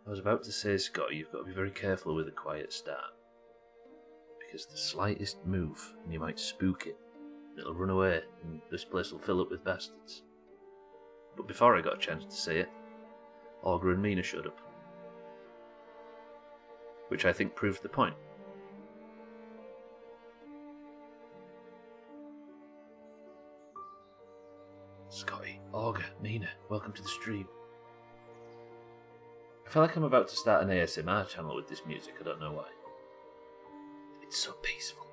I was about to say, Scott, you've got to be very careful with a quiet start. Because the slightest move, and you might spook it. It'll run away, and this place will fill up with bastards. But before I got a chance to say it, Augur and Mina showed up. Which I think proved the point. Scotty, Augur, Mina, welcome to the stream. I feel like I'm about to start an ASMR channel with this music, I don't know why. It's so peaceful.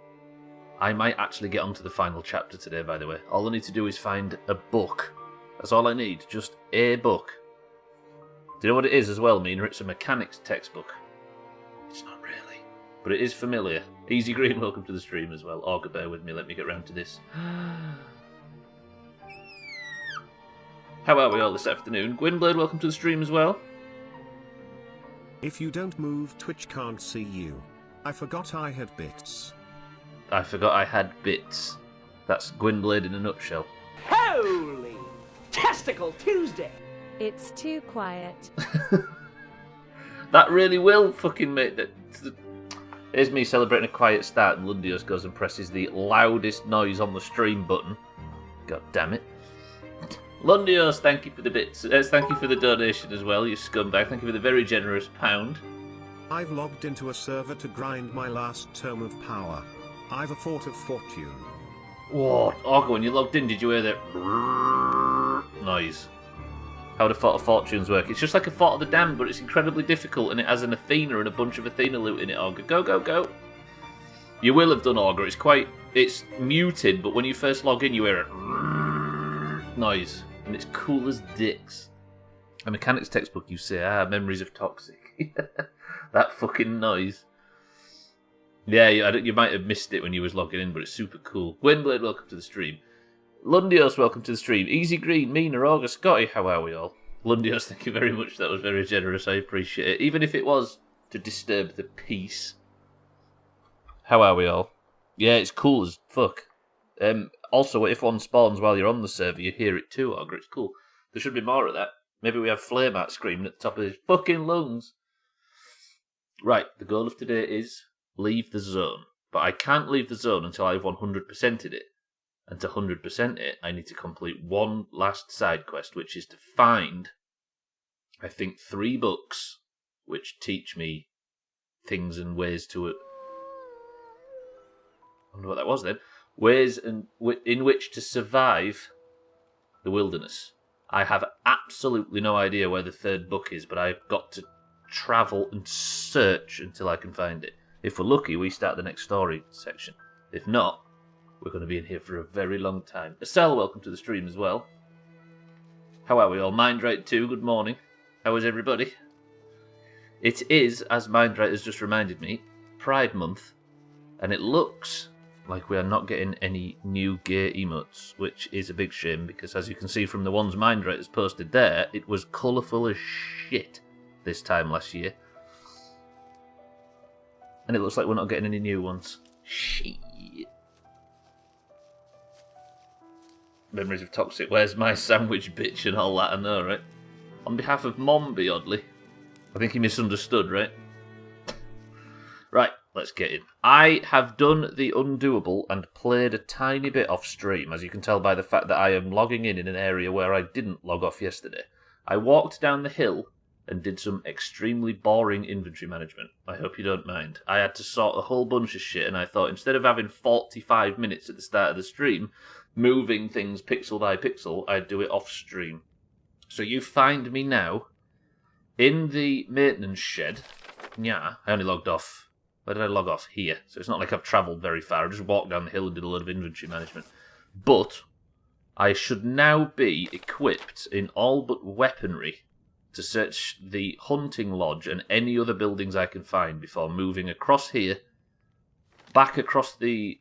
I might actually get onto the final chapter today, by the way. All I need to do is find a book. That's all I need, just a book. Do you know what it is as well, Mina? It's a mechanics textbook. It's not really, but it is familiar. Easy Green, welcome to the stream as well. Augur, bear with me, let me get round to this. How are we all this afternoon? Gwynblade, welcome to the stream as well. If you don't move, Twitch can't see you. I forgot I had bits. I forgot I had bits. That's Gwynblade in a nutshell. Holy Testicle Tuesday! It's too quiet. That really will fucking make that. Here's me celebrating a quiet start, and Lundios goes and presses the loudest noise on the stream button. God damn it. Lundios, thank you for the bits. Thank you for the donation as well, you scumbag. Thank you for the very generous £1. I've logged into a server to grind my last tome of power. I've a Fort of Fortune. What? Augur, when you logged in, did you hear that noise? How do Fort of Fortunes work? It's just like a Fort of the Damned, but it's incredibly difficult, and it has an Athena and a bunch of Athena loot in it, Augur. Go, go, go. You will have done, Augur. It's muted, but when you first log in, you hear a noise. And it's cool as dicks. A mechanics textbook, you say, memories of Toxic. That fucking noise. Yeah, you might have missed it when you was logging in, but it's super cool. Gwynblade, welcome to the stream. Lundios, welcome to the stream. Easy Green, Mina, Augur, Scotty, how are we all? Lundios, thank you very much. That was very generous. I appreciate it. Even if it was to disturb the peace. How are we all? Yeah, it's cool as fuck. Also, if one spawns while you're on the server, you hear it too, Augur. It's cool. There should be more of that. Maybe we have Flameart screaming at the top of his fucking lungs. Right, the goal of today is leave the zone. But I can't leave the zone until I've 100%ed it. And to 100% it, I need to complete one last side quest, which is to find, I think, 3 books which teach me things and ways to... I wonder what that was then. Ways in which to survive the wilderness. I have absolutely no idea where the 3rd book is, but I've got to travel and search until I can find it. If we're lucky, we start the next story section. If not, we're going to be in here for a very long time. Estelle, welcome to the stream as well. How are we all? Mindrate 2, good morning. How is everybody? It is, as Mindrate has just reminded me, Pride Month, and it looks like we are not getting any new gay emotes, which is a big shame, because as you can see from the ones Mindrate has posted there, it was colourful as shit this time last year. And it looks like we're not getting any new ones. Shit. Memories of Toxic, where's my sandwich bitch and all that, I know, right? On behalf of Mombi, oddly. I think he misunderstood, right? Right, let's get in. I have done the undoable and played a tiny bit off stream, as you can tell by the fact that I am logging in an area where I didn't log off yesterday. I walked down the hill and did some extremely boring inventory management. I hope you don't mind. I had to sort a whole bunch of shit, and I thought instead of having 45 minutes at the start of the stream, moving things pixel by pixel, I'd do it off stream. So you find me now in the maintenance shed. Yeah, I only logged off. Where did I log off? Here. So it's not like I've travelled very far. I just walked down the hill and did a lot of inventory management. But I should now be equipped in all but weaponry to search the hunting lodge and any other buildings I can find before moving across here, back across the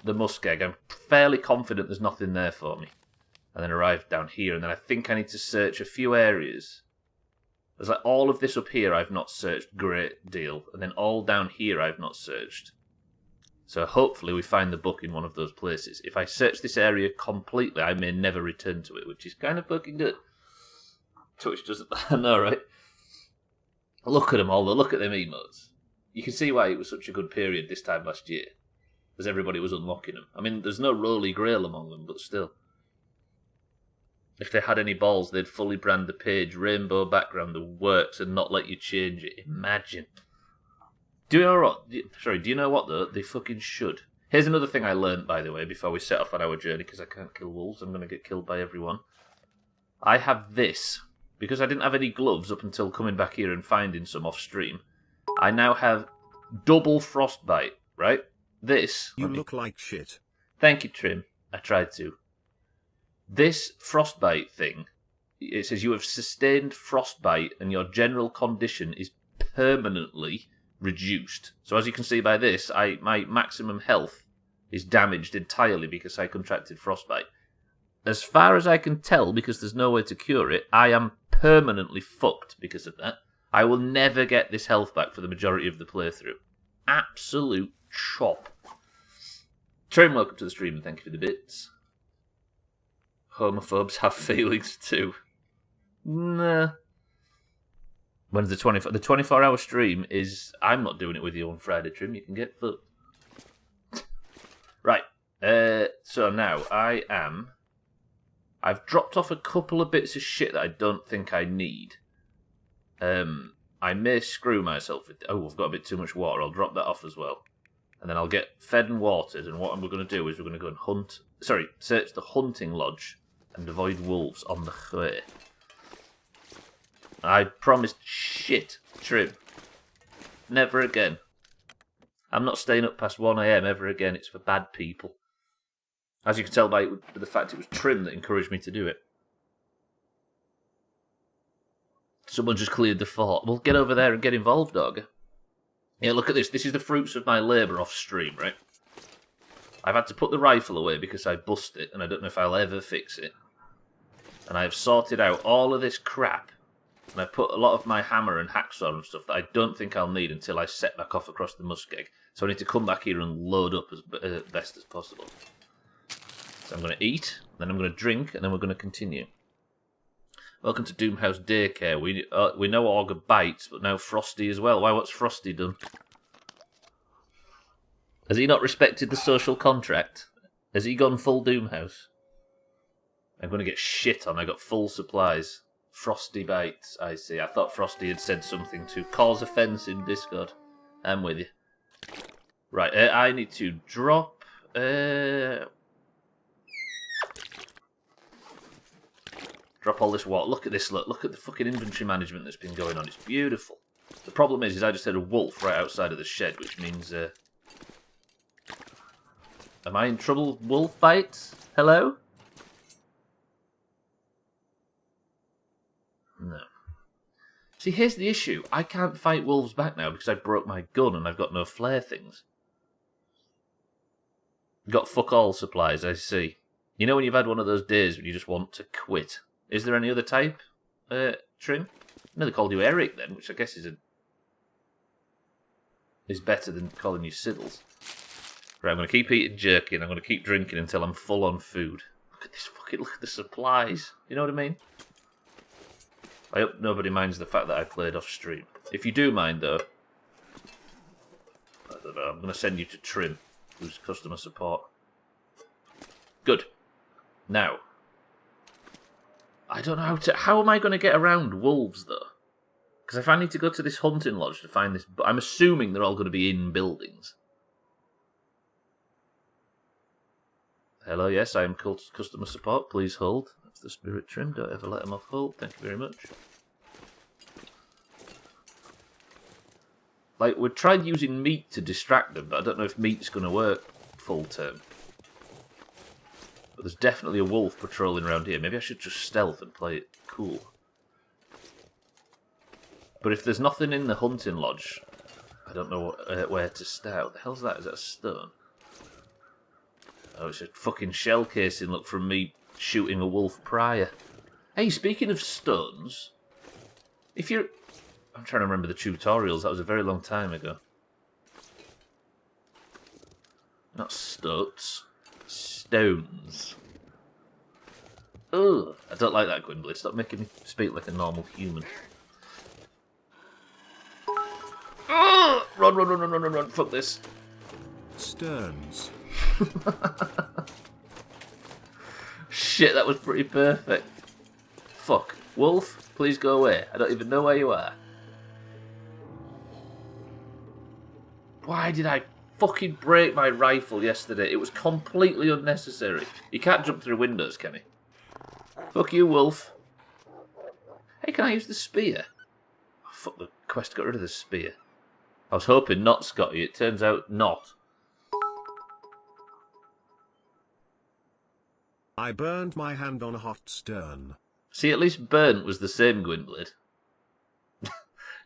muskeg. I'm fairly confident there's nothing there for me. And then arrive down here, and then I think I need to search a few areas. There's like all of this up here I've not searched, great deal. And then all down here I've not searched. So hopefully we find the book in one of those places. If I search this area completely, I may never return to it, which is kind of fucking good. Twitch doesn't... I know, right? Look at them all, though. Look at them emotes. You can see why it was such a good period this time last year. Because everybody was unlocking them. I mean, there's no Roly Grail among them, but still. If they had any balls, they'd fully brand the page rainbow background that works and not let you change it. Imagine. Do you know what? Do you know what, though? They fucking should. Here's another thing I learned, by the way, before we set off on our journey, because I can't kill wolves. I'm going to get killed by everyone. I have this. Because I didn't have any gloves up until coming back here and finding some off stream. I now have double frostbite, right? This... You look like shit. Thank you, Trim. I tried to. This frostbite thing, it says you have sustained frostbite and your general condition is permanently reduced. So as you can see by this, my maximum health is damaged entirely because I contracted frostbite. As far as I can tell, because there's no way to cure it, I am permanently fucked because of that. I will never get this health back for the majority of the playthrough. Absolute chop. Trim, welcome to the stream and thank you for the bits. Homophobes have feelings too. Nah. When's the 24? The 24-hour stream is... I'm not doing it with you on Friday, Trim. You can get fucked. Right. So now I've dropped off a couple of bits of shit that I don't think I need. I may screw myself with... Oh, I've got a bit too much water. I'll drop that off as well. And then I'll get fed and watered. And what we're going to do is we're going to go and hunt... Sorry, search the hunting lodge and avoid wolves on the way. I promised shit, Trim. Never again. I'm not staying up past 1 AM ever again. It's for bad people. As you can tell by the fact it was Trim that encouraged me to do it. Someone just cleared the fort. Well, get over there and get involved, dog. Yeah, look at this. This is the fruits of my labour off stream, right? I've had to put the rifle away because I bust it, and I don't know if I'll ever fix it. And I've sorted out all of this crap, and I put a lot of my hammer and hacksaw and stuff that I don't think I'll need until I set back off across the muskeg. So I need to come back here and load up as best as possible. So I'm going to eat, then I'm going to drink, and then we're going to continue. Welcome to Doomhaus Daycare. We know Augur bites, but now Frosty as well. Why, what's Frosty done? Has he not respected the social contract? Has he gone full Doomhaus? I'm going to get shit on. I got full supplies. Frosty bites, I see. I thought Frosty had said something to cause offence in Discord. I'm with you. Right, I need to drop... Drop all this water. Look at this, look at the fucking inventory management that's been going on. It's beautiful. The problem is I just had a wolf right outside of the shed, which means... Am I in trouble with wolf bites? Hello? No. See, here's the issue. I can't fight wolves back now because I broke my gun and I've got no flare things. Got fuck all supplies, I see. You know when you've had one of those days when you just want to quit? Is there any other type, Trim? No, they called you Eric then, which I guess is better than calling you Siddles. Right, I'm going to keep eating jerky and I'm going to keep drinking until I'm full on food. Look at this look at the supplies. You know what I mean? I hope nobody minds the fact that I played off stream. If you do mind, though, I don't know, I'm going to send you to Trim, who's customer support. Good. Now, I don't know how am I going to get around wolves, though? Because if I need to go to this hunting lodge to find this... I'm assuming they're all going to be in buildings. Hello, yes, I am customer support. Please hold. That's the spirit, Trim. Don't ever let them off hold. Thank you very much. Like, we tried using meat to distract them, but I don't know if meat's going to work full term. But there's definitely a wolf patrolling around here. Maybe I should just stealth and play it cool. But if there's nothing in the hunting lodge, I don't know where to start. What the hell's that? Is that a stone? Oh, it's a fucking shell casing, look, from me shooting a wolf prior. Hey, speaking of stones, if you're... I'm trying to remember the tutorials, that was a very long time ago. Not studs. Stones. Ugh, I don't like that, Gwynblade. Stop making me speak like a normal human. Run, run, run, run, run, run, run. Fuck this. Stearns. Shit, that was pretty perfect. Fuck. Wolf, please go away. I don't even know where you are. Why did I fucking break my rifle yesterday? It was completely unnecessary. You can't jump through windows, can he? Fuck you, Wolf. Hey, can I use the spear? Oh, fuck, the quest got rid of the spear. I was hoping not, Scotty. It turns out not. I burned my hand on a hot stern. See, at least burnt was the same, Gwynblade.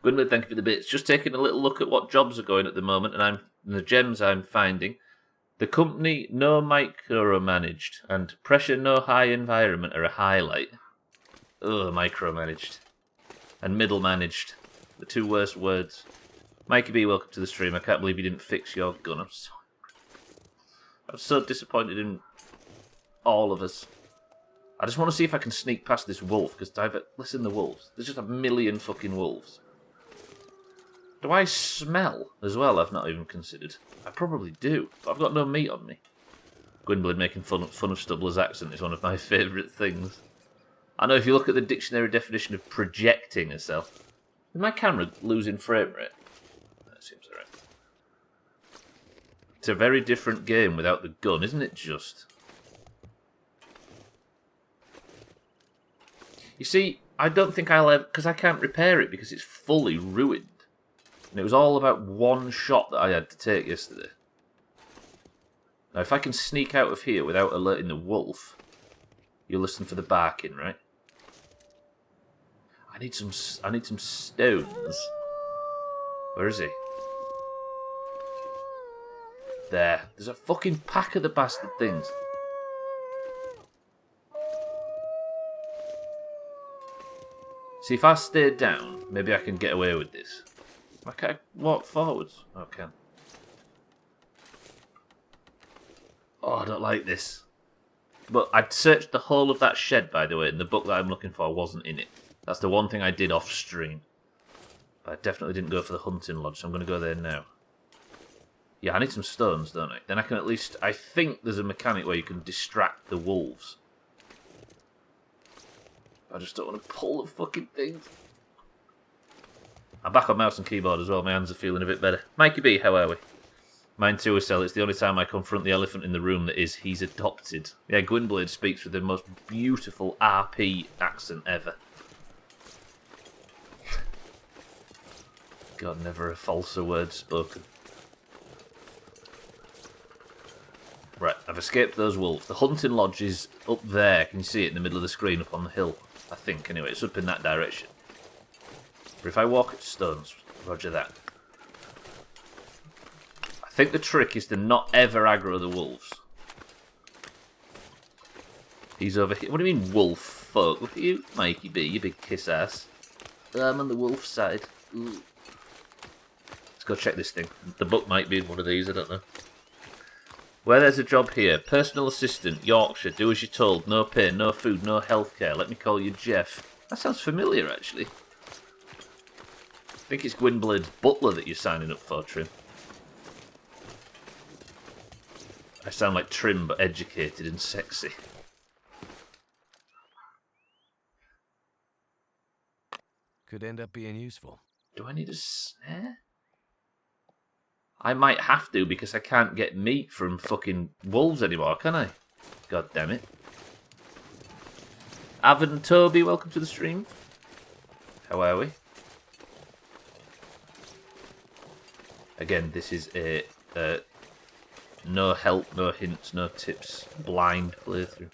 Gwynblade, thank you for the bits. Just taking a little look at what jobs are going at the moment and the gems I'm finding. The company no micromanaged and pressure no high environment are a highlight. Ugh, micromanaged. And middle managed. The two worst words. Mikey B, welcome to the stream. I can't believe you didn't fix your gun. I'm so disappointed in all of us. I just want to see if I can sneak past this wolf, because listen, the wolves. There's just a million fucking wolves. Do I smell as well? I've not even considered. I probably do, but I've got no meat on me. Gwynblade making fun of Stubbler's accent is one of my favourite things. I know if you look at the dictionary definition of projecting herself. Is my camera losing frame rate? That seems alright. It's a very different game without the gun, isn't it just? You see, I don't think I'll ever... Because I can't repair it because it's fully ruined. And it was all about one shot that I had to take yesterday. Now, if I can sneak out of here without alerting the wolf, you'll listen for the barking, right? I need some stones. Where is he? There. There's a fucking pack of the bastard things. See, if I stay down, maybe I can get away with this. I can't walk forwards. Oh, I can. Oh, I don't like this. But I'd searched the whole of that shed, by the way, and the book that I'm looking for wasn't in it. That's the one thing I did off stream. But I definitely didn't go for the hunting lodge, so I'm going to go there now. Yeah, I need some stones, don't I? Then I can at least... I think there's a mechanic where you can distract the wolves. I just don't want to pull the fucking things. I'm back on mouse and keyboard as well. My hands are feeling a bit better. Mikey B, how are we? Mine too, Estelle. It's the only time I confront the elephant in the room that is he's adopted. Yeah, Gwynblade speaks with the most beautiful RP accent ever. God, never a falser word spoken. Right, I've escaped those wolves. The hunting lodge is up there. Can you see it in the middle of the screen up on the hill? I think, anyway. It's up in that direction. But if I walk at stones, roger that. I think the trick is to not ever aggro the wolves. He's over here. What do you mean, wolf fuck? Look at you, Mikey B, you big kiss ass. I'm on the wolf side. Ooh. Let's go check this thing. The book might be in one of these, I don't know. Where there's a job here. Personal assistant, Yorkshire, do as you're told. No pay, no food, no healthcare. Let me call you Jeff. That sounds familiar, actually. I think it's Gwynblade's butler that you're signing up for, Trim. I sound like Trim, but educated and sexy. Could end up being useful. Do I need a snare? I might have to because I can't get meat from fucking wolves anymore, can I? God damn it. Avid and Toby, welcome to the stream. How are we? Again, this is a no help, no hints, no tips, blind playthrough.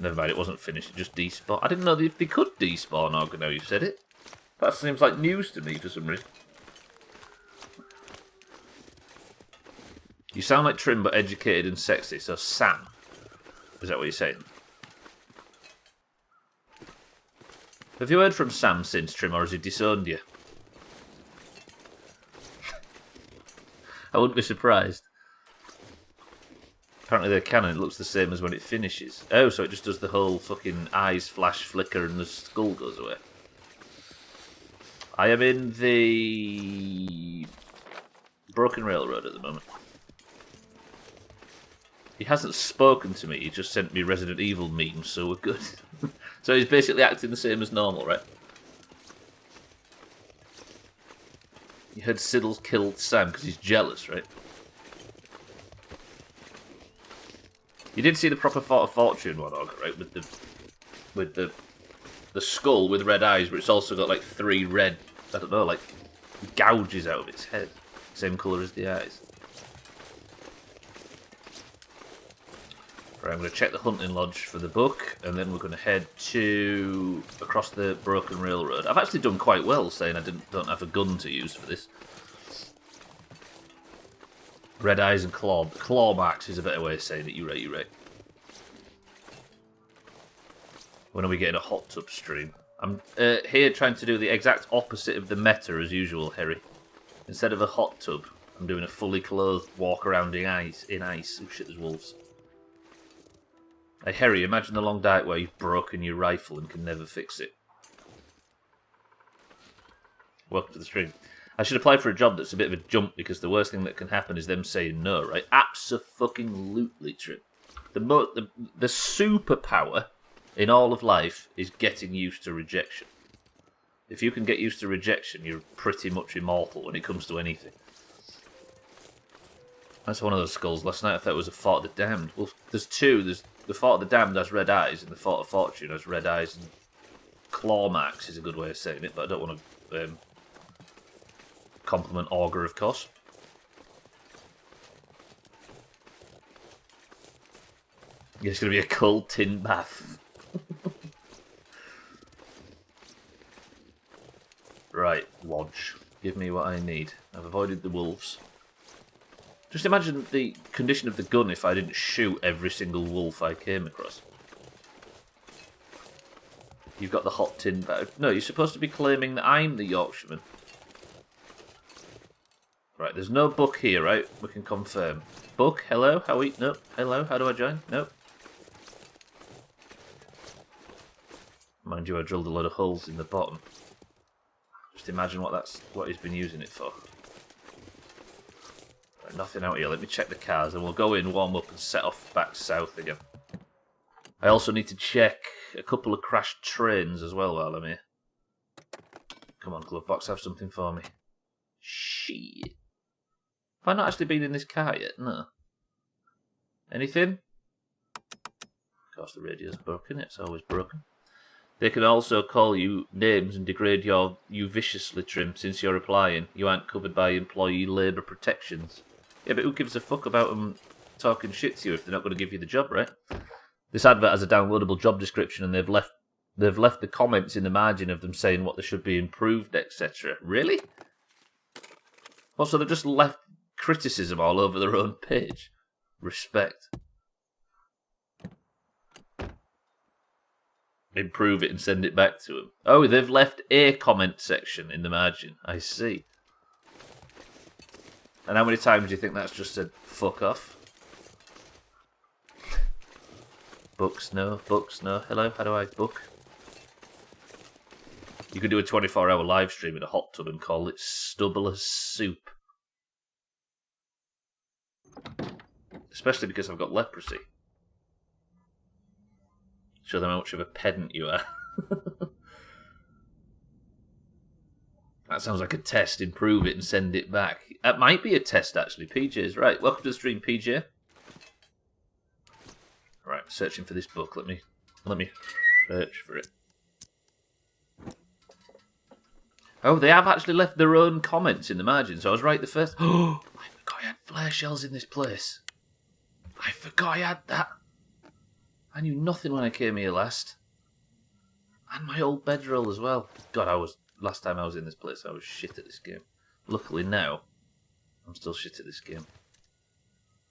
Never mind, it wasn't finished, it just despawned. I didn't know if they could despawn Organ now you've said it. That seems like news to me for some reason. You sound like Trim but educated and sexy, so Sam. Is that what you're saying? Have you heard from Sam since, Trim, or has he disowned you? I wouldn't be surprised. Apparently the cannon looks the same as when it finishes. Oh, so it just does the whole fucking eyes flash flicker and the skull goes away. I am in the Broken Railroad at the moment. He hasn't spoken to me, he just sent me Resident Evil memes, so we're good. So he's basically acting the same as normal, right? You heard Siddle's killed Sam because he's jealous, right? You did see the proper Fort of Fortune one, right? With the skull with red eyes, but it's also got like 3 red, I don't know, like gouges out of its head. Same colour as the eyes. Right, I'm going to check the hunting lodge for the book, and then we're going to head across the Broken Railroad. I've actually done quite well, saying I don't have a gun to use for this. Red eyes and claw marks is a better way of saying it. You're right. When are we getting a hot tub stream? I'm here trying to do the exact opposite of the meta as usual, Harry. Instead of a hot tub, I'm doing a fully clothed walk around in ice. Oh shit, there's wolves. Hey Harry, imagine the long night where you've broken your rifle and can never fix it. Welcome to the stream. I should apply for a job that's a bit of a jump because the worst thing that can happen is them saying no, right? Abso-fucking-lutely, Trip. The superpower in all of life is getting used to rejection. If you can get used to rejection, you're pretty much immortal when it comes to anything. That's one of those skulls. Last night I thought it was a Fort of the Damned. Well, there's two. There's the Fort of the Damned has red eyes, and the Fort of Fortune has red eyes and claw marks is a good way of saying it, but I don't want to compliment Augur, of course. Yeah, it's going to be a cold tin bath. Right, lodge. Give me what I need. I've avoided the wolves. Just imagine the condition of the gun if I didn't shoot every single wolf I came across. You've got the hot tin bag. No, you're supposed to be claiming that I'm the Yorkshireman. Right, there's no book here, right? We can confirm. Book, hello, how we... Nope. Hello, how do I join? Nope. Mind you, I drilled a load of holes in the bottom. Just imagine what he's been using it for. Right, nothing out here. Let me check the cars and we'll go in, warm up and set off back south again. I also need to check a couple of crashed trains as well while I'm here. Come on, glove box, have something for me. Shit. Have I not actually been in this car yet? No. Anything? Of course the radio's broken, it's always broken. They can also call you names and degrade you viciously, Trim, since you're applying. You aren't covered by employee labour protections. Yeah, but who gives a fuck about them talking shit to you if they're not going to give you the job, right? This advert has a downloadable job description and they've left the comments in the margin of them saying what they should be improved, etc. Really? Well, so they've just left criticism all over their own page. Respect. Improve it and send it back to them. Oh, they've left a comment section in the margin. I see. And how many times do you think that's just said, fuck off? Books, no. Books, no. Hello, how do I book? You could do a 24-hour live stream in a hot tub and call it Stubbler Soup. Especially because I've got leprosy. Show them how much of a pedant you are. That sounds like a test. Improve it and send it back. That might be a test, actually. PJ's right. Welcome to the stream, PJ. Right, searching for this book. Let me search for it. Oh, they have actually left their own comments in the margin, so I was right the first... Oh, I forgot I had flare shells in this place. I forgot I had that. I knew nothing when I came here last. And my old bedroll as well. God, last time I was in this place, I was shit at this game. Luckily now, I'm still shit at this game.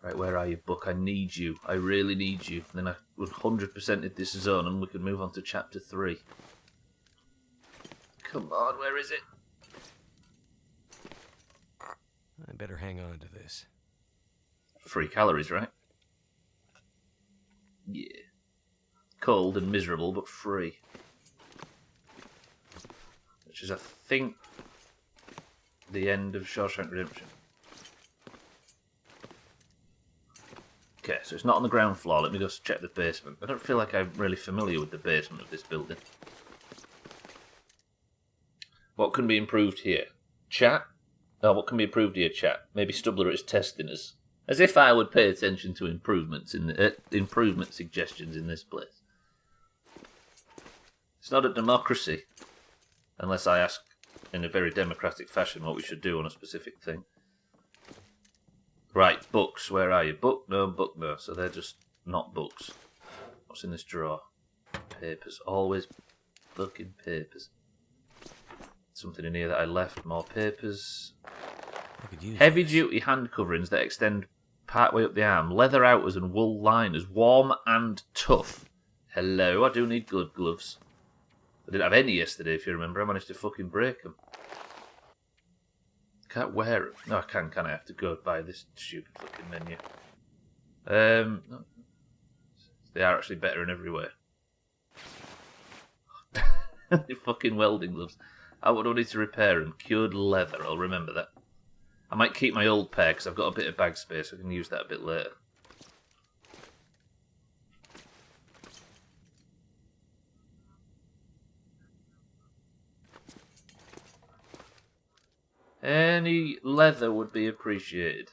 Right, where are you, book? I need you. I really need you. And then I 100%ed this zone and we can move on to chapter 3. Come on, where is it? I better hang on to this. 3 calories, right? Yeah. Cold and miserable, but free. Which is, I think, the end of Shawshank Redemption. Okay, so it's not on the ground floor. Let me just check the basement. I don't feel like I'm really familiar with the basement of this building. What can be improved here? Chat? Oh, what can be improved here, chat? Maybe Stubbler is testing us. As if I would pay attention to improvements improvement suggestions in this place. It's not a democracy, unless I ask in a very democratic fashion what we should do on a specific thing. Right, books. Where are you? Book no. So they're just not books. What's in this drawer? Papers. Always fucking papers. Something in here that I left. More papers. Heavy duty hand coverings that extend partway up the arm. Leather outers and wool liners. Warm and tough. Hello, I do need good gloves. I didn't have any yesterday, if you remember. I managed to fucking break them. Can't wear them. No, I can I? have to go buy this stupid fucking menu. No. They are actually better in every way. The fucking welding gloves. What do I need to repair them? Cured leather, I'll remember that. I might keep my old pair because I've got a bit of bag space. I can use that a bit later. Any leather would be appreciated.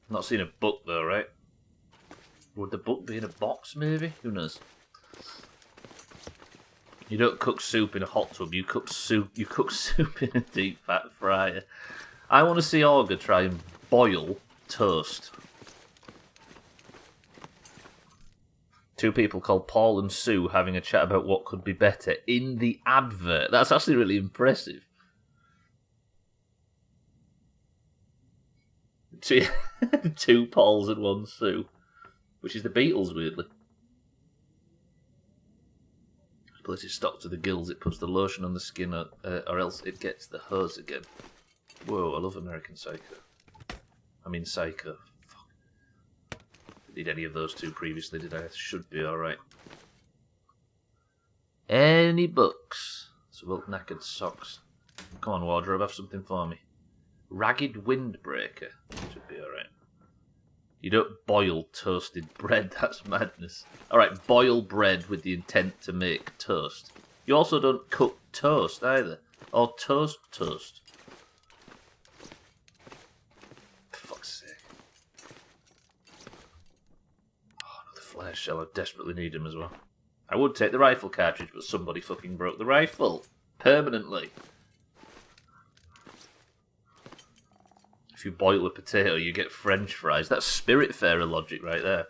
Not seen a book though, right? Would the book be in a box maybe? Who knows? You don't cook soup in a hot tub, you cook soup in a deep fat fryer. I want to see Olga try and boil toast. Two people called Paul and Sue having a chat about what could be better in the advert. That's actually really impressive. Two Pauls and one Sue. Which is the Beatles, weirdly. This place is stocked to the gills. It puts the lotion on the skin or else it gets the hose again. Whoa, I love American Psycho. I mean Psycho. Fuck. Didn't need any of those two previously, did I? Should be alright. Any books? So knackered socks. Come on, wardrobe, have something for me. Ragged windbreaker. Should be alright. You don't boil toasted bread, that's madness. Alright, boil bread with the intent to make toast. You also don't cook toast either. Or toast. For fuck's sake. Oh, another flare shell, I desperately need him as well. I would take the rifle cartridge, but somebody fucking broke the rifle. Permanently. If you boil a potato, you get French fries. That's Spiritfarer logic right there.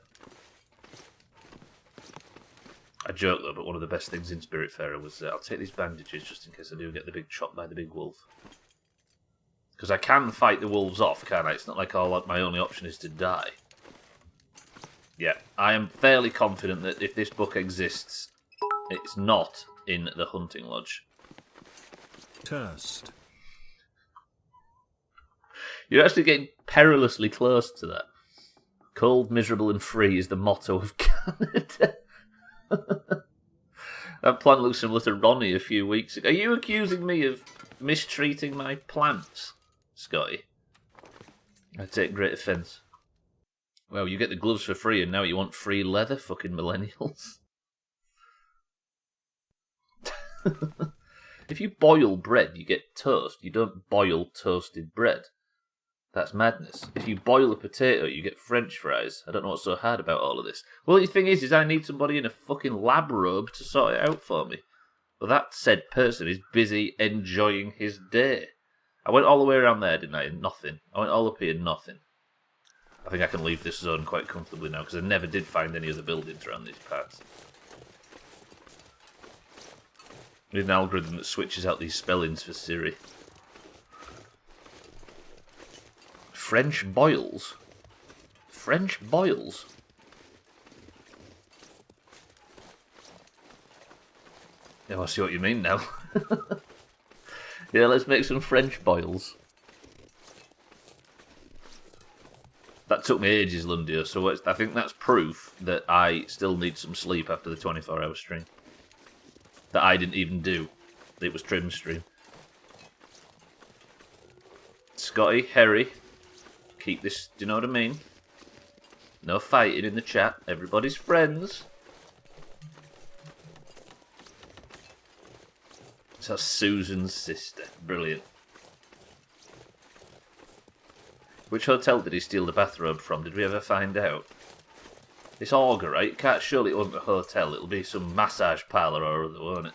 I joke though, but one of the best things in Spiritfarer was I'll take these bandages just in case I do get the big chop by the big wolf. Because I can fight the wolves off, can't I? It's not like my only option is to die. Yeah, I am fairly confident that if this book exists, it's not in the hunting lodge. Toast. You're actually getting perilously close to that. Cold, miserable and free is the motto of Canada. That plant looks similar to Ronnie a few weeks ago. Are you accusing me of mistreating my plants, Scotty? I take great offence. Well, you get the gloves for free and now you want free leather? Fucking millennials. If you boil bread, you get toast. You don't boil toasted bread. That's madness. If you boil a potato, you get French fries. I don't know what's so hard about all of this. Well, the thing is I need somebody in a fucking lab robe to sort it out for me. But that said person is busy enjoying his day. I went all the way around there, didn't I? Nothing. I went all up here, nothing. I think I can leave this zone quite comfortably now, because I never did find any other buildings around these parts. We need an algorithm that switches out these spellings for Siri. French boils? French boils? Yeah, I see what you mean now. Yeah, let's make some French boils. That took me ages, Lundio, so I think that's proof that I still need some sleep after the 24-hour stream. That I didn't even do. It was trim stream. Scotty, Harry, keep this, do you know what I mean? No fighting in the chat. Everybody's friends. So Susan's sister. Brilliant. Which hotel did he steal the bathrobe from? Did we ever find out? It's Auger, right? Surely it wasn't a hotel. It'll be some massage parlour or other, won't it?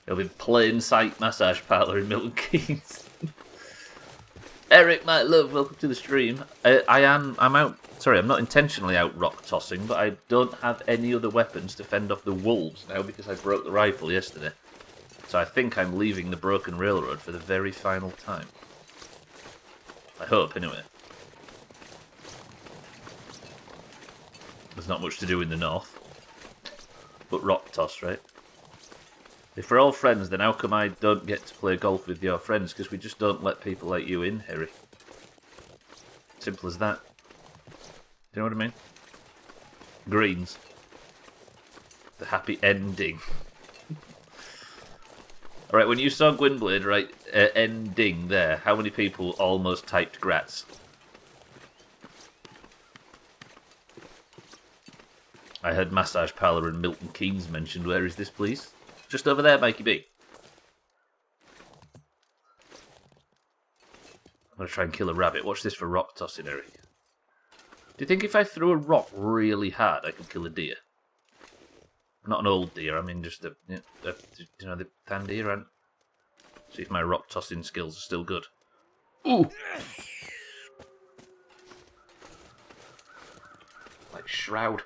It'll be plain sight massage parlour in Milton Keynes. Eric, my love, welcome to the stream. I'm out. Sorry, I'm not intentionally out rock tossing, but I don't have any other weapons to fend off the wolves now because I broke the rifle yesterday. So I think I'm leaving the broken railroad for the very final time. I hope, anyway. There's not much to do in the north. But rock toss, right? If we're all friends, then how come I don't get to play golf with your friends? Because we just don't let people like you in, Harry. Simple as that. Do you know what I mean? Greens. The happy ending. Alright, when you saw Gwynblade, right, ending there, how many people almost typed grats? I heard massage parlour and Milton Keynes mentioned. Where is this, please? Just over there, Mikey B. I'm going to try and kill a rabbit. Watch this for rock tossing, Eric. Do you think if I threw a rock really hard, I could kill a deer? Not an old deer, I mean just the tan deer. And see if my rock tossing skills are still good. Ooh! Like Shroud.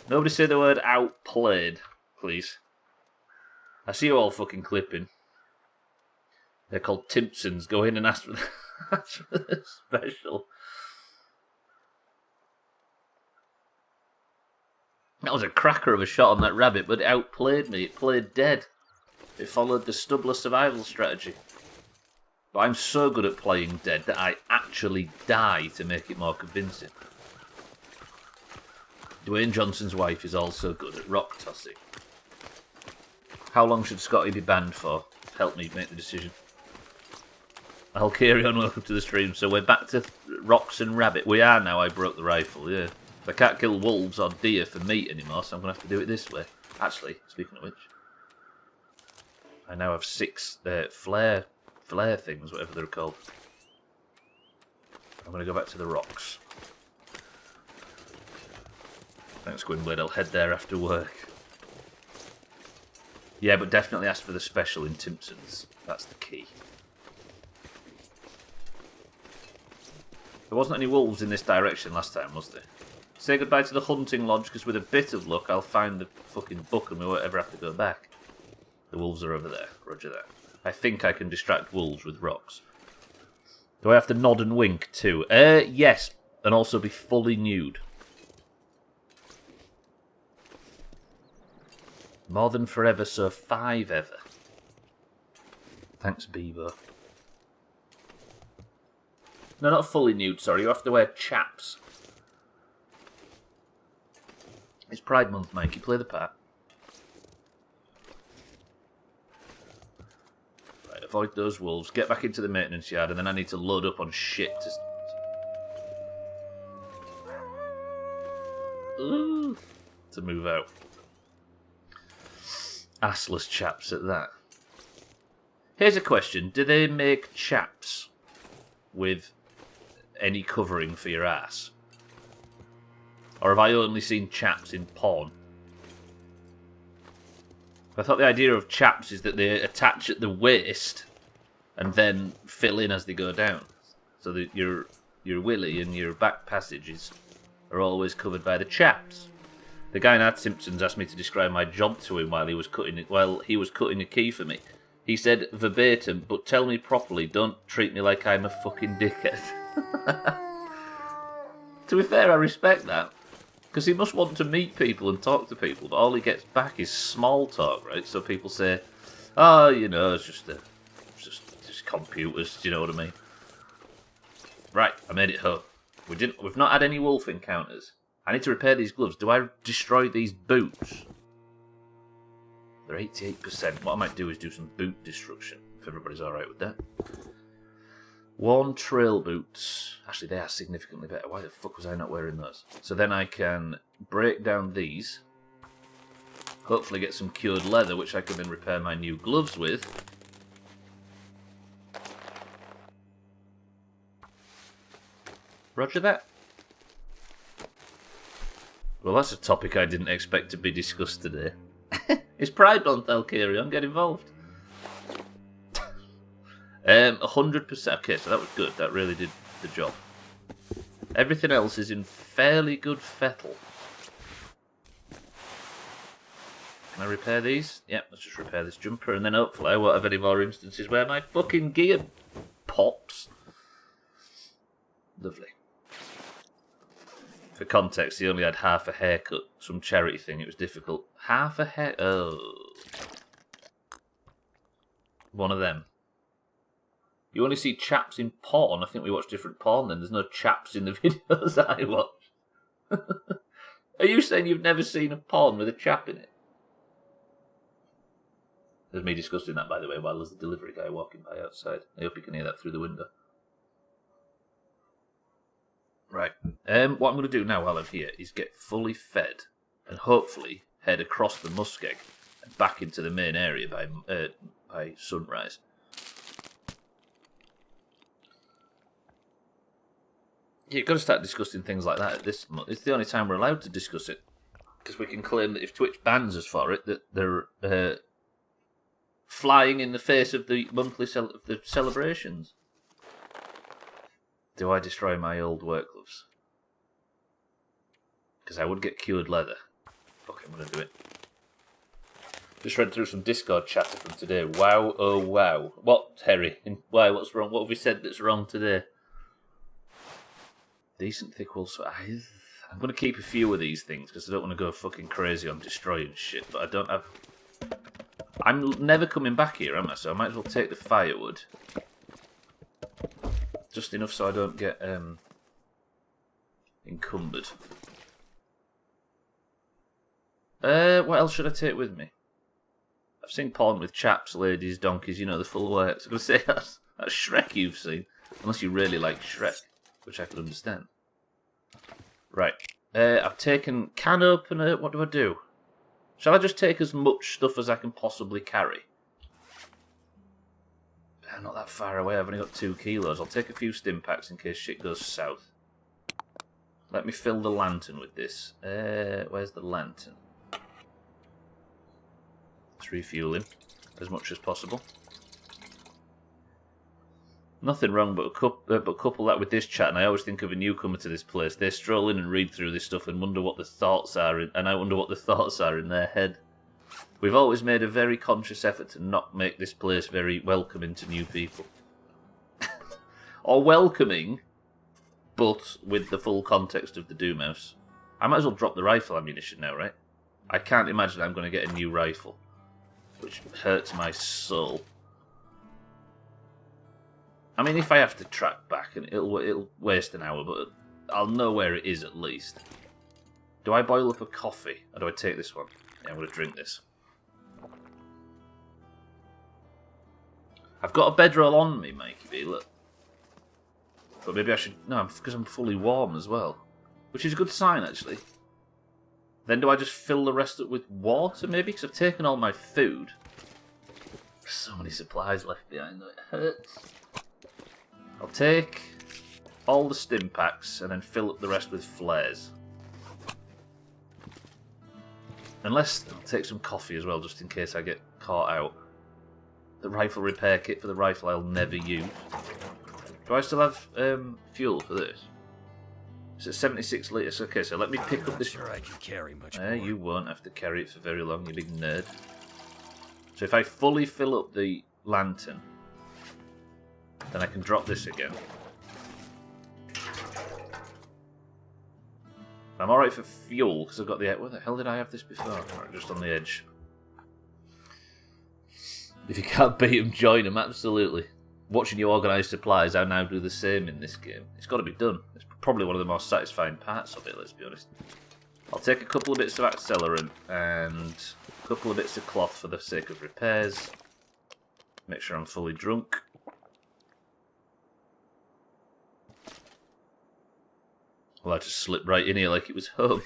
Nobody say the word outplayed, please. I see you all fucking clipping. They're called Timpsons. Go in and ask for the special. That was a cracker of a shot on that rabbit, but it outplayed me. It played dead. It followed the Stubbler survival strategy. But I'm so good at playing dead that I actually die to make it more convincing. Dwayne Johnson's wife is also good at rock tossing. How long should Scotty be banned for? Help me make the decision. I'll carry on, welcome to the stream. So we're back to rocks and rabbit. We are now, I broke the rifle, yeah. I can't kill wolves or deer for meat anymore, so I'm going to have to do it this way. Actually, speaking of which, I now have 6 flare things, whatever they're called. I'm going to go back to the rocks. Thanks, Gwynblade. I'll head there after work. Yeah, but definitely ask for the special in Timpsons. That's the key. There wasn't any wolves in this direction last time, was there? Say goodbye to the hunting lodge, because with a bit of luck, I'll find the fucking book and we won't ever have to go back. The wolves are over there. Roger that. I think I can distract wolves with rocks. Do I have to nod and wink too? Yes. And also be fully nude. More than forever, so 5 ever. Thanks, Beaver. No, not fully nude, sorry. You have to wear chaps. It's Pride Month, Mikey. Play the part. Right, avoid those wolves. Get back into the maintenance yard, and then I need to load up on shit to move out. Assless chaps at that. Here's a question. Do they make chaps with any covering for your ass? Or have I only seen chaps in porn? I thought the idea of chaps is that they attach at the waist and then fill in as they go down. So that your willy and your back passages are always covered by the chaps. The guy in Ad Simpsons asked me to describe my job to him while he was cutting a key for me. He said verbatim, but tell me properly, don't treat me like I'm a fucking dickhead. To be fair, I respect that. Because he must want to meet people and talk to people, but all he gets back is small talk, right? So people say, Oh, you know, it's just computers. Do you know what I mean? Right, I made it home. We've not had any wolf encounters. I need to repair these gloves. Do I destroy these boots? They're 88%. What I might do is do some boot destruction, if everybody's alright with that. Worn trail boots. Actually, they are significantly better. Why the fuck was I not wearing those? So then I can break down these. Hopefully get some cured leather, which I can then repair my new gloves with. Roger that. Well, that's a topic I didn't expect to be discussed today. It's Pride Month, Elkarion. Get involved. 100%. Okay, so that was good. That really did the job. Everything else is in fairly good fettle. Can I repair these? Yep, let's just repair this jumper, and then hopefully I won't have any more instances where my fucking gear pops. Lovely. For context, he only had half a haircut, some charity thing, it was difficult. Half a hair... Oh. One of them. You only see chaps in porn. I think we watch different porn then. There's no chaps in the videos I watch. Are you saying you've never seen a porn with a chap in it? There's me discussing that, by the way, while there's the delivery guy walking by outside. I hope you can hear that through the window. Right. What I'm going to do now while I'm here is get fully fed and hopefully head across the muskeg and back into the main area by sunrise. You've got to start discussing things like that at this month. It's the only time we're allowed to discuss it. Because we can claim that if Twitch bans us for it, that they're flying in the face of the monthly celebrations. Do I destroy my old work gloves? Because I would get cured leather. Fuck, I'm going to do it. Just read through some Discord chatter from today. Wow, oh wow. What, Harry? Why, what's wrong? What have we said that's wrong today? Decent thick wool. So I'm going to keep a few of these things because I don't want to go fucking crazy on destroying shit. But I don't have... I'm never coming back here, am I? So I might as well take the firewood. Just enough so I don't get encumbered. What else should I take with me? I've seen porn with chaps, ladies, donkeys, you know, the full works. I was going to say, that's Shrek you've seen. Unless you really like Shrek, which I could understand. Right. I've taken can opener. What do I do? Shall I just take as much stuff as I can possibly carry? Not that far away, I've only got 2 kilos. I'll take a few stim packs in case shit goes south. Let me fill the lantern with this. Where's the lantern? Let's refuel him as much as possible. Nothing wrong, but couple that with this chat, and I always think of a newcomer to this place. They stroll in and read through this stuff and wonder what the thoughts are, and I wonder what the thoughts are in their head. We've always made a very conscious effort to not make this place very welcoming to new people. Or welcoming, but with the full context of the Doomhaus. I might as well drop the rifle ammunition now, right? I can't imagine I'm going to get a new rifle, which hurts my soul. I mean, if I have to track back, and it'll waste an hour, but I'll know where it is at least. Do I boil up a coffee, or do I take this one? Yeah, I'm going to drink this. I've got a bedroll on me, Mikey B, look. But maybe I should... No, because I'm fully warm as well. Which is a good sign, actually. Then do I just fill the rest up with water, maybe? Because I've taken all my food. There's so many supplies left behind, though. It hurts. I'll take all the stim packs and then fill up the rest with flares. Unless I'll take some coffee as well, just in case I get caught out. The rifle repair kit for the rifle I'll never use. Do I still have fuel for this? It's at 76 litres. Okay, so let me pick up this. Sure, I can carry much more. You won't have to carry it for very long, you big nerd. So if I fully fill up the lantern, then I can drop this again. I'm alright for fuel, because I've got the... Where the hell did I have this before? Right, just on the edge. If you can't beat them, join them, absolutely. Watching you organise supplies, I now do the same in this game. It's got to be done. It's probably one of the most satisfying parts of it, let's be honest. I'll take a couple of bits of accelerant and a couple of bits of cloth for the sake of repairs. Make sure I'm fully drunk. Well, I just slipped right in here like it was home.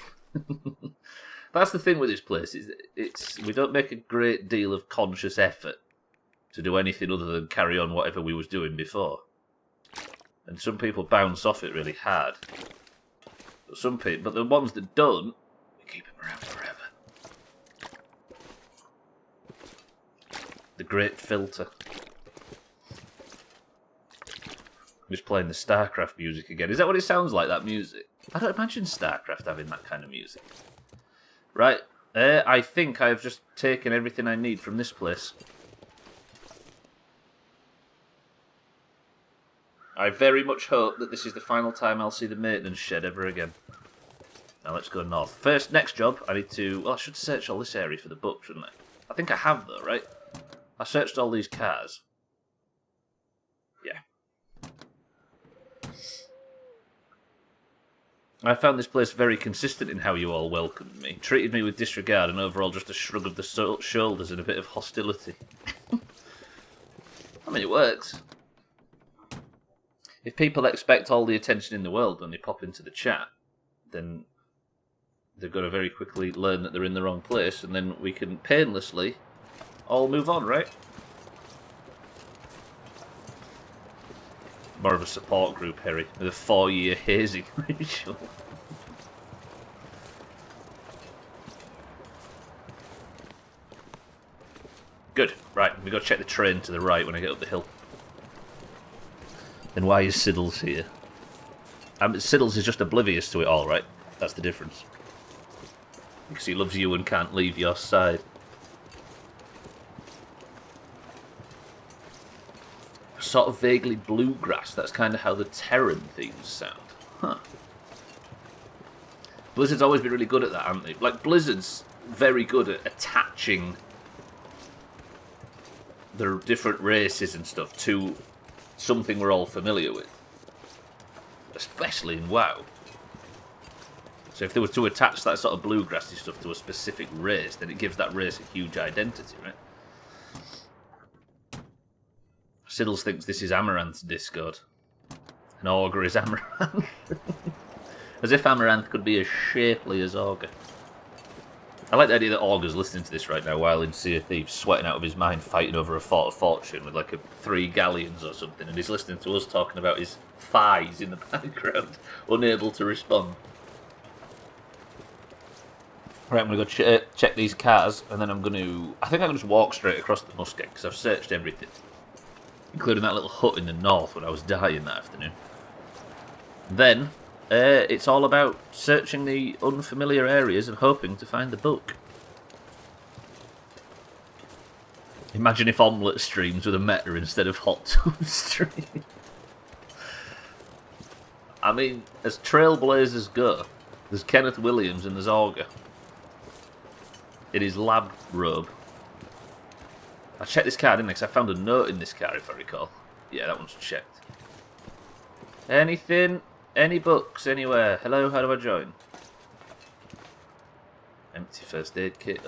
That's the thing with this place, is we don't make a great deal of conscious effort to do anything other than carry on whatever we was doing before. And some people bounce off it really hard. But the ones that don't, we keep them around forever. The great filter. I'm just playing the StarCraft music again. Is that what it sounds like, that music? I don't imagine StarCraft having that kind of music. Right, I think I've just taken everything I need from this place. I very much hope that this is the final time I'll see the maintenance shed ever again. Now let's go north. First, next job, I need to... Well, I should search all this area for the book, shouldn't I? I think I have, though, right? I searched all these cars. Yeah. I found this place very consistent in how you all welcomed me. Treated me with disregard and overall just a shrug of the shoulders and a bit of hostility. I mean, it works. If people expect all the attention in the world when they pop into the chat, then they've got to very quickly learn that they're in the wrong place, and then we can painlessly all move on, right? More of a support group, Harry, with a 4-year hazing ritual. Good. Right, we got to check the train to the right when I get up the hill. Then why is Siddles here? Siddles is just oblivious to it all, right? That's the difference. Because he loves you and can't leave your side. Sort of vaguely bluegrass. That's kind of how the Terran themes sound. Huh. Blizzard's always been really good at that, haven't they? Like, Blizzard's very good at attaching the different races and stuff to something we're all familiar with. Especially in WoW. So if they were to attach that sort of bluegrassy stuff to a specific race, then it gives that race a huge identity, right? Siddles thinks this is Amaranth's Discord. And Augur is Amaranth. As if Amaranth could be as shapely as Augur. I like the idea that Augur's listening to this right now while in Sea of Thieves, sweating out of his mind, fighting over a fort of fortune with like 3 galleons or something, and he's listening to us talking about his thighs in the background, unable to respond. Right, I'm going to go check these cars, and then I'm going to... I think I'm going to just walk straight across the Musket, because I've searched everything. Including that little hut in the north when I was dying that afternoon. Then, it's all about searching the unfamiliar areas and hoping to find the book. Imagine if Omelette streams with a meta instead of Hot Tub stream. I mean, as trailblazers go, there's Kenneth Williams and there's Augur. In his lab robe. I checked this car, didn't I? Because I found a note in this car, if I recall. Yeah, that one's checked. Anything? Any books anywhere? Hello, how do I join? Empty first aid kit.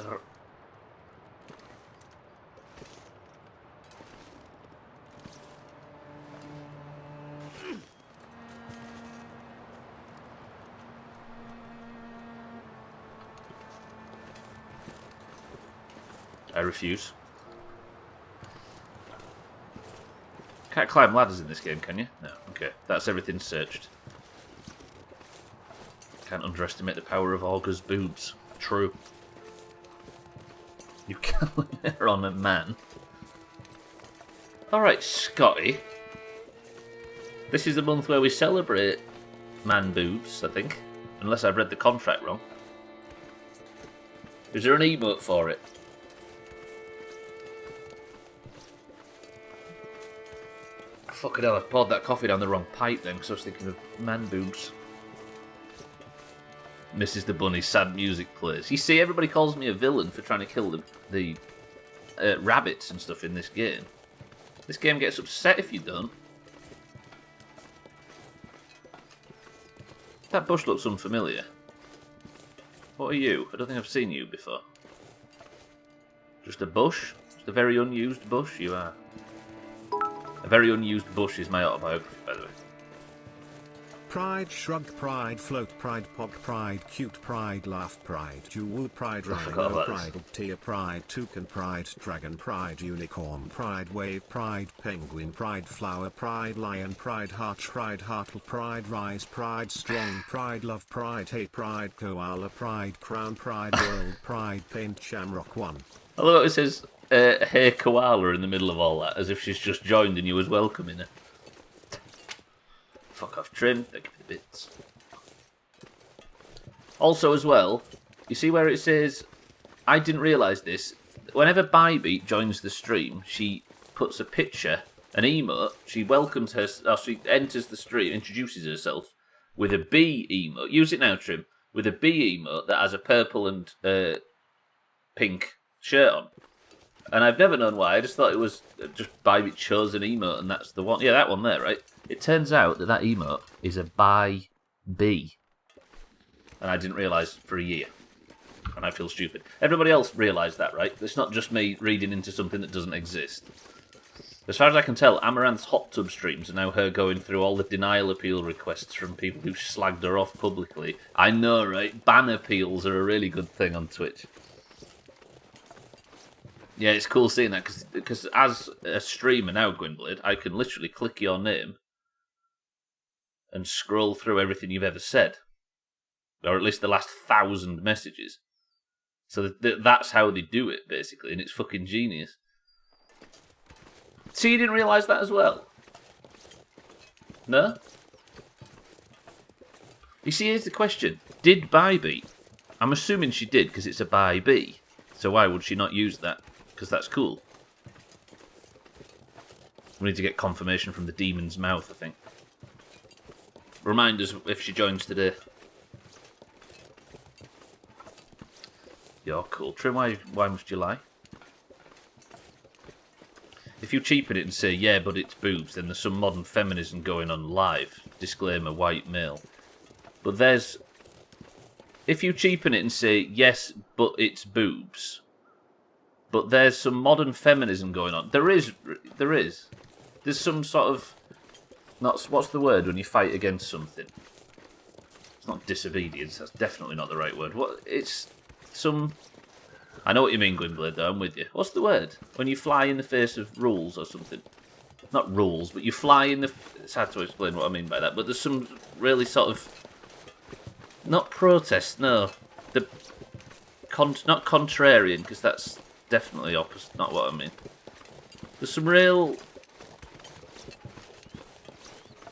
I refuse. Can't climb ladders in this game, can you? No. Okay, that's everything searched. Can't underestimate the power of Augur's boobs. True. You can't her on a man. Alright, Scotty. This is the month where we celebrate man boobs, I think. Unless I've read the contract wrong. Is there an emote for it? Fucking hell, I've poured that coffee down the wrong pipe then, because I was thinking of man boobs. Mrs. the Bunny, sad music plays. You see, everybody calls me a villain for trying to kill the rabbits and stuff in this game. This game gets upset if you don't. That bush looks unfamiliar. What are you? I don't think I've seen you before. Just a bush? Just a very unused bush? You are. A very unused bush is my autobiography, by the way. Pride, shrug, pride, float, pride, pog, pride, cute, pride, laugh, pride, jewel, pride, rhino, pride, tear, pride, toucan, pride, dragon, pride, unicorn, pride, wave, pride, penguin, pride, flower, pride, lion, pride, heart, heartle, pride, rise, pride, strong, pride, love, pride, hate, pride, koala, pride, crown, pride, world, pride, paint, shamrock, one. Although it says, hey koala in the middle of all that, as if she's just joined and you was welcoming her. Fuck off, Trim. Thank you for the bits. Also, as well, you see where it says, I didn't realise this, whenever Bybeat joins the stream, she puts a picture, an emote, she welcomes her, or she enters the stream, introduces herself with a bee emote. Use it now, Trim. With a bee emote that has a purple and pink shirt on. And I've never known why, I just thought it was just Bybeat chose an emote and that's the one. Yeah, that one there, right? It turns out that that emote is a by bee. And I didn't realise for a year. And I feel stupid. Everybody else realised that, right? It's not just me reading into something that doesn't exist. As far as I can tell, Amaranth's hot tub streams are now her going through all the denial appeal requests from people who slagged her off publicly. I know, right? Ban appeals are a really good thing on Twitch. Yeah, it's cool seeing that, because as a streamer now, Gwynblade, I can literally click your name and scroll through everything you've ever said. Or at least the last 1,000 messages. So that's how they do it, basically, and it's fucking genius. So you didn't realise that as well? No? You see, here's the question. Did Bybeat? I'm assuming she did, because it's a by bee. So why would she not use that? Because that's cool. We need to get confirmation from the demon's mouth, I think. Remind us if she joins today. You're cool. Trim, why must you lie? If you cheapen it and say, yeah, but it's boobs, then there's some modern feminism going on live. Disclaimer, white male. But there's... If you cheapen it and say, yes, but it's boobs, but there's some modern feminism going on. There is. There's some sort of... What's the word when you fight against something? It's not disobedience. That's definitely not the right word. It's some... I know what you mean, Gwynblade, though. I'm with you. What's the word? When you fly in the face of rules or something. Not rules, but you fly in the... It's hard to explain what I mean by that. But there's some really sort of... Not protest, no. Not contrarian, because that's definitely opposite. Not what I mean. There's some real...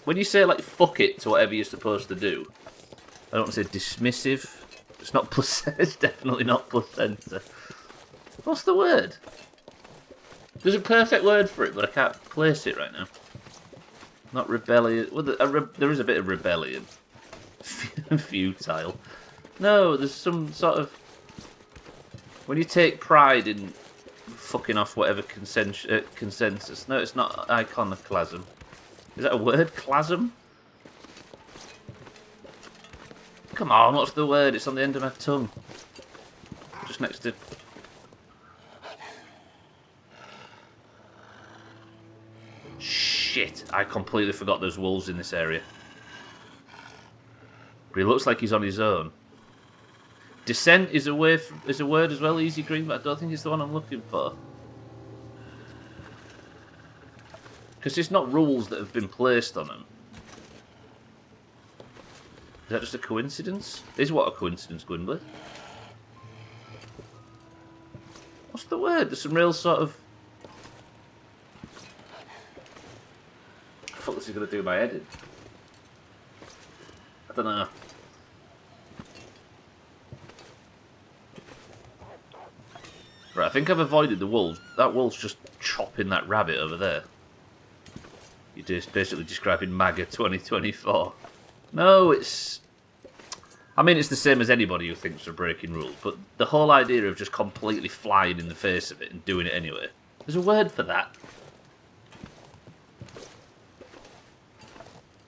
When you say, like, fuck it to whatever you're supposed to do, I don't want to say dismissive. It's not placenta. It's definitely not placenta. What's the word? There's a perfect word for it, but I can't place it right now. Not rebellion. Well, there is a bit of rebellion. Futile. No, there's some sort of... When you take pride in fucking off whatever consensus. No, it's not iconoclasm. Is that a word? Clasm? Come on, what's the word? It's on the end of my tongue. Just next to... Shit, I completely forgot there's wolves in this area. But he looks like he's on his own. Descent is a word as well, Easy Green, but I don't think it's the one I'm looking for. Because it's not rules that have been placed on them. Is that just a coincidence? Is what a coincidence, Gwynblade? What's the word? There's some real sort of... I thought this is going to do my head in. I don't know. Right, I think I've avoided the wolves. That wolf's just chopping that rabbit over there. You're just basically describing MAGA 2024. No, it's... I mean, it's the same as anybody who thinks they're breaking rules, but the whole idea of just completely flying in the face of it and doing it anyway. There's a word for that. I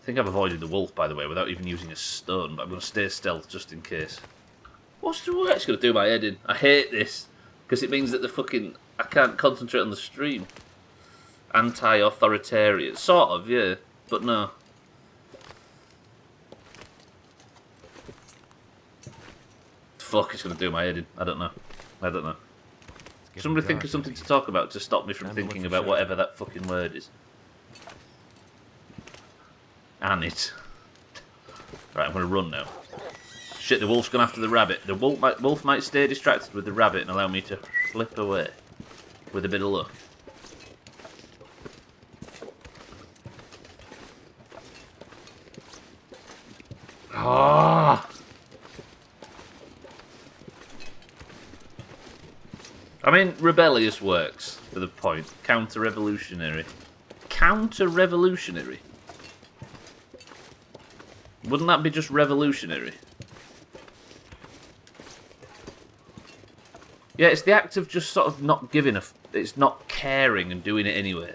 think I've avoided the wolf, by the way, without even using a stone, but I'm going to stay stealth just in case. What's the word? It's going to do my head in. I hate this, because it means that I can't concentrate on the stream. Anti-authoritarian. Sort of, yeah, but no. Fuck, it's going to do my head in. I don't know. Somebody think of something to talk about to stop me from thinking about whatever that fucking word is. And it. Right, I'm going to run now. Shit, the wolf's gone after the rabbit. The wolf might stay distracted with the rabbit and allow me to flip away. With a bit of luck. Ah! I mean, rebellious works for the point. Counter-revolutionary. Counter-revolutionary? Wouldn't that be just revolutionary? Yeah, it's the act of just sort of not giving a... It's not caring and doing it anyway.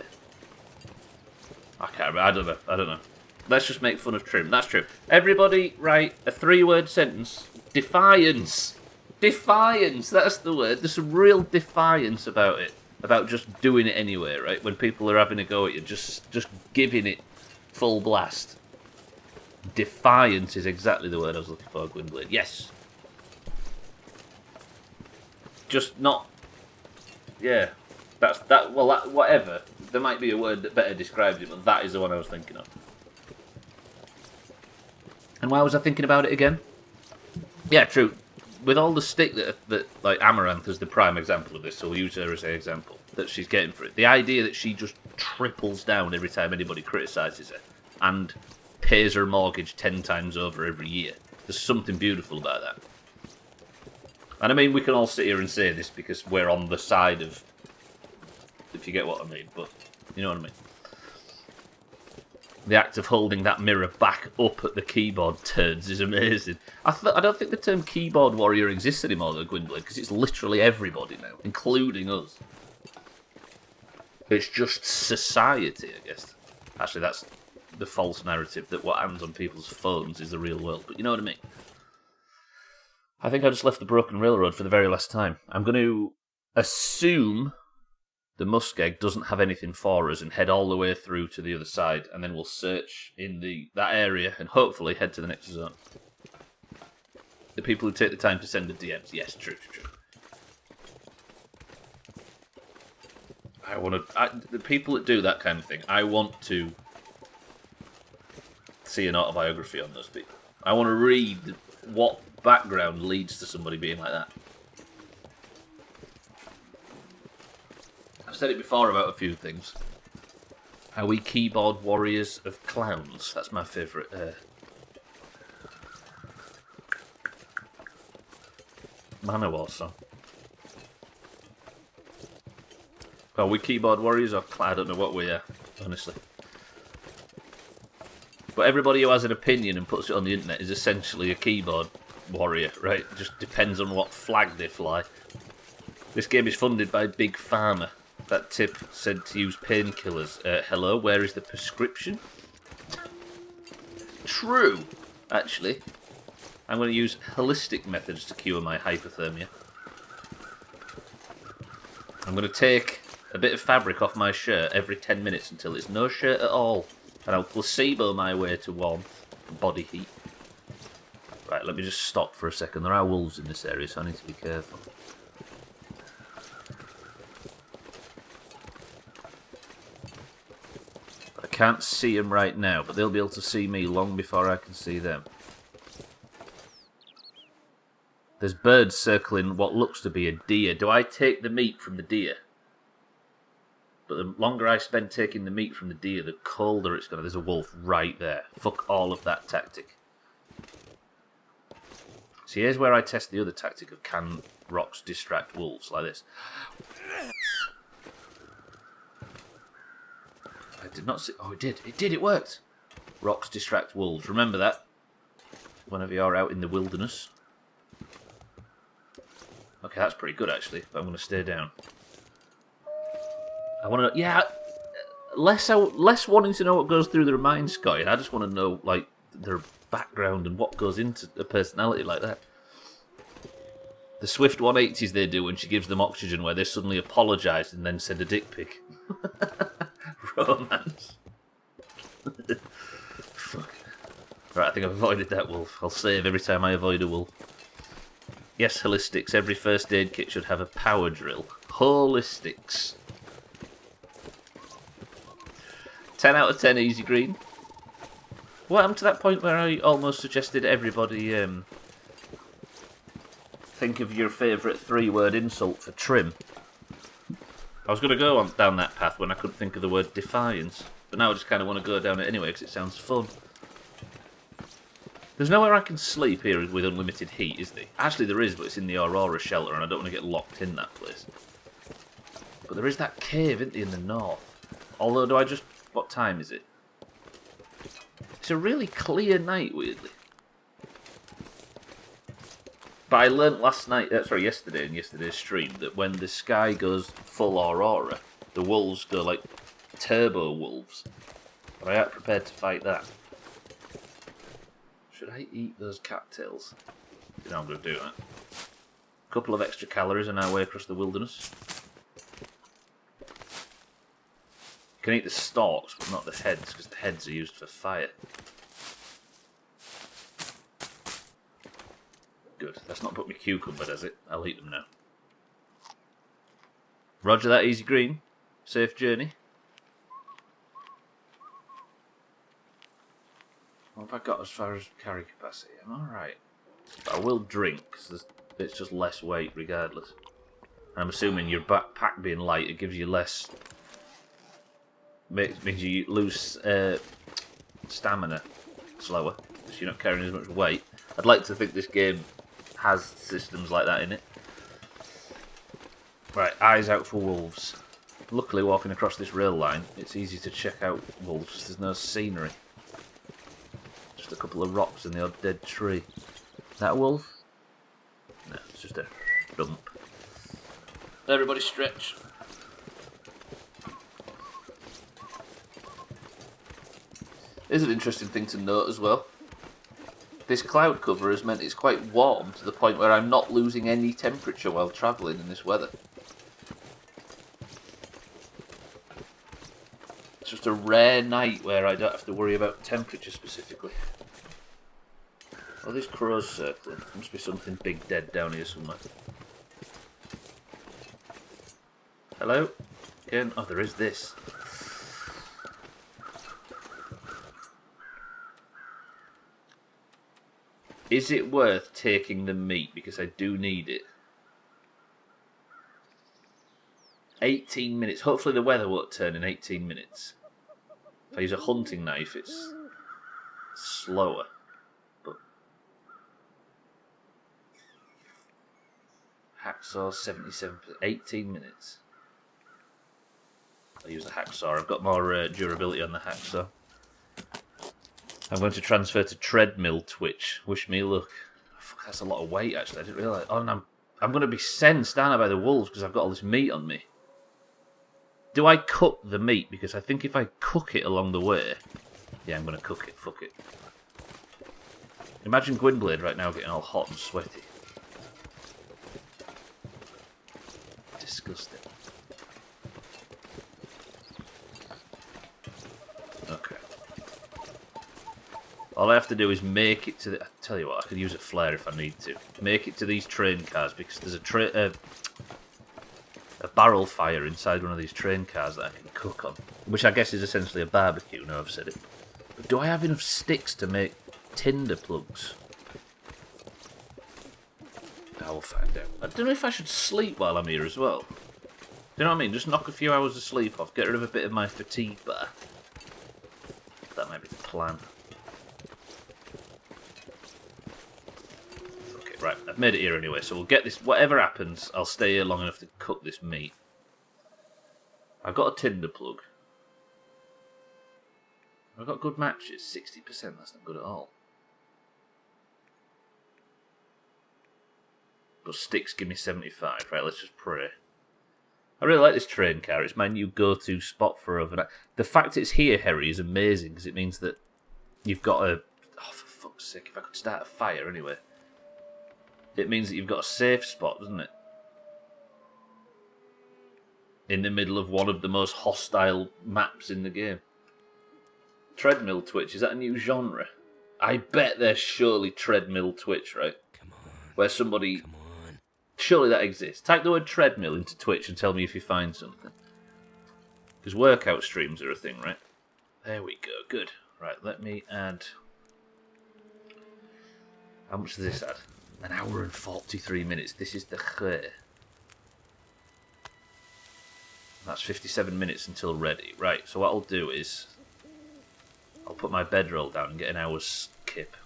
I can't remember. I don't know. Let's just make fun of Trim. That's true. Everybody write a 3-word sentence. Defiance. Defiance, that's the word. There's some real defiance about it. About just doing it anyway, right? When people are having a go at you, just giving it full blast. Defiance is exactly the word I was looking for, Gwynblade. Yes. Just not... Yeah. Whatever. There might be a word that better describes it, but that is the one I was thinking of. And why was I thinking about it again? Yeah, true. With all the stick that like Amaranth is the prime example of this, so we'll use her as an example, that she's getting for it. The idea that she just triples down every time anybody criticises her and pays her mortgage 10 times over every year. There's something beautiful about that. And I mean, we can all sit here and say this because we're on the side of... If you get what I mean, but you know what I mean. The act of holding that mirror back up at the keyboard turns is amazing. I don't think the term keyboard warrior exists anymore, though, Gwynblade, because it's literally everybody now, including us. It's just society, I guess. Actually, that's the false narrative that what happens on people's phones is the real world, but you know what I mean. I think I just left the broken railroad for the very last time. I'm going to assume... the muskeg doesn't have anything for us and head all the way through to the other side, and then we'll search in that area and hopefully head to the next zone. The people who take the time to send the DMs, yes, true. The people that do that kind of thing, I want to see an autobiography on those people. I want to read what background leads to somebody being like that. I've said it before about a few things. Are we keyboard warriors of clowns? That's my favourite. Manowar song. Are we keyboard warriors or I don't know what we are, honestly. But everybody who has an opinion and puts it on the internet is essentially a keyboard warrior, right? It just depends on what flag they fly. This game is funded by Big Pharma. That tip said to use painkillers. Hello, where is the prescription? True, actually. I'm going to use holistic methods to cure my hypothermia. I'm going to take a bit of fabric off my shirt every 10 minutes until it's no shirt at all. And I'll placebo my way to warmth and body heat. Right, let me just stop for a second. There are wolves in this area, so I need to be careful. I can't see them right now, but they'll be able to see me long before I can see them. There's birds circling what looks to be a deer. Do I take the meat from the deer? But the longer I spend taking the meat from the deer, the colder it's going to... There's a wolf right there. Fuck all of that tactic. See, here's where I test the other tactic of can rocks distract wolves, like this. I did not see... Oh, it did. It did. It worked. Rocks distract wolves. Remember that. whenever you're out in the wilderness. Okay, that's pretty good actually, but I'm going to stay down. I want to, yeah, less wanting to know what goes through their mind, Scotty. I just want to know, like, their background and what goes into a personality like that. The swift 180s they do when she gives them oxygen, where they suddenly apologise and then send a dick pic. Romance. Fuck. Right, I think I've avoided that wolf. I'll save every time I avoid a wolf. Yes, holistics. Every first aid kit should have a power drill. Holistics. 10 out of 10 easy green. What happened to that point where I almost suggested everybody think of your favourite 3-word insult for trim? I was going to go down that path when I couldn't think of the word defiance, but now I just kind of want to go down it anyway because it sounds fun. There's nowhere I can sleep here with unlimited heat, is there? Actually there is, but it's in the Aurora shelter and I don't want to get locked in that place. But there is that cave, isn't there, in the north? Although, do I just... What time is it? It's a really clear night, weirdly. But I learnt yesterday in yesterday's stream, that when the sky goes full Aurora, the wolves go like turbo wolves. But I ain't prepared to fight that. Should I eat those cattails? You know I'm going to do that. A couple of extra calories on our way across the wilderness. You can eat the stalks, but not the heads, because the heads are used for fire. Good. That's not put me cucumber, does it? I'll eat them now. Roger that, easy green. Safe journey. What have I got as far as carry capacity? I'm alright. But I will drink, because it's just less weight regardless. And I'm assuming your backpack being light, it gives you less... means you lose stamina slower, because you're not carrying as much weight. I'd like to think this game has systems like that in it. Right, eyes out for wolves. Luckily, walking across this rail line, it's easy to check out wolves. There's no scenery. Just a couple of rocks and the odd dead tree. That a wolf? No, it's just a dump. Everybody stretch. Here's an interesting thing to note as well. This cloud cover has meant it's quite warm to the point where I'm not losing any temperature while travelling in this weather. It's just a rare night where I don't have to worry about temperature specifically. Oh, there's crows circling. There must be something big dead down here somewhere. Hello? Again? Oh, there is this. Is it worth taking the meat? Because I do need it. 18 minutes. Hopefully the weather won't turn in 18 minutes. If I use a hunting knife, it's slower. But hacksaw 77%. 18 minutes. I'll use a hacksaw. I've got more durability on the hacksaw. I'm going to transfer to treadmill twitch. Wish me luck. Fuck, that's a lot of weight, actually. I didn't realise. Oh, and I'm going to be sensed, aren't I, by the wolves because I've got all this meat on me. Do I cook the meat? Because I think if I cook it along the way... Yeah, I'm going to cook it. Fuck it. Imagine Gwynblade right now getting all hot and sweaty. Disgusting. Okay. All I have to do is make it to the... I tell you what, I could use a flare if I need to. Make it to these train cars because there's a barrel fire inside one of these train cars that I can cook on. Which I guess is essentially a barbecue, now I've said it. But do I have enough sticks to make tinder plugs? I will find out. I don't know if I should sleep while I'm here as well. Do you know what I mean? Just knock a few hours of sleep off, get rid of a bit of my fatigue bar. That might be the plan. Right, I've made it here anyway, so we'll get this. Whatever happens, I'll stay here long enough to cook this meat. I've got a tinder plug. I've got good matches, 60%, that's not good at all. But sticks give me 75. Right, let's just pray. I really like this train car. It's my new go-to spot for overnight. The fact it's here, Harry, is amazing because it means that you've got a... Oh, for fuck's sake, if I could start a fire anyway. It means that you've got a safe spot, doesn't it? In the middle of one of the most hostile maps in the game. Treadmill Twitch, is that a new genre? I bet there's surely Treadmill Twitch, right? Come on. Where somebody... Come on. Surely that exists. Type the word treadmill into Twitch and tell me if you find something. Because workout streams are a thing, right? There we go, good. Right, let me add... How much does this add? An hour and 43 minutes. This is the khe. That's 57 minutes until ready. Right, so what I'll do is... I'll put my bedroll down and get an hour's skip.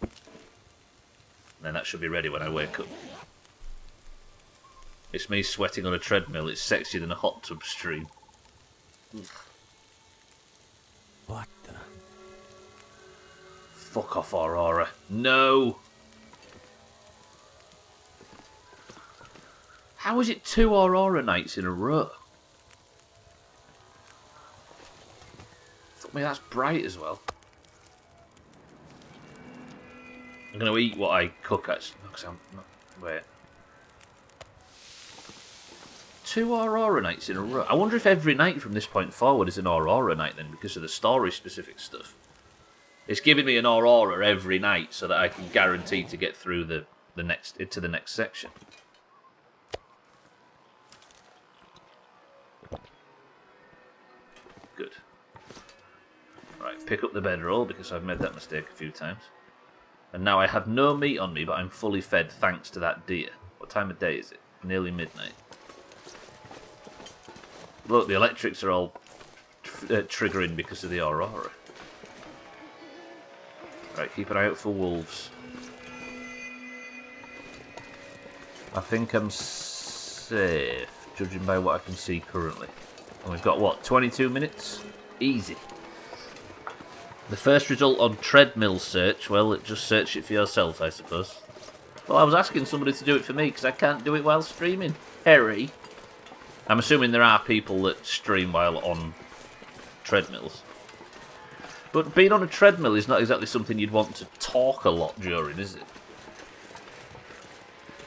And then that should be ready when I wake up. It's me sweating on a treadmill. It's sexier than a hot tub stream. What the? Fuck off, Aurora. No! How is it 2 Aurora nights in a row? Fuck me, that's bright as well. I'm going to eat what I cook, actually. Because I'm not... Wait. 2 Aurora nights in a row. I wonder if every night from this point forward is an Aurora night then, because of the story-specific stuff. It's giving me an Aurora every night so that I can guarantee to get through the next into the next section. Good. Right, pick up the bedroll because I've made that mistake a few times. And now I have no meat on me, but I'm fully fed thanks to that deer. What time of day is it? Nearly midnight. Look, the electrics are all triggering because of the Aurora. Right, keep an eye out for wolves. I think I'm safe, judging by what I can see currently. And we've got, what, 22 minutes? Easy. The first result on treadmill search, well, just search it for yourself, I suppose. Well, I was asking somebody to do it for me, because I can't do it while streaming. Harry. I'm assuming there are people that stream while on treadmills. But being on a treadmill is not exactly something you'd want to talk a lot during, is it?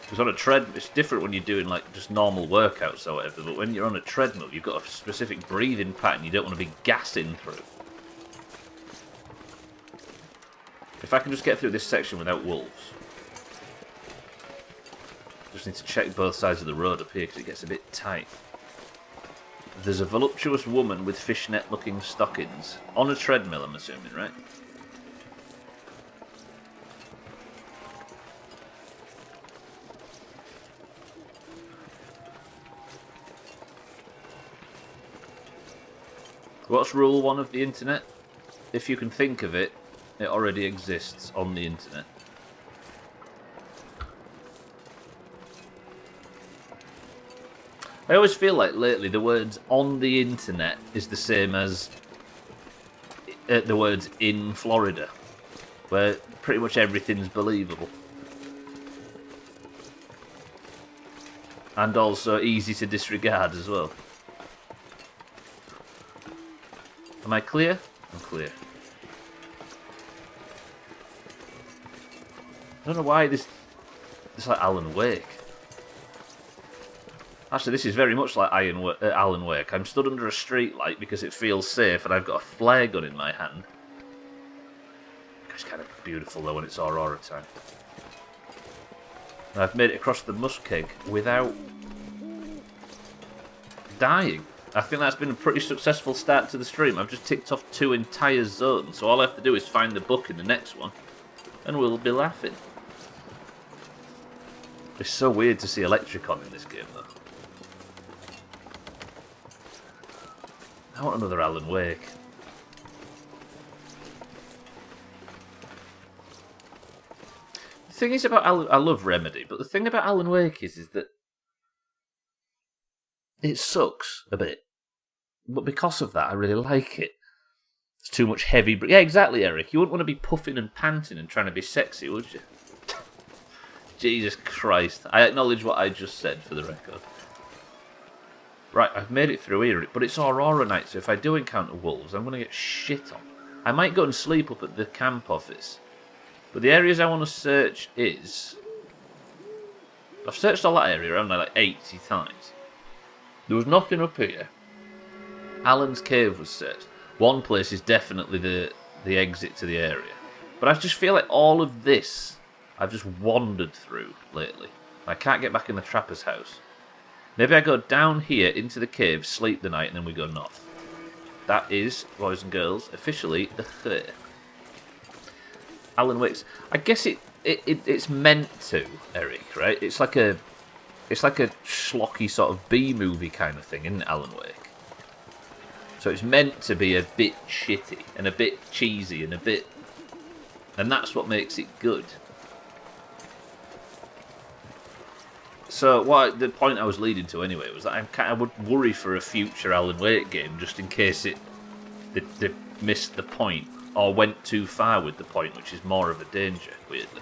Because on a treadmill, it's different when you're doing like just normal workouts or whatever, but when you're on a treadmill, you've got a specific breathing pattern you don't want to be gassing through. If I can just get through this section without wolves. Just need to check both sides of the road up here because it gets a bit tight. There's a voluptuous woman with fishnet-looking stockings. On a treadmill, I'm assuming, right? What's rule 1 of the internet? If you can think of it, it already exists on the internet. I always feel like lately the words on the internet is the same as the words in Florida, where pretty much everything's believable. And also easy to disregard as well. Am I clear? I'm clear. I don't know why this is like Alan Wake. Actually, this is very much like Alan Wake. I'm stood under a street light because it feels safe and I've got a flare gun in my hand. It's kind of beautiful though when it's Aurora time. And I've made it across the muskeg without dying. I think that's been a pretty successful start to the stream. I've just ticked off 2 entire zones, so all I have to do is find the book in the next one, and we'll be laughing. It's so weird to see electric on in this game though. I want another Alan Wake. The thing is about I love Remedy, but the thing about Alan Wake is that it sucks a bit. But because of that, I really like it. It's too much heavy... Yeah, exactly, Eric. You wouldn't want to be puffing and panting and trying to be sexy, would you? Jesus Christ. I acknowledge what I just said for the record. Right, I've made it through here, but it's Aurora night, so if I do encounter wolves, I'm going to get shit on. I might go and sleep up at the camp office. But the areas I want to search is... I've searched all that area, haven't I, like 80 times. There was nothing up here. Alan's cave was searched. One place is definitely the exit to the area. But I just feel like all of this I've just wandered through lately. I can't get back in the trapper's house. Maybe I go down here into the cave, sleep the night, and then we go north. That is, boys and girls, officially a third. Alan Wake's. I guess it's meant to, Eric, right? It's like a schlocky sort of B-movie kind of thing, isn't it, Alan Wake? So it's meant to be a bit shitty and a bit cheesy and and that's what makes it good. So the point I was leading to anyway was that I would worry for a future Alan Wake game just in case they missed the point or went too far with the point, which is more of a danger, weirdly.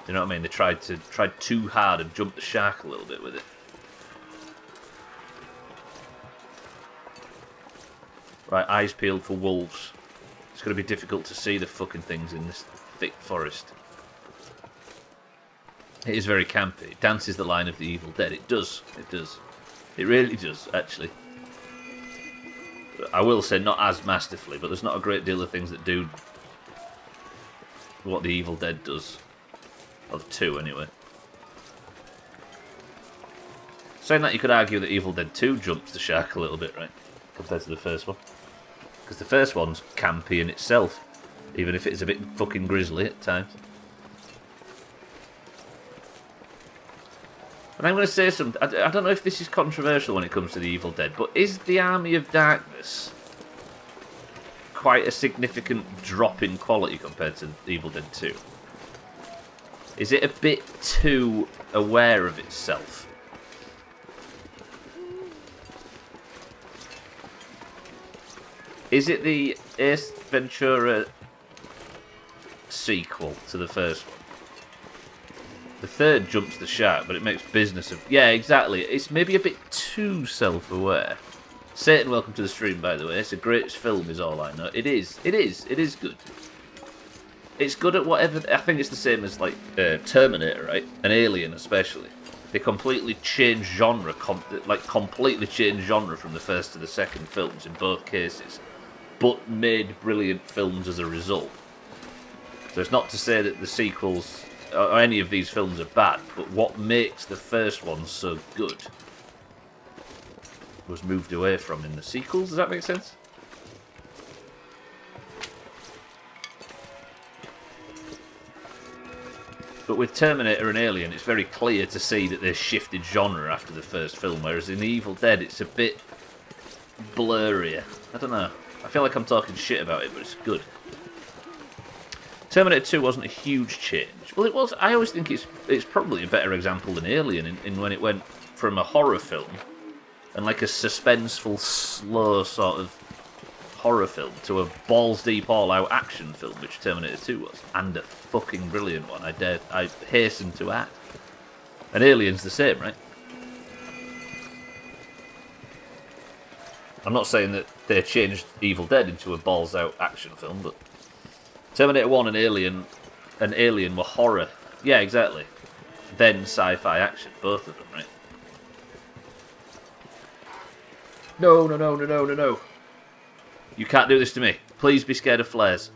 You know what I mean? They tried too hard and jumped the shark a little bit with it. Right, eyes peeled for wolves. It's going to be difficult to see the fucking things in this thick forest. It is very campy. It dances the line of the Evil Dead. It does. It does. It really does, actually. I will say not as masterfully, but there's not a great deal of things that do what the Evil Dead does. Or the 2, anyway. Saying that, you could argue that Evil Dead 2 jumps the shark a little bit, right? Compared to the first one. Because the first one's campy in itself. Even if it's a bit fucking grisly at times. And I'm going to say something. I don't know if this is controversial when it comes to the Evil Dead, but is the Army of Darkness quite a significant drop in quality compared to Evil Dead 2? Is it a bit too aware of itself? Is it the Ace Ventura sequel to the first one? The third jumps the shark, but it makes business of... Yeah, exactly. It's maybe a bit too self-aware. Satan, welcome to the stream, by the way. It's the greatest film, is all I know. It is. It is. It is good. It's good at whatever... I think it's the same as, like, Terminator, right? And Alien, especially. They completely change genre, completely change genre from the first to the second films in both cases. But made brilliant films as a result. So it's not to say that the sequels... or any of these films are bad, but what makes the first one so good was moved away from in the sequels. Does that make sense? But with Terminator and Alien, it's very clear to see that they shifted genre after the first film, whereas in Evil Dead, it's a bit blurrier. I don't know. I feel like I'm talking shit about it, but it's good. Terminator 2 wasn't a huge change. Well, it was. I always think it's probably a better example than Alien in when it went from a horror film and like a suspenseful, slow sort of horror film to a balls-deep, all-out action film, which Terminator 2 was. And a fucking brilliant one, I hasten to add. And Alien's the same, right? I'm not saying that they changed Evil Dead into a balls-out action film, but Terminator 1 and Alien were horror. Yeah, exactly. Then sci-fi action, both of them, right? No, no, no, no, no, no, no. You can't do this to me. Please be scared of flares.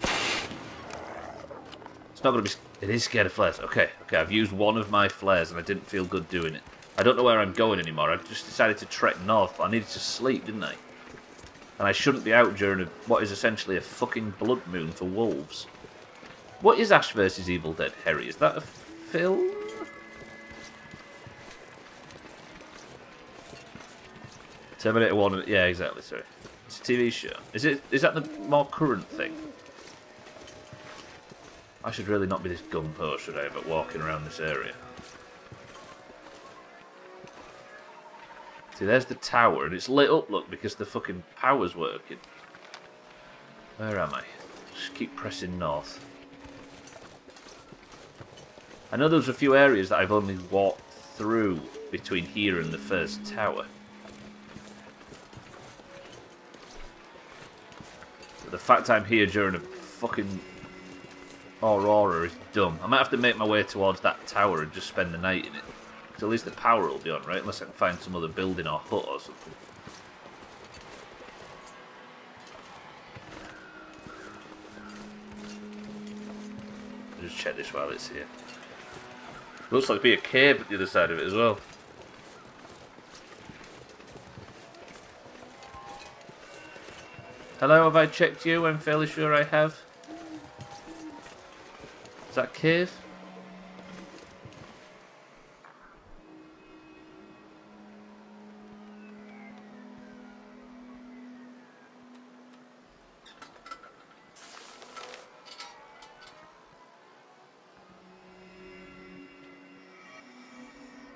It's not going to be... It is scared of flares. Okay, I've used one of my flares and I didn't feel good doing it. I don't know where I'm going anymore. I just decided to trek north, but I needed to sleep, didn't I? And I shouldn't be out during what is essentially a fucking blood moon for wolves. What is Ash vs Evil Dead, Harry? Is that a film? Terminator 1, yeah, exactly, sorry. It's a TV show. Is that the more current thing? I should really not be this gung-ho, should I, but walking around this area. See, there's the tower, and it's lit up, look, because the fucking power's working. Where am I? Just keep pressing north. I know there's a few areas that I've only walked through between here and the first tower. But the fact I'm here during a fucking Aurora is dumb. I might have to make my way towards that tower and just spend the night in it. So at least the power will be on, right? Unless I can find some other building or hut or something. I'll just check this while it's here. Looks like there'll be a cave at the other side of it as well. Hello, have I checked you? I'm fairly sure I have. Is that cave?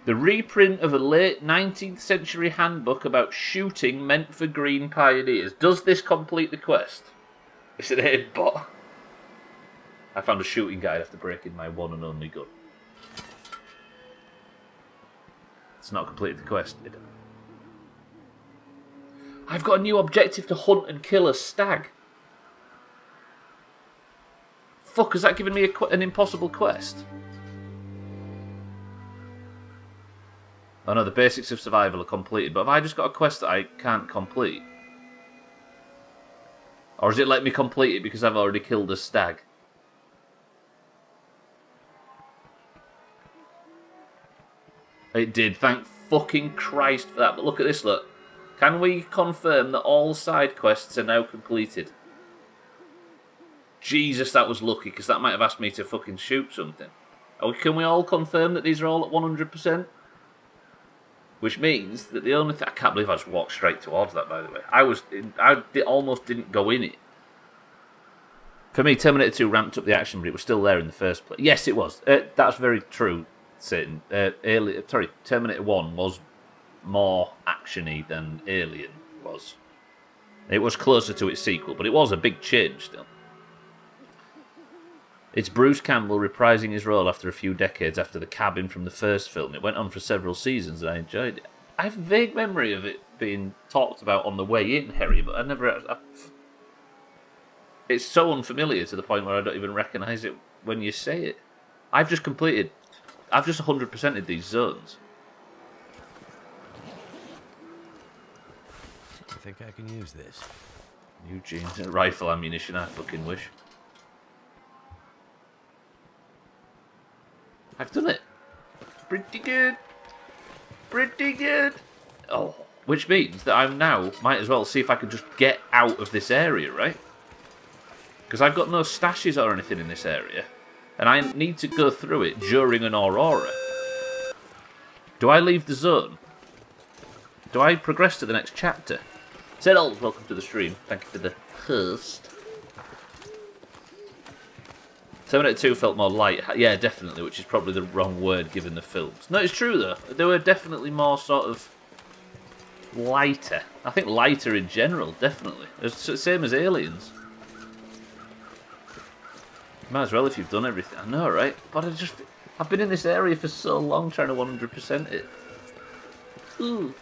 The reprint of a late 19th century handbook about shooting meant for green pioneers. Does this complete the quest? Is it a bot? I found a shooting guide after breaking my one and only gun. It's not completed the quest, did it? I've got a new objective to hunt and kill a stag. Fuck, has that given me an impossible quest? Oh no, the basics of survival are completed, but have I just got a quest that I can't complete? Or has it let me complete it because I've already killed a stag? It did, thank fucking Christ for that. But look at this, look. Can we confirm that all side quests are now completed? Jesus, that was lucky, because that might have asked me to fucking shoot something. Oh, can we all confirm that these are all at 100%? Which means that the only thing... I can't believe I just walked straight towards that, by the way. I almost didn't go in it. For me, Terminator 2 ramped up the action, but it was still there in the first place. Yes, it was. That's very true, Satan. Terminator 1 was more action-y than Alien was. It was closer to its sequel, but it was a big change still. It's Bruce Campbell reprising his role after a few decades after The Cabin from the first film. It went on for several seasons and I enjoyed it. I have a vague memory of it being talked about on the way in, Harry, but I never... It's so unfamiliar to the point where I don't even recognise it when you say it. I've just 100%ed these zones. I think I can use this. Eugene's rifle ammunition, I fucking wish. I've done it. Pretty good. Pretty good. Oh, which means that I'm now, might as well see if I can just get out of this area, right? Because I've got no stashes or anything in this area. And I need to go through it during an Aurora. Do I leave the zone? Do I progress to the next chapter? Settles, welcome to the stream. Thank you for the host. Terminator 2 felt more light. Yeah, definitely, which is probably the wrong word given the films. No, it's true, though. They were definitely more sort of lighter. I think lighter in general, definitely. It's the same as Aliens. Might as well if you've done everything. I know, right? But I've been in this area for so long trying to 100% it. Ooh.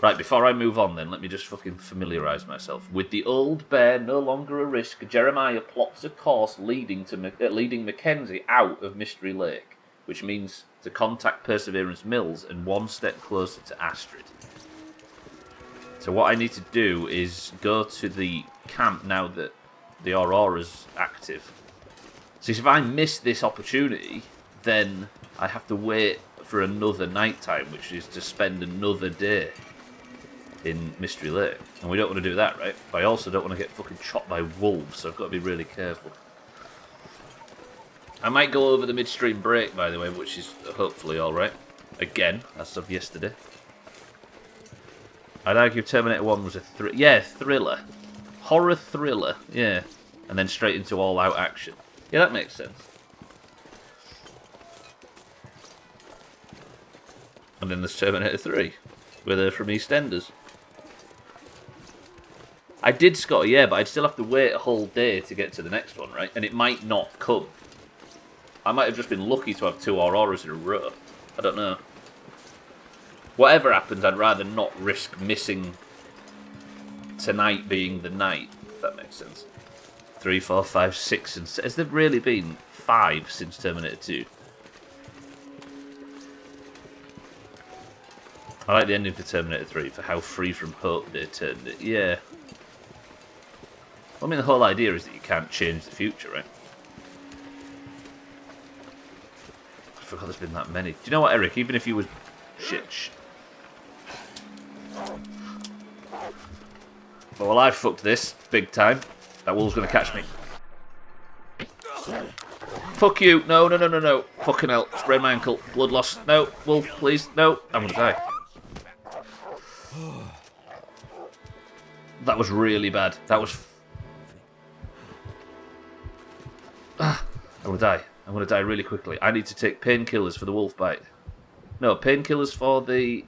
Right, before I move on then, let me just fucking familiarise myself. With the old bear no longer a risk, Jeremiah plots a course leading Mackenzie out of Mystery Lake, which means to contact Perseverance Mills and one step closer to Astrid. So what I need to do is go to the camp now that the Aurora's active. So if I miss this opportunity, then I have to wait for another nighttime, which is to spend another day in Mystery Lake. And we don't want to do that, right? But I also don't want to get fucking chopped by wolves, so I've got to be really careful. I might go over the midstream break, by the way, which is hopefully alright. Again, as of yesterday. I'd argue Terminator 1 was a thriller. Horror thriller, yeah. And then straight into all-out action. Yeah, that makes sense. And then there's Terminator 3, where they're from EastEnders. I did Scotty, yeah, but I'd still have to wait a whole day to get to the next one, right? And it might not come. I might have just been lucky to have 2 Auroras in a row. I don't know. Whatever happens, I'd rather not risk missing tonight being the night, if that makes sense. 3, 4, 5, 6, and 7. Has there really been 5 since Terminator 2? I like the ending for Terminator 3 for how free from hope they turned it. Yeah. I mean, the whole idea is that you can't change the future, right? I forgot there's been that many. Do you know what, Eric? Even if you was... Shit. Well, I fucked this big time. That wolf's going to catch me. Fuck you. No, no, no, no, no. Fucking hell. Sprained my ankle. Blood loss. No. Wolf, please. No. I'm going to die. That was really bad. That was... I'm going to die. I'm going to die really quickly. I need to take painkillers for the wolf bite. No, painkillers for the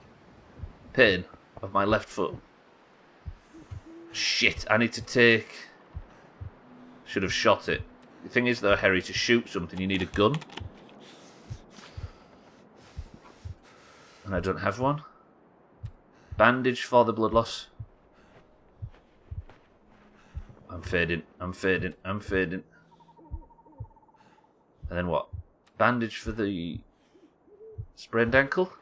pain of my left foot. Shit, I need to take... Should have shot it. The thing is, though, Harry, to shoot something, you need a gun. And I don't have one. Bandage for the blood loss. I'm fading. I'm fading. I'm fading. And then what? Bandage for the sprained ankle?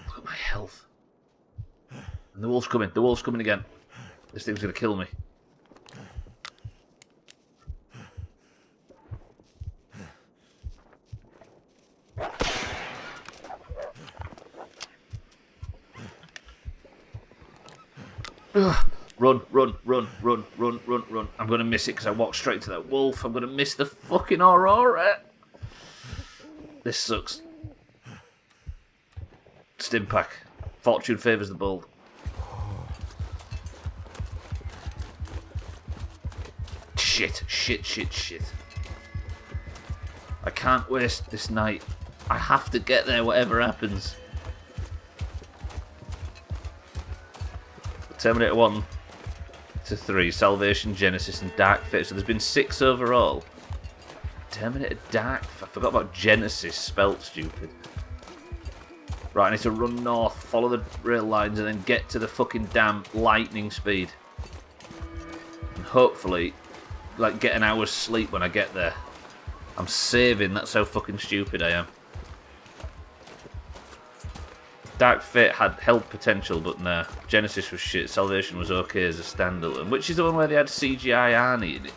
Look at my health. And the wolf's coming. The wolf's coming again. This thing's going to kill me. Ugh. Run, run, run, run, run, run, run. I'm going to miss it because I walked straight to that wolf. I'm going to miss the fucking Aurora. This sucks. Stim pack. Fortune favours the bold. Shit, shit, shit, shit. I can't waste this night. I have to get there whatever happens. Terminator 1 to 3, Salvation, Genesis and Dark Fate. So there's been 6 overall. Terminator Dark... I forgot about Genesis, spelt stupid. Right, I need to run north, follow the rail lines and then get to the fucking damn lightning speed. And hopefully, like, get an hour's sleep when I get there. I'm saving, that's how fucking stupid I am. Dark Fate held potential, but nah. Genesis was shit. Salvation was okay as a standalone, which is the one where they had CGI Arnie in it.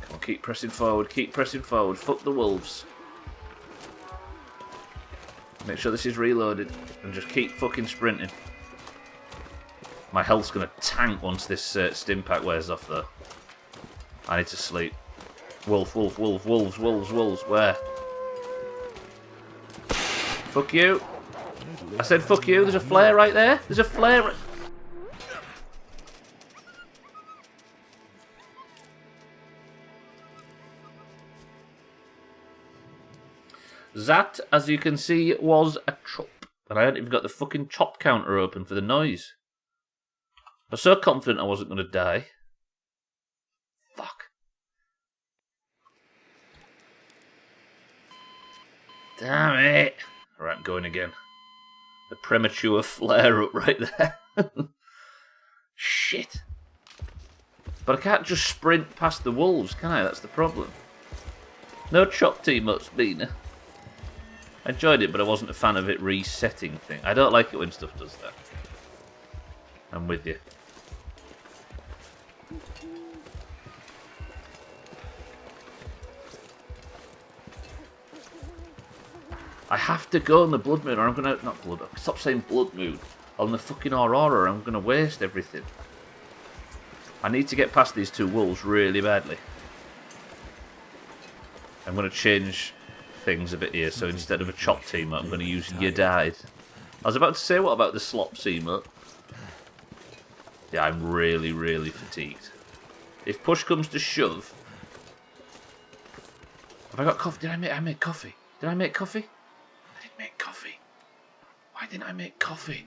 Come on, keep pressing forward, keep pressing forward. Fuck the wolves. Make sure this is reloaded, and just keep fucking sprinting. My health's gonna tank once this stim pack wears off, though. I need to sleep. Wolf, wolf, wolf, wolves, wolves, wolves. Where? Fuck you. I said fuck you. There's a flare right there. There's a flare right... That, as you can see, was a chop. And I hadn't even got the fucking chop counter open for the noise. I was so confident I wasn't going to die. Fuck. Damn it. Right, I'm going again. The premature flare-up right there. Shit. But I can't just sprint past the wolves, can I? That's the problem. No chop team-ups, Bina. I enjoyed it, but I wasn't a fan of it resetting thing. I don't like it when stuff does that. I'm with you. I have to go on the Blood Moon, or I'm gonna... Not Blood... Stop saying Blood Moon. On the fucking Aurora, or I'm gonna waste everything. I need to get past these 2 wolves really badly. I'm gonna change things a bit here, so instead of a chop team, I'm gonna use You Died. I was about to say, what about the slop team? Yeah, I'm really, really fatigued. If push comes to shove... Have I got coffee? Did I make coffee? Did I make coffee? I didn't make coffee. Why didn't I make coffee?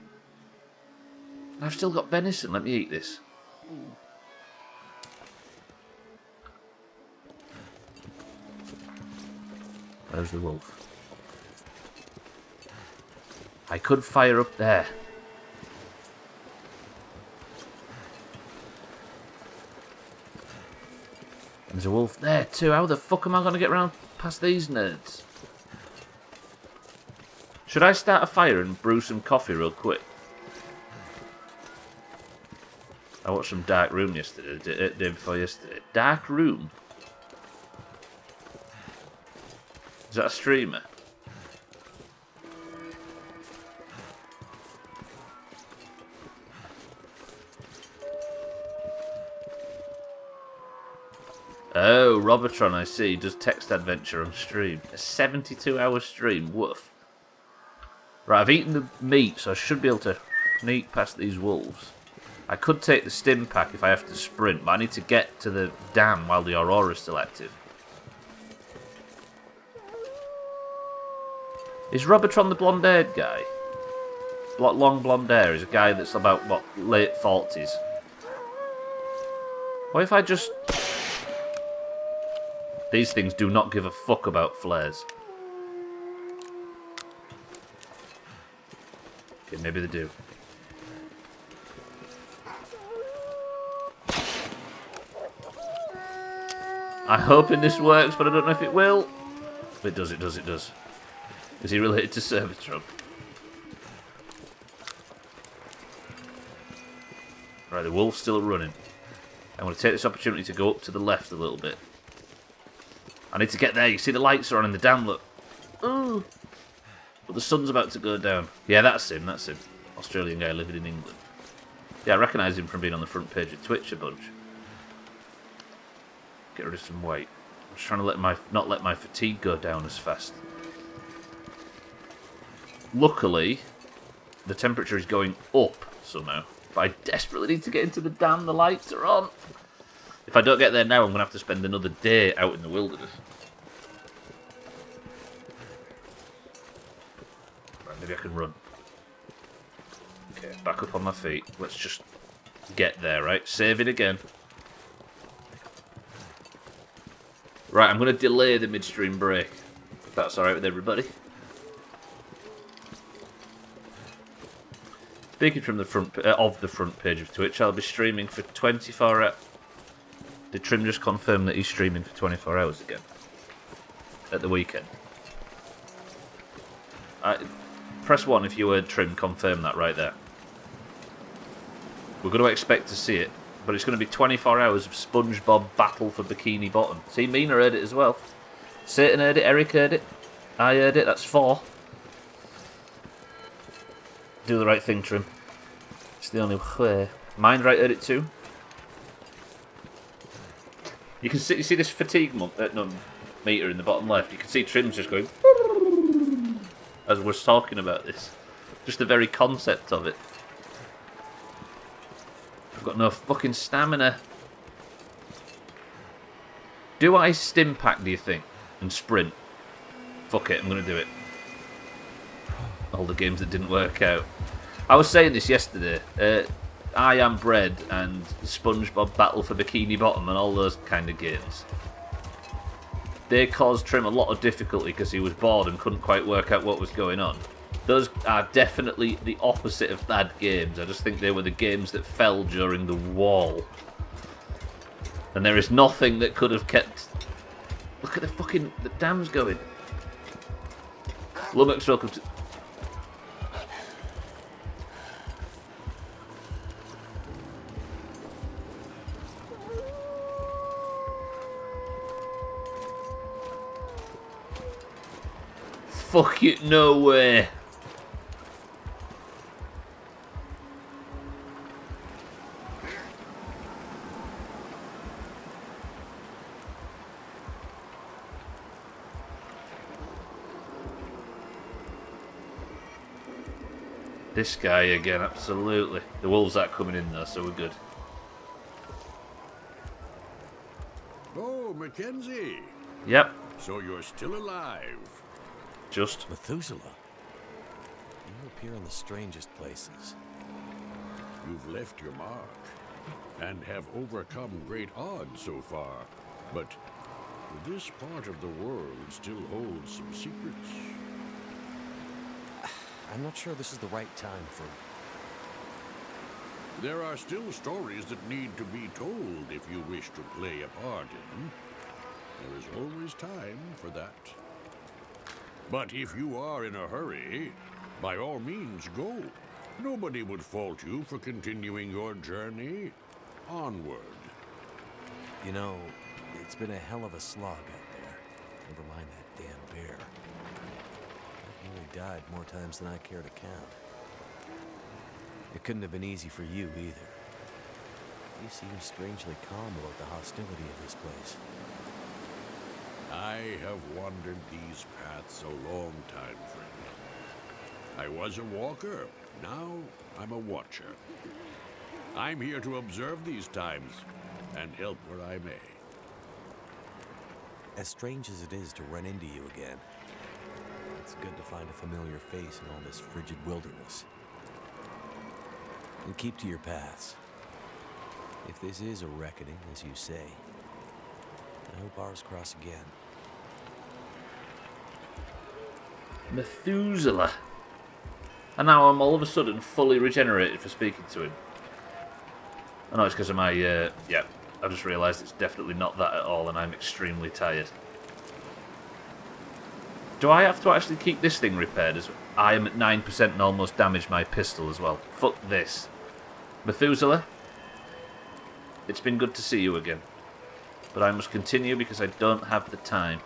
And I've still got venison. Let me eat this. Where's the wolf? I could fire up there. There's a wolf there too. How the fuck am I going to get round past these nerds? Should I start a fire and brew some coffee real quick? I watched some Dark Room yesterday, the day before yesterday. Dark Room? Is that a streamer? Oh, Robotron, I see, does text adventure on stream. A 72-hour stream, woof. Right, I've eaten the meat, so I should be able to sneak past these wolves. I could take the stim pack if I have to sprint, but I need to get to the dam while the Aurora's still active. Is Robotron the blonde-haired guy? Long blonde hair is a guy that's about, what, late 40s. What if I just... These things do not give a fuck about flares. Okay, maybe they do. I'm hoping this works, but I don't know if it will. It does, it does, it does. Is he related to Servatron? Right, the wolf's still running. I'm going to take this opportunity to go up to the left a little bit. I need to get there. You see the lights are on in the dam, look. Ooh. But the sun's about to go down. Yeah, that's him, that's him. Australian guy living in England. Yeah, I recognise him from being on the front page of Twitch a bunch. Get rid of some weight. I'm just trying to not let my fatigue go down as fast. Luckily, the temperature is going up somehow. But I desperately need to get into the dam. The lights are on. If I don't get there now, I'm going to have to spend another day out in the wilderness. Right, maybe I can run. Okay, back up on my feet. Let's just get there, right? Save it again. Right, I'm going to delay the midstream break, if that's alright with everybody. Speaking from the front of the front page of Twitch, I'll be streaming for 24 hours. Did Trim just confirm that he's streaming for 24 hours again? At the weekend? Press 1 if you heard Trim confirm that right there. We're going to expect to see it, but it's going to be 24 hours of SpongeBob Battle for Bikini Bottom. See, Mina heard it as well. Satan heard it, Eric heard it, I heard it, that's 4. Do the right thing, Trim. It's the only way. Mindright heard it too. You can see this fatigue meter in the bottom left. You can see Trim's just going as we're talking about this. Just the very concept of it. I've got no fucking stamina. Do I stim pack, do you think? And sprint? Fuck it, I'm going to do it. All the games that didn't work out. I was saying this yesterday. I Am Bread and SpongeBob Battle for Bikini Bottom and all those kind of games. They caused Trim a lot of difficulty because he was bored and couldn't quite work out what was going on. Those are definitely the opposite of bad games. I just think they were the games that fell during the wall. And there is nothing that could have kept... Look at the dam's going. Lummox, welcome to... Fuck it, no way. This guy again, absolutely. The wolves aren't coming in though, so we're good. Oh, Mackenzie. Yep. So you're still alive. Just. Methuselah. You appear in the strangest places. You've left your mark and have overcome great odds so far. But This part of the world still holds some secrets. I'm not sure this is the right time for... There are still stories that need to be told if you wish to play a part in them. There is always time for that. But if you are in a hurry, by all means go. Nobody would fault you for continuing your journey onward. You know, it's been a hell of a slog out there. Never mind that damn bear. I've nearly died more times than I care to count. It couldn't have been easy for you either. You seem strangely calm about the hostility of this place. I have wandered these paths a long time, friend. I was a walker. Now I'm a watcher. I'm here to observe these times and help where I may. As strange as it is to run into you again, it's good to find a familiar face in all this frigid wilderness. And keep to your paths. If this is a reckoning, as you say, I hope ours cross again. Methuselah. And now I'm all of a sudden fully regenerated for speaking to him. I know it's because of my, yeah, I just realised it's definitely not that at all and I'm extremely tired. Do I have to actually keep this thing repaired as I am at 9% and almost damaged my pistol as well? Fuck this. Methuselah, it's been good to see you again. But I must continue because I don't have the time.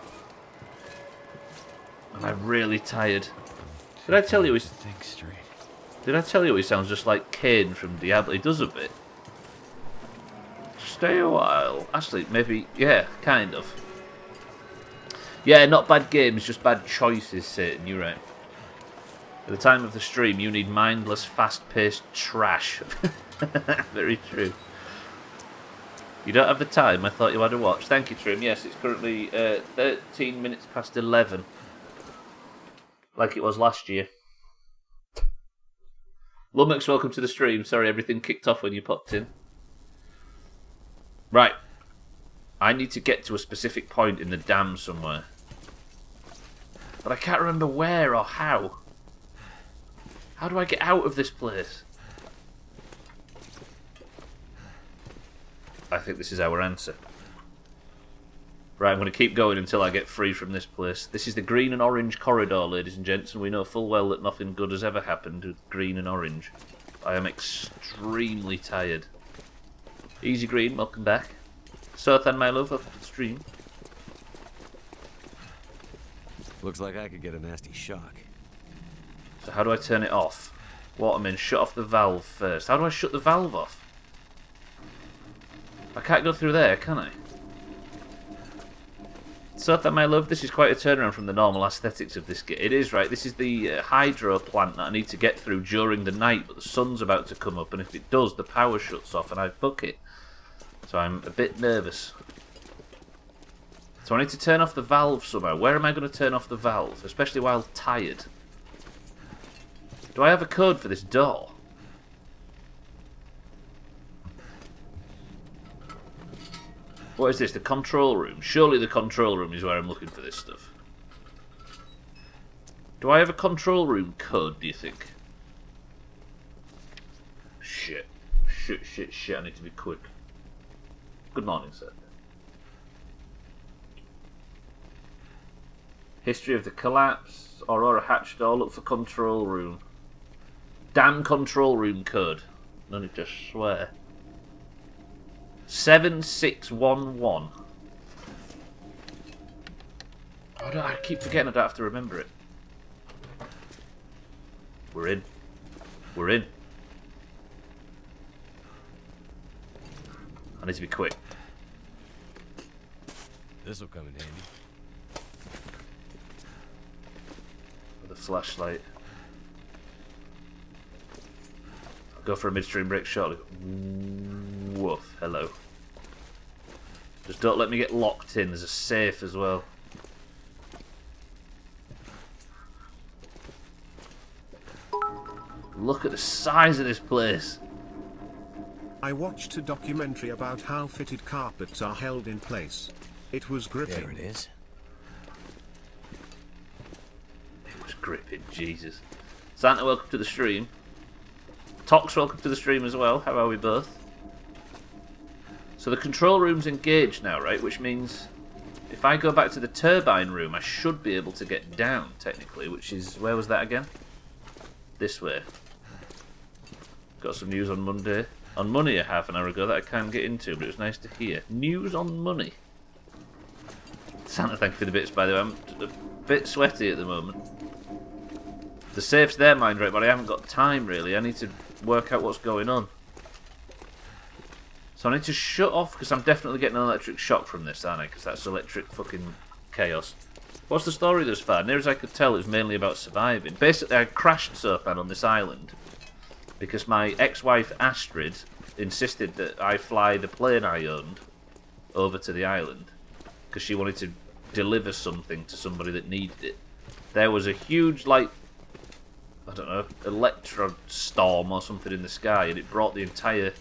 And I'm really tired. Did I tell you he sounds just like Cain from Diablo? He does a bit. Stay a while. Actually, maybe, yeah, kind of. Yeah, not bad games, just bad choices, Satan, you're right. At the time of the stream, you need mindless, fast-paced trash. Very true. You don't have the time? I thought you had a watch. Thank you, Trim. Yes, it's currently 13 minutes past 11. Like it was last year. Lummox, welcome to the stream. Sorry, everything kicked off when you popped in. Right. I need to get to a specific point in the dam somewhere. But I can't remember where or how. How do I get out of this place? I think this is our answer. Right, I'm going to keep going until I get free from this place. This is the green and orange corridor, ladies and gents, and we know full well that nothing good has ever happened with green and orange. I am extremely tired. Easy Green, welcome back. Sothan, my love, welcome to the stream. Looks like I could get a nasty shock. So how do I turn it off? Waterman, shut off the valve first. How do I shut the valve off? I can't go through there, can I? Sothan, my love, this is quite a turnaround from the normal aesthetics of this game. It is, right? This is the hydro plant that I need to get through during the night, but the sun's about to come up, and if it does, the power shuts off, and I fuck it. So I'm a bit nervous. So I need to turn off the valve somehow. Where am I going to turn off the valve? Especially while tired. Do I have a code for this door? What is this? The control room? Surely the control room is where I'm looking for this stuff. Do I have a control room code, do you think? Shit. Shit. I need to be quick. Good morning, sir. History of the collapse. Aurora hatch door. Look for control room. Damn control room code. No need to swear. 7611. I keep forgetting I don't have to remember it. We're in. We're in. I need to be quick. This'll come in handy. With a flashlight. I'll go for a midstream break shortly. Woof. Hello. Just don't let me get locked in. There's a safe as well. Look at the size of this place. I watched a documentary about how fitted carpets are held in place. It was gripping. There it is. It was gripping, Jesus. Santa, welcome to the stream. Tox, welcome to the stream as well. How are we both? So the control room's engaged now, right? Which means if I go back to the turbine room, I should be able to get down, technically, which is... Where was that again? This way. Got some news on Monday. On Money a half an hour ago that I can't get into, but it was nice to hear. News on Money. Santa, thank you for the bits, by the way. I'm a bit sweaty at the moment. The safe's there, mind right, but I haven't got time, really. I need to work out what's going on. So I need to shut off, because I'm definitely getting an electric shock from this, aren't I? Because that's electric fucking chaos. What's the story thus far? Near as I could tell, it was mainly about surviving. Basically, I crashed Sopan on this island because my ex-wife Astrid insisted that I fly the plane I owned over to the island because she wanted to deliver something to somebody that needed it. There was a huge, like, I don't know, electro storm or something in the sky, and it brought the entire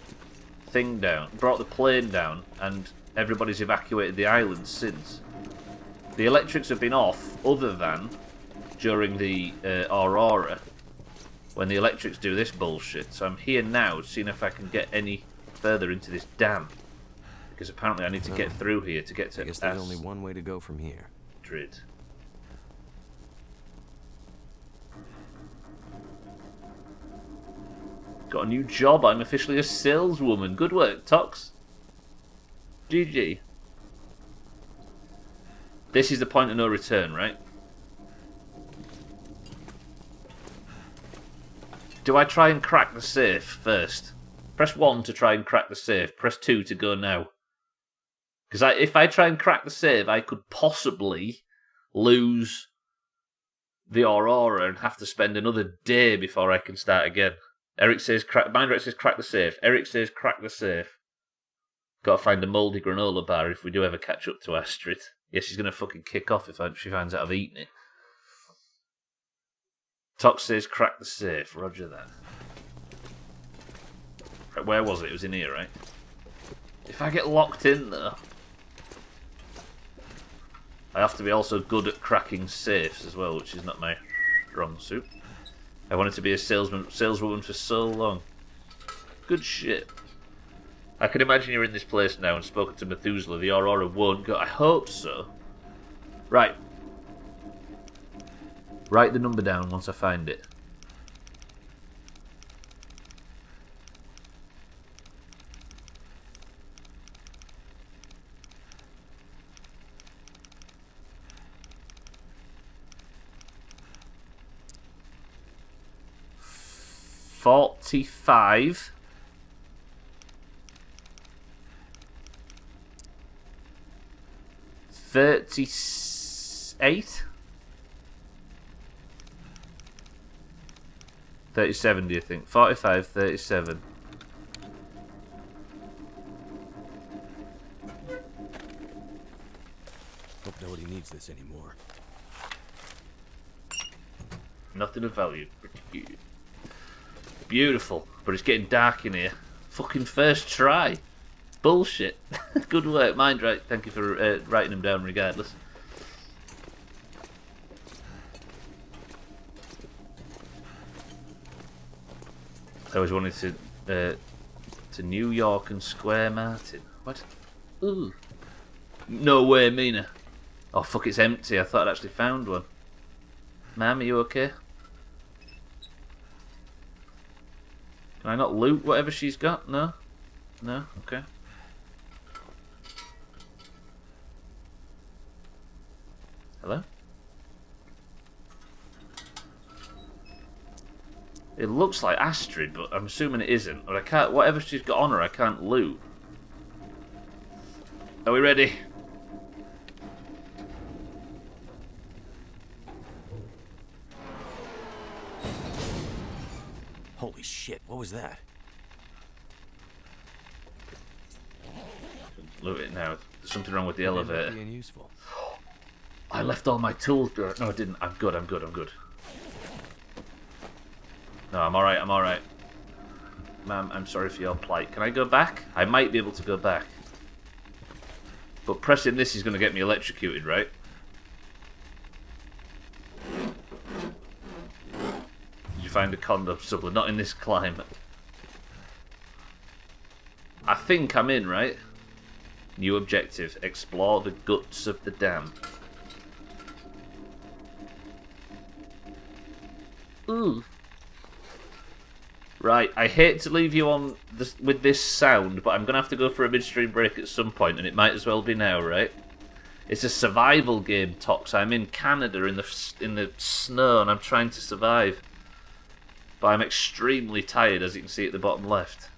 thing down, brought the plane down, and everybody's evacuated the island since. The electrics have been off, other than during the Aurora, when the electrics do this bullshit. So I'm here now, seeing if I can get any further into this dam, because apparently I need to get through here to get to. I guess there's only one way to go from here. Madrid. Got a new job. I'm officially a saleswoman. Good work, Tox. GG. This is the point of no return, right? Do I try and crack the safe first? Press 1 to try and crack the safe. Press 2 to go now. Because if I try and crack the safe, I could possibly lose the Aurora and have to spend another day before I can start again. Eric says, Mindrex says crack the safe. Eric says crack the safe. Got to find a mouldy granola bar if we do ever catch up to Astrid. Yeah, she's going to fucking kick off if she finds out I've eaten it. Tox says crack the safe. Roger that. Right, where was it? It was in here, right? If I get locked in, though, I have to be also good at cracking safes as well, which is not my strong suit. I wanted to be a saleswoman for so long. Good shit. I can imagine you're in this place now and spoken to Methuselah. The Aurora won't go. I hope so. Right. Write the number down once I find it. $45. 38. 37, do you think? 45, 37. Hope nobody needs this anymore. Nothing of value. Pretty cute. Beautiful. But it's getting dark in here. Fucking first try. Bullshit. Good work. Mind right. Thank you for writing them down regardless. I always wanted to New York and Square Martin. What? Ooh. No way, Mina. Oh fuck, it's empty. I thought I'd actually found one. Ma'am, are you okay? Can I not loot whatever she's got? No? No? Okay. Hello? It looks like Astrid, but I'm assuming it isn't. But I can't. Whatever she's got on her, I can't loot. Are we ready? Holy shit! What was that? Loot it now. There's something wrong with the elevator. Being useful. I left all my tools. No, I didn't. I'm good. I'm good. I'm good. No, I'm alright, I'm alright. Ma'am, I'm sorry for your plight. Can I go back? I might be able to go back. But pressing this is going to get me electrocuted, right? Did you find a condom, Stubbler? Not in this climate. I think I'm in, right? New objective. Explore the guts of the dam. Ooh. Right, I hate to leave you on this, with this sound, but I'm going to have to go for a midstream break at some point, and it might as well be now, right? It's a survival game, Tox. I'm in Canada in the snow, and I'm trying to survive. But I'm extremely tired, as you can see at the bottom left.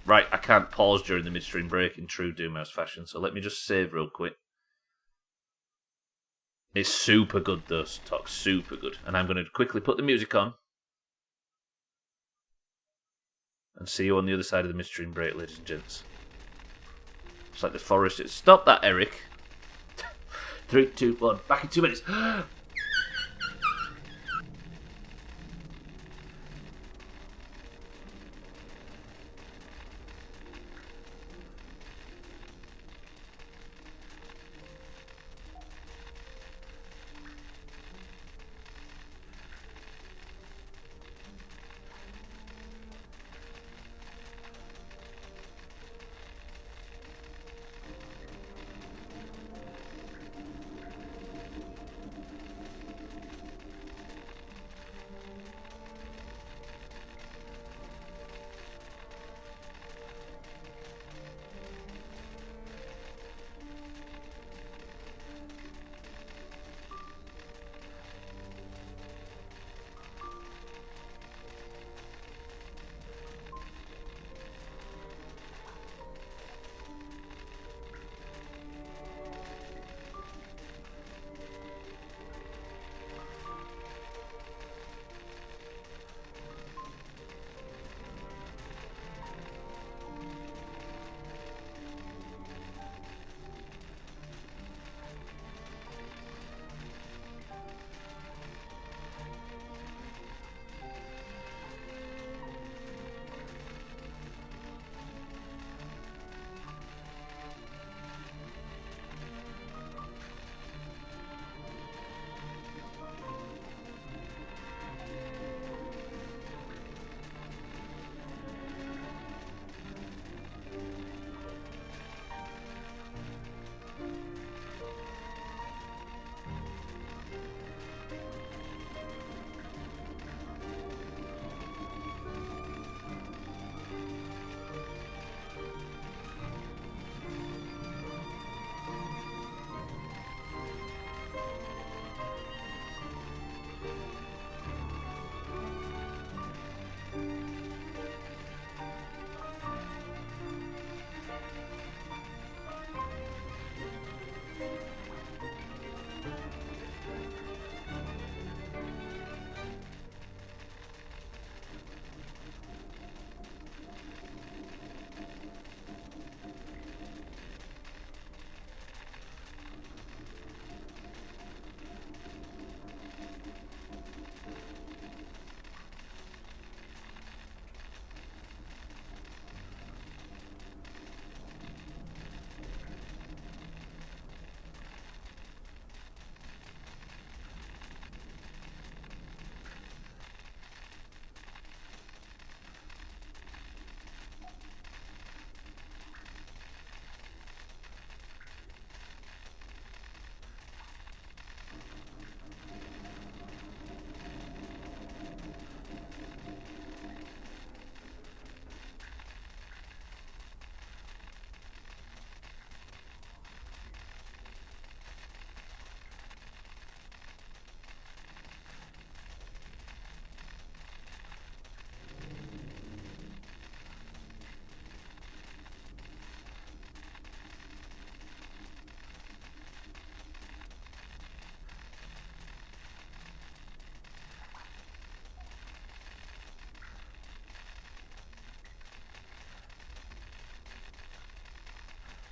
Right, I can't pause during the midstream break in true Doomhaus fashion, so let me just save real quick. It's super good, though, Tox. Super good. And I'm going to quickly put the music on. And see you on the other side of the midstream break, ladies and gents. It's like the forest. Stop that, Eric. 3, 2, 1. Back in 2 minutes.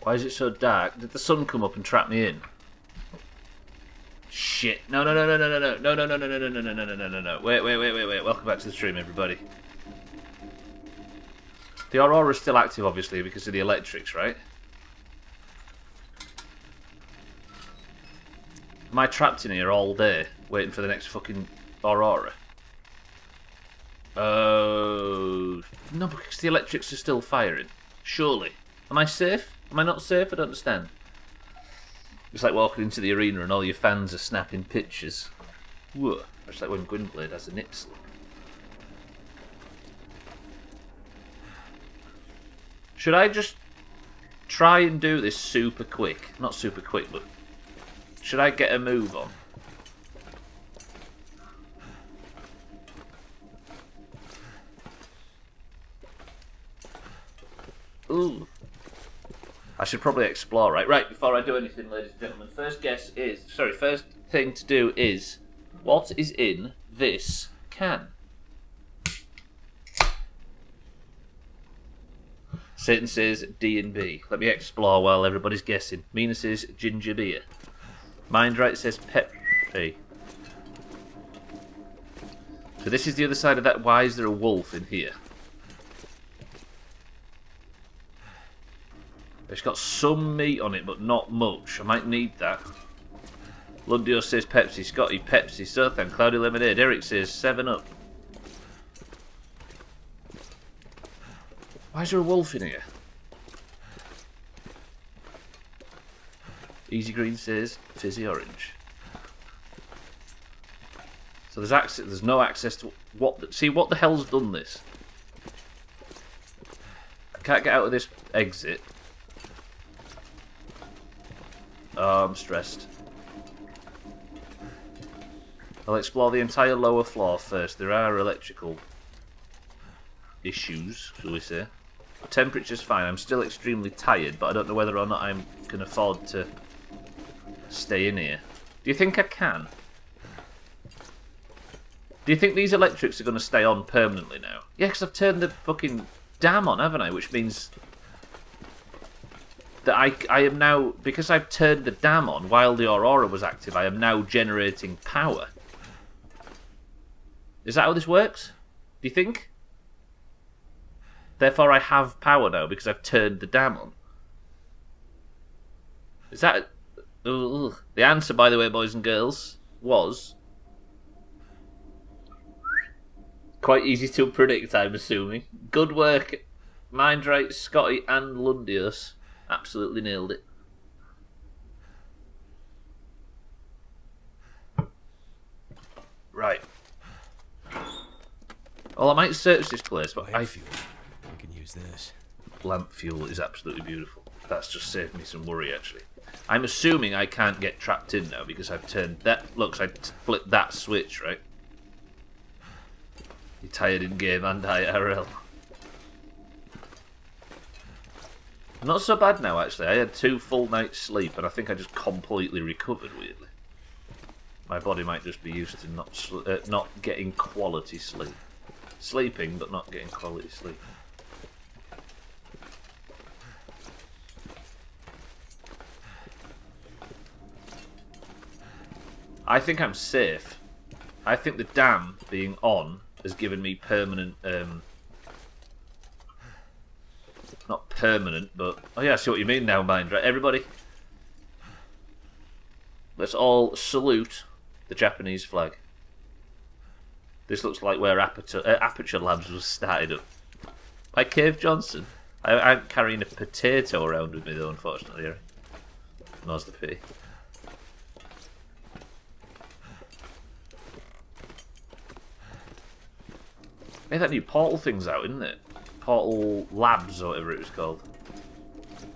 Why is it so dark? Did the sun come up and trap me in? Shit. No. Wait. Welcome back to the stream, everybody. The Aurora's still active, obviously, because of the electrics, right? Am I trapped in here all day, waiting for the next fucking Aurora? Oh... No, because the electrics are still firing. Surely. Am I safe? Am I not safe? I don't understand. It's like walking into the arena and all your fans are snapping pictures. Whoa. It's like when Gwynblade has a nip slip. Should I just try and do this super quick? Not super quick, but... Should I get a move on? Ooh. I should probably explore, right? Right, before I do anything, ladies and gentlemen, first thing to do is, what is in this can? Satan says D&B. Let me explore while everybody's guessing. Mina says ginger beer. Mindright says Pepsi. So this is the other side of that. Why is there a wolf in here? It's got some meat on it, but not much. I might need that. Lundio says Pepsi. Scotty, Pepsi. Sothan, Cloudy Lemonade. Eric says 7-Up. Why is there a wolf in here? Easy Green says Fizzy Orange. So there's access. There's no access to what? See, what the hell's done this? I can't get out of this exit. Oh, I'm stressed. I'll explore the entire lower floor first. There are electrical issues, shall we say. The temperature's fine. I'm still extremely tired, but I don't know whether or not I can afford to stay in here. Do you think I can? Do you think these electrics are going to stay on permanently now? Yeah, because I've turned the fucking dam on, haven't I? Which means that I am now, because I've turned the dam on while the Aurora was active, I am now generating power. Is that how this works? Do you think? Therefore I have power now because I've turned the dam on. Is that... Ugh. The answer, by the way, boys and girls, was... quite easy to predict, I'm assuming. Good work, Mindright, Scotty and Lundius. Absolutely nailed it. Right. Well, I might search this place, but I fuel. I can use this. Lamp fuel is absolutely beautiful. That's just saved me some worry, actually. I'm assuming I can't get trapped in now because I've turned that. Looks, I flipped that switch, right? You're tired in game and IRL. Not so bad now, actually. I had 2 full nights sleep, and I think I just completely recovered, weirdly. My body might just be used to not getting quality sleep. Sleeping, but not getting quality sleep. I think I'm safe. I think the dam being on has given me permanent... not permanent, but... Oh yeah, I see what you mean now, mind. Right, everybody? Let's all salute the Japanese flag. This looks like where Aperture Labs was started up. By Cave Johnson. I'm carrying a potato around with me, though, unfortunately. More's the pity. Hey, that new Portal thing's out, isn't it? Portal Labs, or whatever it was called.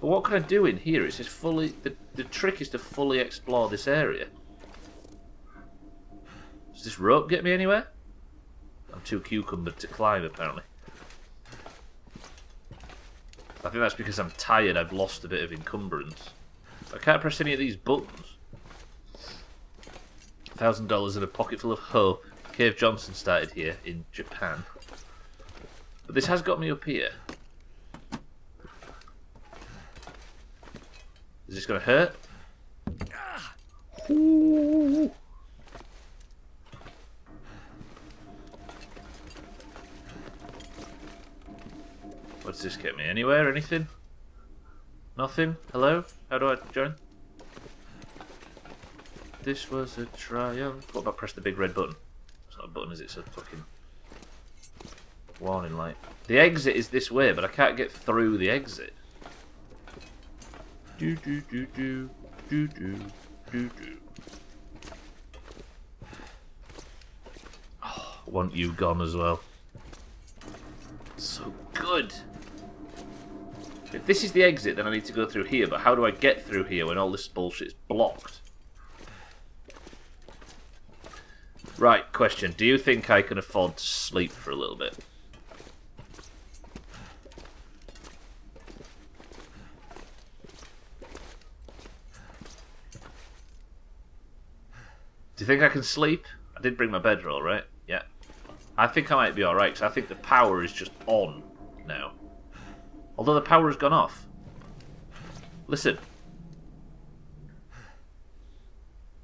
But what can I do in here? It says fully... The trick is to fully explore this area. Does this rope get me anywhere? I'm too cucumbered to climb, apparently. I think that's because I'm tired. I've lost a bit of encumbrance. I can't press any of these buttons. $1,000 in a pocket full of hope. Cave Johnson started here in Japan. But this has got me up here. Is this going to hurt? Ooh. What does this get me? Anywhere? Anything? Nothing? Hello? How do I join? this was a triumph. What about press the big red button? It's not a button, is it? It's a fucking warning light. The exit is this way, but I can't get through the exit. Do do do do do do do do. Oh, I want you gone as well. So good. If this is the exit, then I need to go through here, but how do I get through here when all this bullshit's blocked? Right, question. Do you think I can afford to sleep for a little bit? Do you think I can sleep? I did bring my bedroll, right? Yeah. I think I might be alright, because I think the power is just on now. Although the power has gone off. Listen.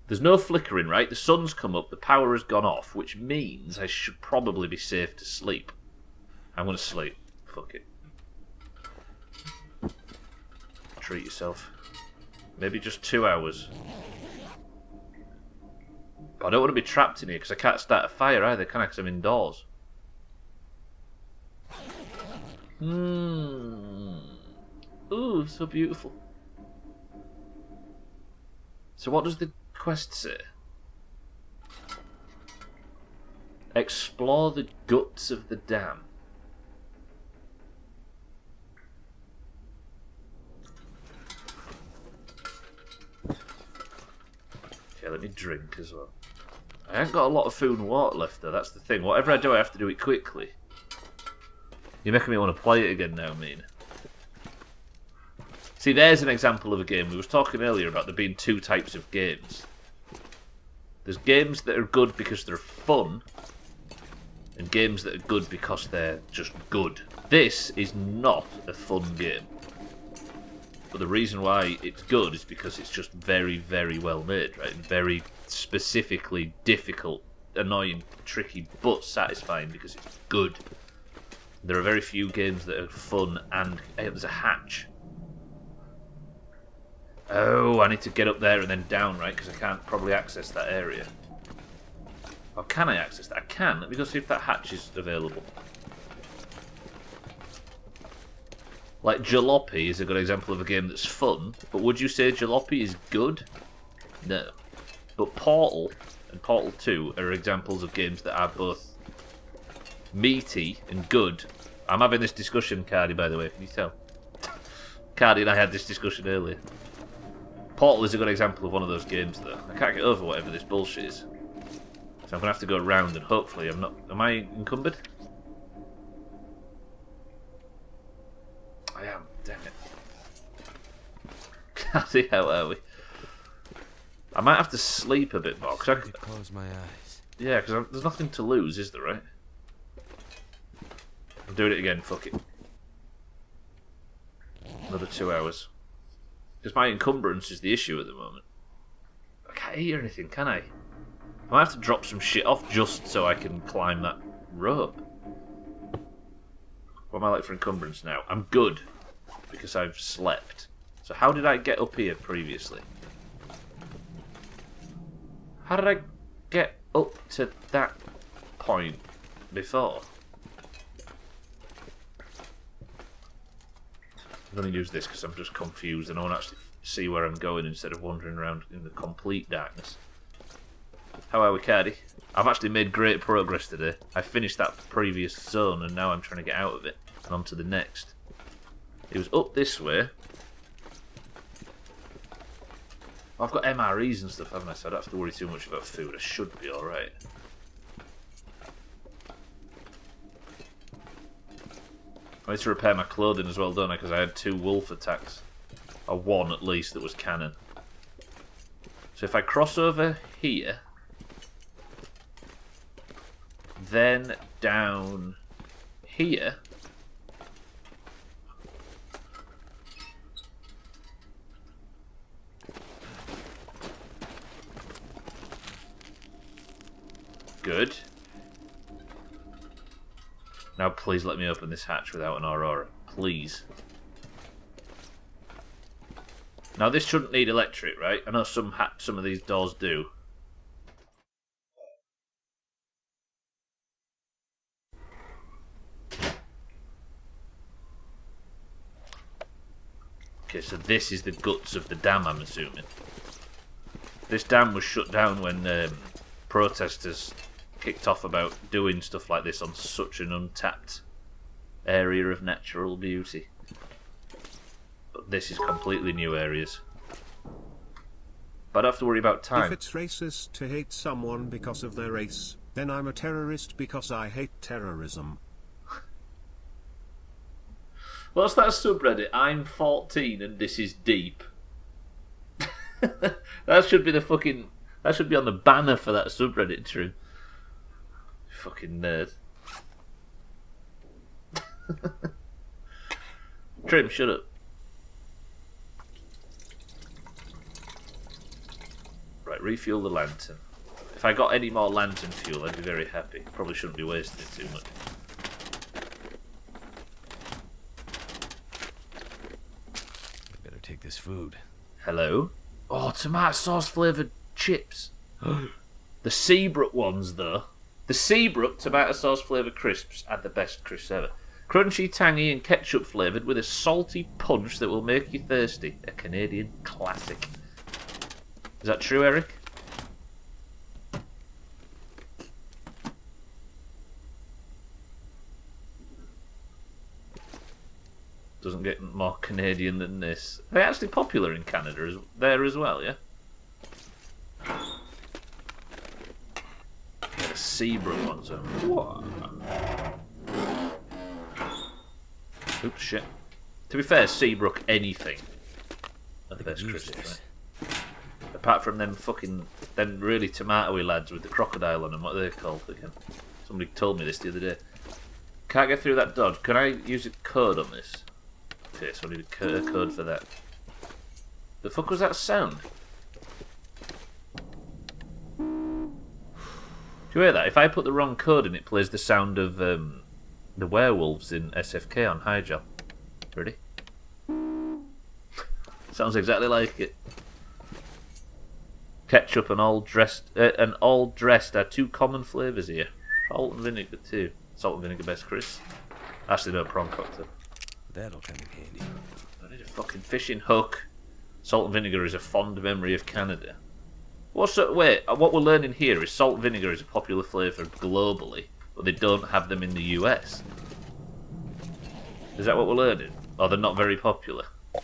There's no flickering, right? The sun's come up, the power has gone off, which means I should probably be safe to sleep. I'm going to sleep. Fuck it. Treat yourself. Maybe just 2 hours. But I don't want to be trapped in here, because I can't start a fire either, can I? Because I'm indoors. Ooh, so beautiful. So what does the quest say? Explore the guts of the dam. Okay, let me drink as well. I ain't got a lot of food and water left though, that's the thing. Whatever I do, I have to do it quickly. You're making me want to play it again now, Mina. See, there's an example of a game. We was talking earlier about there being two types of games. There's games that are good because they're fun, and games that are good because they're just good. This is not a fun game. But the reason why it's good is because it's just very, very well made, right? And very specifically difficult, annoying, tricky, but satisfying because it's good. There are very few games that are fun and... Hey, there's a hatch. Oh, I need to get up there and then down, right? Because I can't probably access that area. Or can I access that? I can. Let me go see if that hatch is available. Like, Jalopy is a good example of a game that's fun, but would you say Jalopy is good? No. But Portal and Portal 2 are examples of games that are both meaty and good. I'm having this discussion, Cardi, by the way, can you tell? Cardi and I had this discussion earlier. Portal is a good example of one of those games, though. I can't get over whatever this bullshit is. So I'm going to have to go around and hopefully I'm not... Am I encumbered? I am, damn it. Cardi, how are we? I might have to sleep a bit more. Cause I could close my eyes. Yeah, because there's nothing to lose, is there, right? I'm doing it again, fuck it. Another 2 hours. Because my encumbrance is the issue at the moment. I can't eat or anything, can I? I might have to drop some shit off just so I can climb that rope. What am I like for encumbrance now? I'm good, because I've slept. So how did I get up here previously? How did I get up to that point before? I'm going to use this because I'm just confused and I want to actually see where I'm going instead of wandering around in the complete darkness. How are we, Cardi? I've actually made great progress today. I finished that previous zone and now I'm trying to get out of it and on to the next. It was up this way. I've got MREs and stuff, haven't I? So I don't have to worry too much about food. I should be alright. I need to repair my clothing as well, don't I? Because I had 2 wolf attacks. Or 1 at least that was cannon. So if I cross over here, then down here, good. Now please let me open this hatch without an aurora. Please. Now this shouldn't need electric, right? I know some of these doors do. Okay, so this is the guts of the dam, I'm assuming. This dam was shut down when protesters kicked off about doing stuff like this on such an untapped area of natural beauty. But this is completely new areas. But I don't have to worry about time. If it's racist to hate someone because of their race, then I'm a terrorist because I hate terrorism. What's that subreddit? I'm 14 and this is deep. That should be that should be on the banner for that subreddit, Trim. Fucking nerd. Trim, shut up. Right, refuel the lantern. If I got any more lantern fuel, I'd be very happy. Probably shouldn't be wasting it too much. Better take this food. Hello? Oh, tomato sauce flavoured chips. The Seabrook ones, though. The Seabrook tomato sauce flavoured crisps are the best crisps ever. Crunchy, tangy and ketchup flavoured with a salty punch that will make you thirsty. A Canadian classic. Is that true, Eric? Doesn't get more Canadian than this. They're actually popular in Canada there as well, yeah? The Seabrook ones are... Whoa. Oops, shit. To be fair, Seabrook anything are the best crisps, right? Apart from them really tomatoey lads with the crocodile on them, what are they called again? Somebody told me this the other day. Can't get through that dodge. Can I use a code on this? Okay, so I need a code for that. The fuck was that sound? Do you hear that? If I put the wrong code in, it plays the sound of the werewolves in SFK on High Jump. Ready? Sounds exactly like it. Ketchup and all dressed are two common flavours here. Salt and vinegar too. Salt and vinegar best, Chris. Actually, no, prawn cocktail. That'll come in handy. I need a fucking fishing hook. Salt and vinegar is a fond memory of Canada. Wait, what we're learning here is salt and vinegar is a popular flavour globally, but they don't have them in the US. Is that what we're learning? Or they're not very popular? I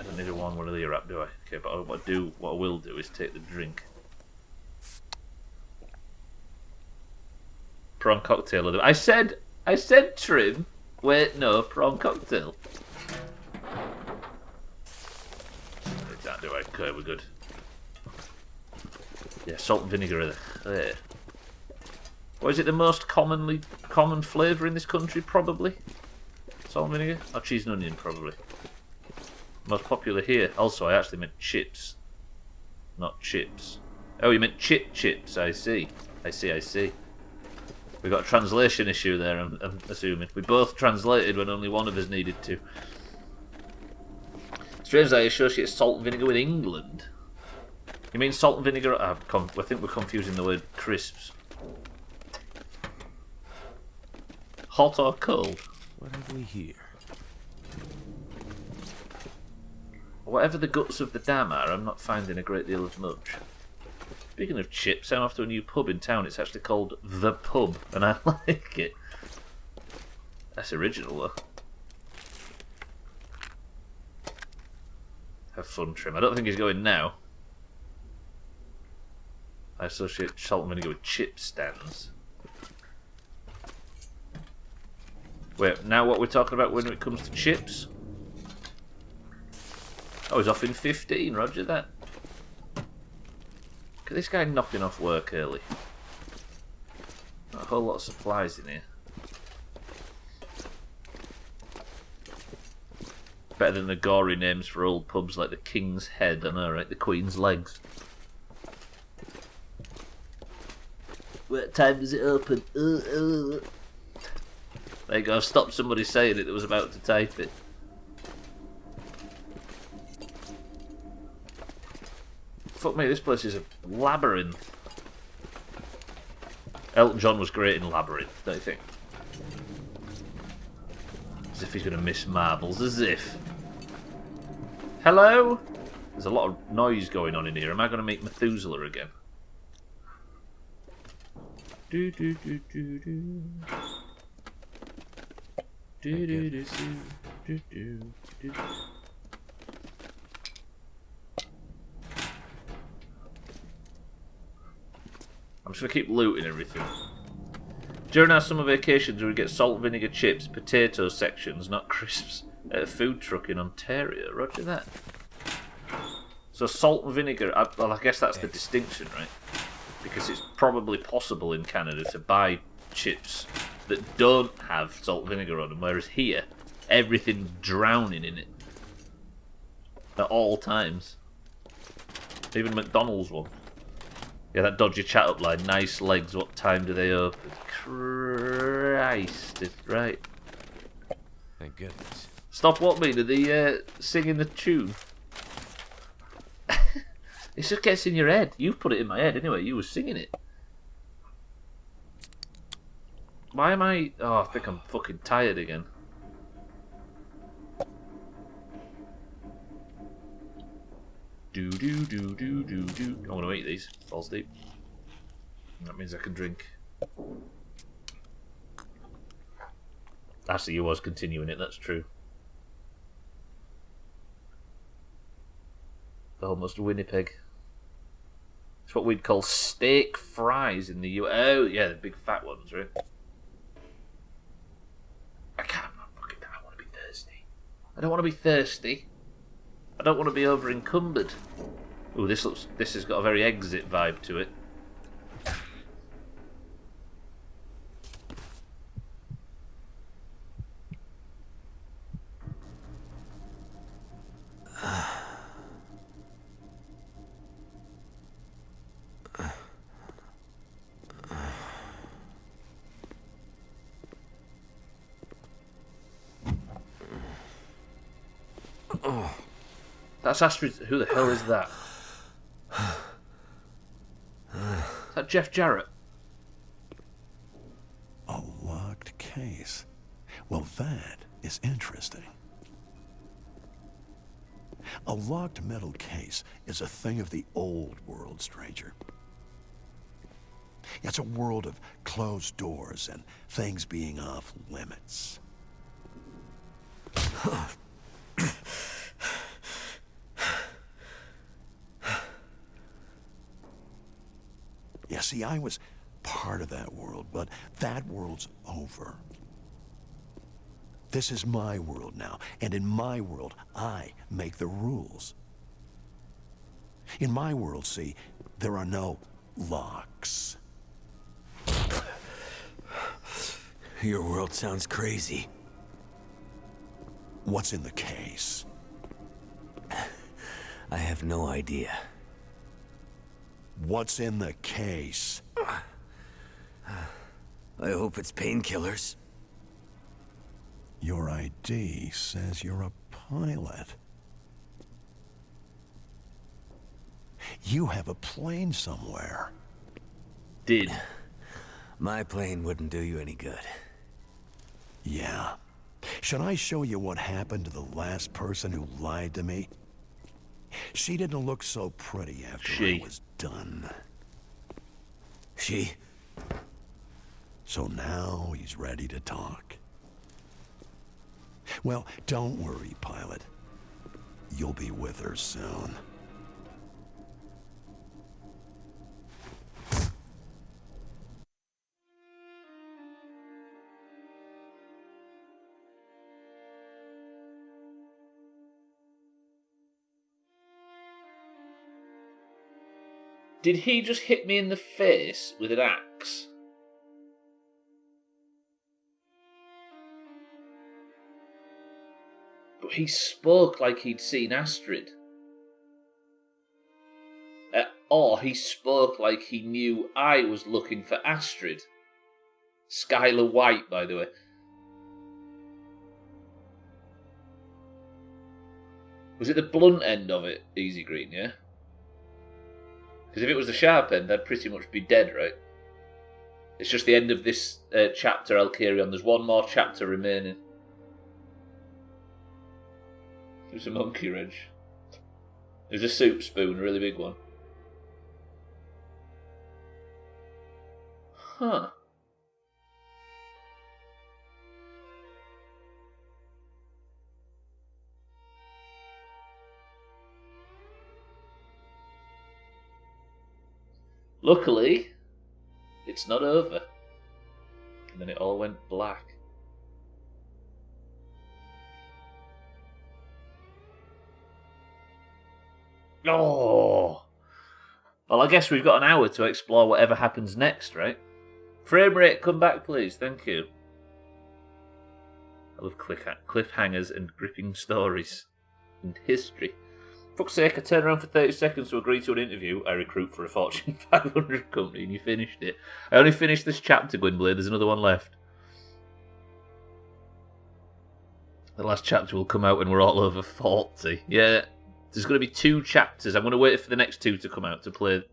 don't need a one of the wrap, do I? Okay, but what I will do is take the drink. Prawn cocktail. I said trim. Wait, no, prawn cocktail. That do I? Okay, we're good. Yeah, salt and vinegar are there. What is it? The most common flavour in this country, probably. Salt and vinegar, or cheese and onion, probably. Most popular here. Also, I actually meant chips, not chips. Oh, you meant chips. I see. We got a translation issue there, I'm assuming. We both translated when only one of us needed to. Strange that I associate salt and vinegar with England. You mean salt and vinegar? I think we're confusing the word crisps. Hot or cold? What have we here? Whatever the guts of the dam are, I'm not finding a great deal of much. Speaking of chips, I'm off to a new pub in town. It's actually called The Pub, and I like it. That's original, though. Have fun, Trim. I don't think he's going now. I associate salt and vinegar with chip stands. Wait, now what we're talking about when it comes to chips? Oh, he's off in 15, roger that. Look at this guy knocking off work early. Not a whole lot of supplies in here. Better than the gory names for old pubs like the King's Head, I know, right? The Queen's Legs. What time does it open? There you go, stop somebody saying it that was about to type it. fuck me, this place is a labyrinth. Elton John was great in Labyrinth, don't you think? As if he's going to miss marbles, as if. Hello? There's a lot of noise going on in here. Am I going to meet Methuselah again? Do do do do do. Do do do do do do. I'm just going to keep looting everything. During our summer vacations, we would get salt vinegar chips, potato sections, not crisps, at a food truck in Ontario. Roger that. So salt and vinegar, well, I guess that's the distinction, right? Because it's probably possible in Canada to buy chips that don't have salt vinegar on them, whereas here, everything's drowning in it. At all times. Even McDonald's one. Yeah, that dodgy chat up line. Nice legs, what time do they open? Christ, it's right. Thank goodness. Stop what me? Are they singing the tune? It just gets in your head. You put it in my head anyway. You were singing it. Why am I... Oh, I think I'm fucking tired again. Do do do do do do. I'm gonna eat these. Balls deep. That means I can drink. Actually, you was continuing it. That's true. Almost Winnipeg. It's what we'd call steak fries in the US. Oh yeah, the big fat ones, right? I can't. I don't want to be thirsty. I don't want to be thirsty. I don't want to be over encumbered. Ooh, this has got a very exit vibe to it. That's Astrid. Who the hell is that? Is that Jeff Jarrett? A locked case. Well, that is interesting. A locked metal case is a thing of the old world, stranger. It's a world of closed doors and things being off limits. Yeah, see, I was part of that world, but that world's over. This is my world now, and in my world, I make the rules. In my world, see, there are no locks. Your world sounds crazy. What's in the case? I have no idea. What's in the case? I hope it's painkillers. Your ID says you're a pilot. You have a plane somewhere. Did. My plane wouldn't do you any good. Yeah. Should I show you what happened to the last person who lied to me? She didn't look so pretty after I was done. She? So now he's ready to talk. Well, don't worry, pilot. You'll be with her soon. Did he just hit me in the face with an axe? But he spoke like he'd seen Astrid. Or he spoke like he knew I was looking for Astrid. Skylar White, by the way. Was it the blunt end of it, Easy Green, yeah? Because if it was the sharp end, I'd pretty much be dead, right? It's just the end of this chapter, I'll carry on. There's one more chapter remaining. There's a monkey wrench. There's a soup spoon, a really big one. Huh. Luckily, it's not over. And then it all went black. Oh! Well, I guess we've got an hour to explore whatever happens next, right? Frame rate, come back, please. Thank you. I love cliffhangers and gripping stories and history. Fuck's sake, I turn around for 30 seconds to agree to an interview. I recruit for a Fortune 500 company and you finished it. I only finished this chapter, Gwynblade. There's another one left. The last chapter will come out when we're all over 40. Yeah, there's going to be 2 chapters. I'm going to wait for the next 2 to come out to play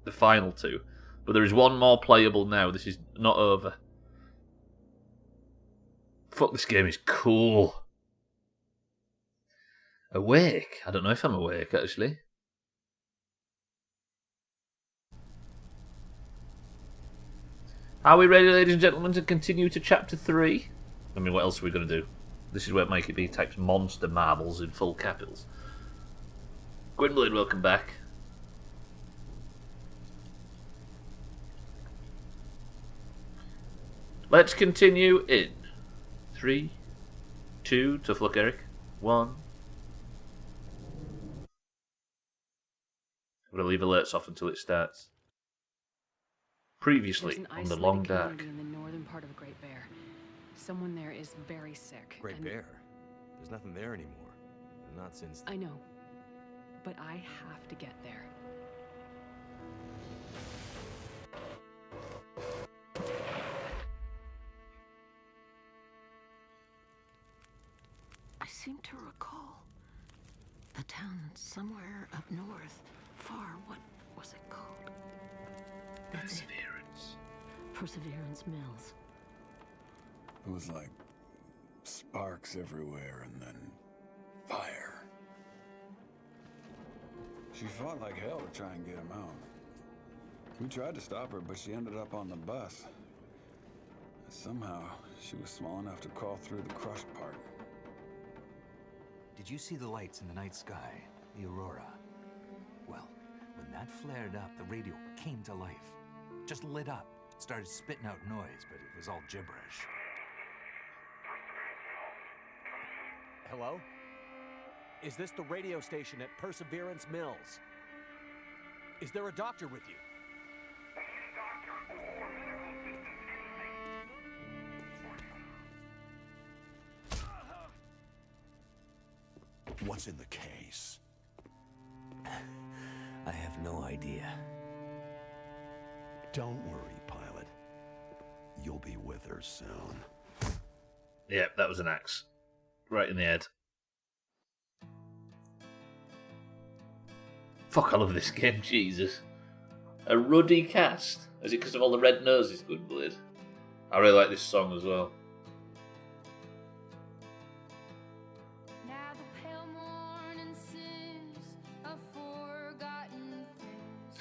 the final 2. But there is one more playable now. This is not over. Fuck, this game is cool. Awake? I don't know if I'm awake, actually. Are we ready, ladies and gentlemen, to continue to Chapter 3? I mean, what else are we going to do? This is where Mikey B types monster marbles in full capitals. Gwynblade, welcome back. Let's continue in 3, 2, tough luck, Eric, 1. I'm going to leave alerts off until it starts. Previously on the Long Dark. In the northern part of Great Bear. Someone there is very sick. Great Bear? There's nothing there anymore. Not since... I know. But I have to get there. I seem to recall the town somewhere up north. Far, what was it called? Perseverance. Perseverance Mills. It was like sparks everywhere and then fire. She fought like hell to try and get him out. We tried to stop her, but she ended up on the bus. Somehow, she was small enough to crawl through the crushed part. Did you see the lights in the night sky? The aurora? Well, when that flared up, the radio came to life. Just lit up. Started spitting out noise, but it was all gibberish. Hello? Is this the radio station at Perseverance Mills? Is there a doctor with you? What's in the case? I have no idea. Don't worry, pilot. You'll be with her soon. Yep, that was an axe. Right in the head. Fuck, I love this game, Jesus. A ruddy cast. Is it because of all the red noses, Gwynblade? I really like this song as well.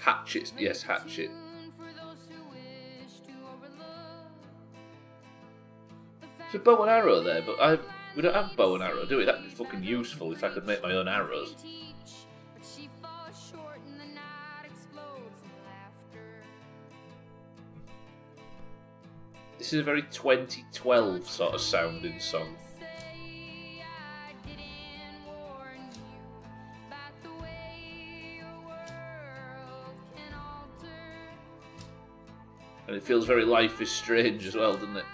Hatchet, yes, Hatchet. There's a bow and arrow there, but we don't have bow and arrow, do we? That'd be fucking useful if I could make my own arrows. This is a very 2012 sort of sounding song. And it feels very Life is Strange as well, doesn't it?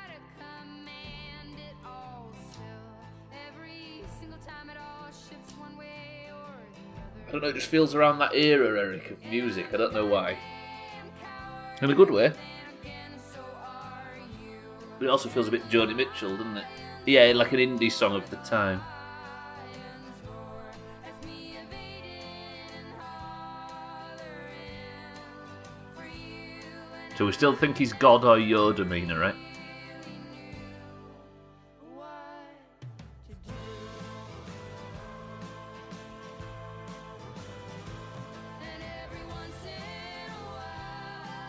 I don't know, it just feels around that era, Eric, of music. I don't know why. In a good way. But it also feels a bit Joni Mitchell, doesn't it? Yeah, like an indie song of the time. So we still think he's God or Yoda, Mina, right?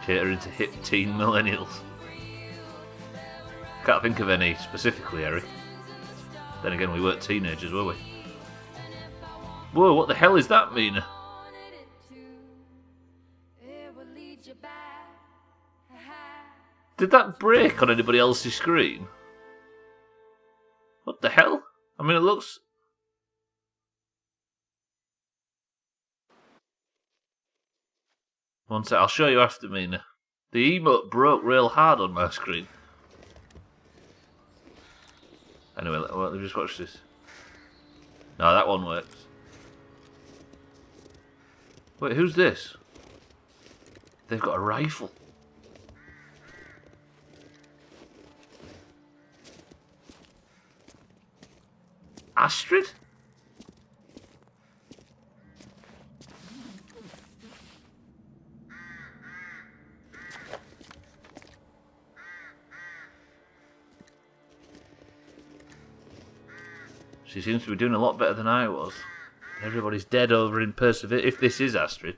Catering to hip teen millennials. Can't think of any specifically, Eric. Then again, we weren't teenagers, were we? Whoa, what the hell is that, Mina? Did that break on anybody else's screen? What the hell? I mean, it looks... One sec, I'll show you after, Mina. The emote broke real hard on my screen. Anyway, let me just watch this. No, that one works. Wait, who's this? They've got a rifle. Astrid? She seems to be doing a lot better than I was. Everybody's dead over in Perseverance, if this is Astrid.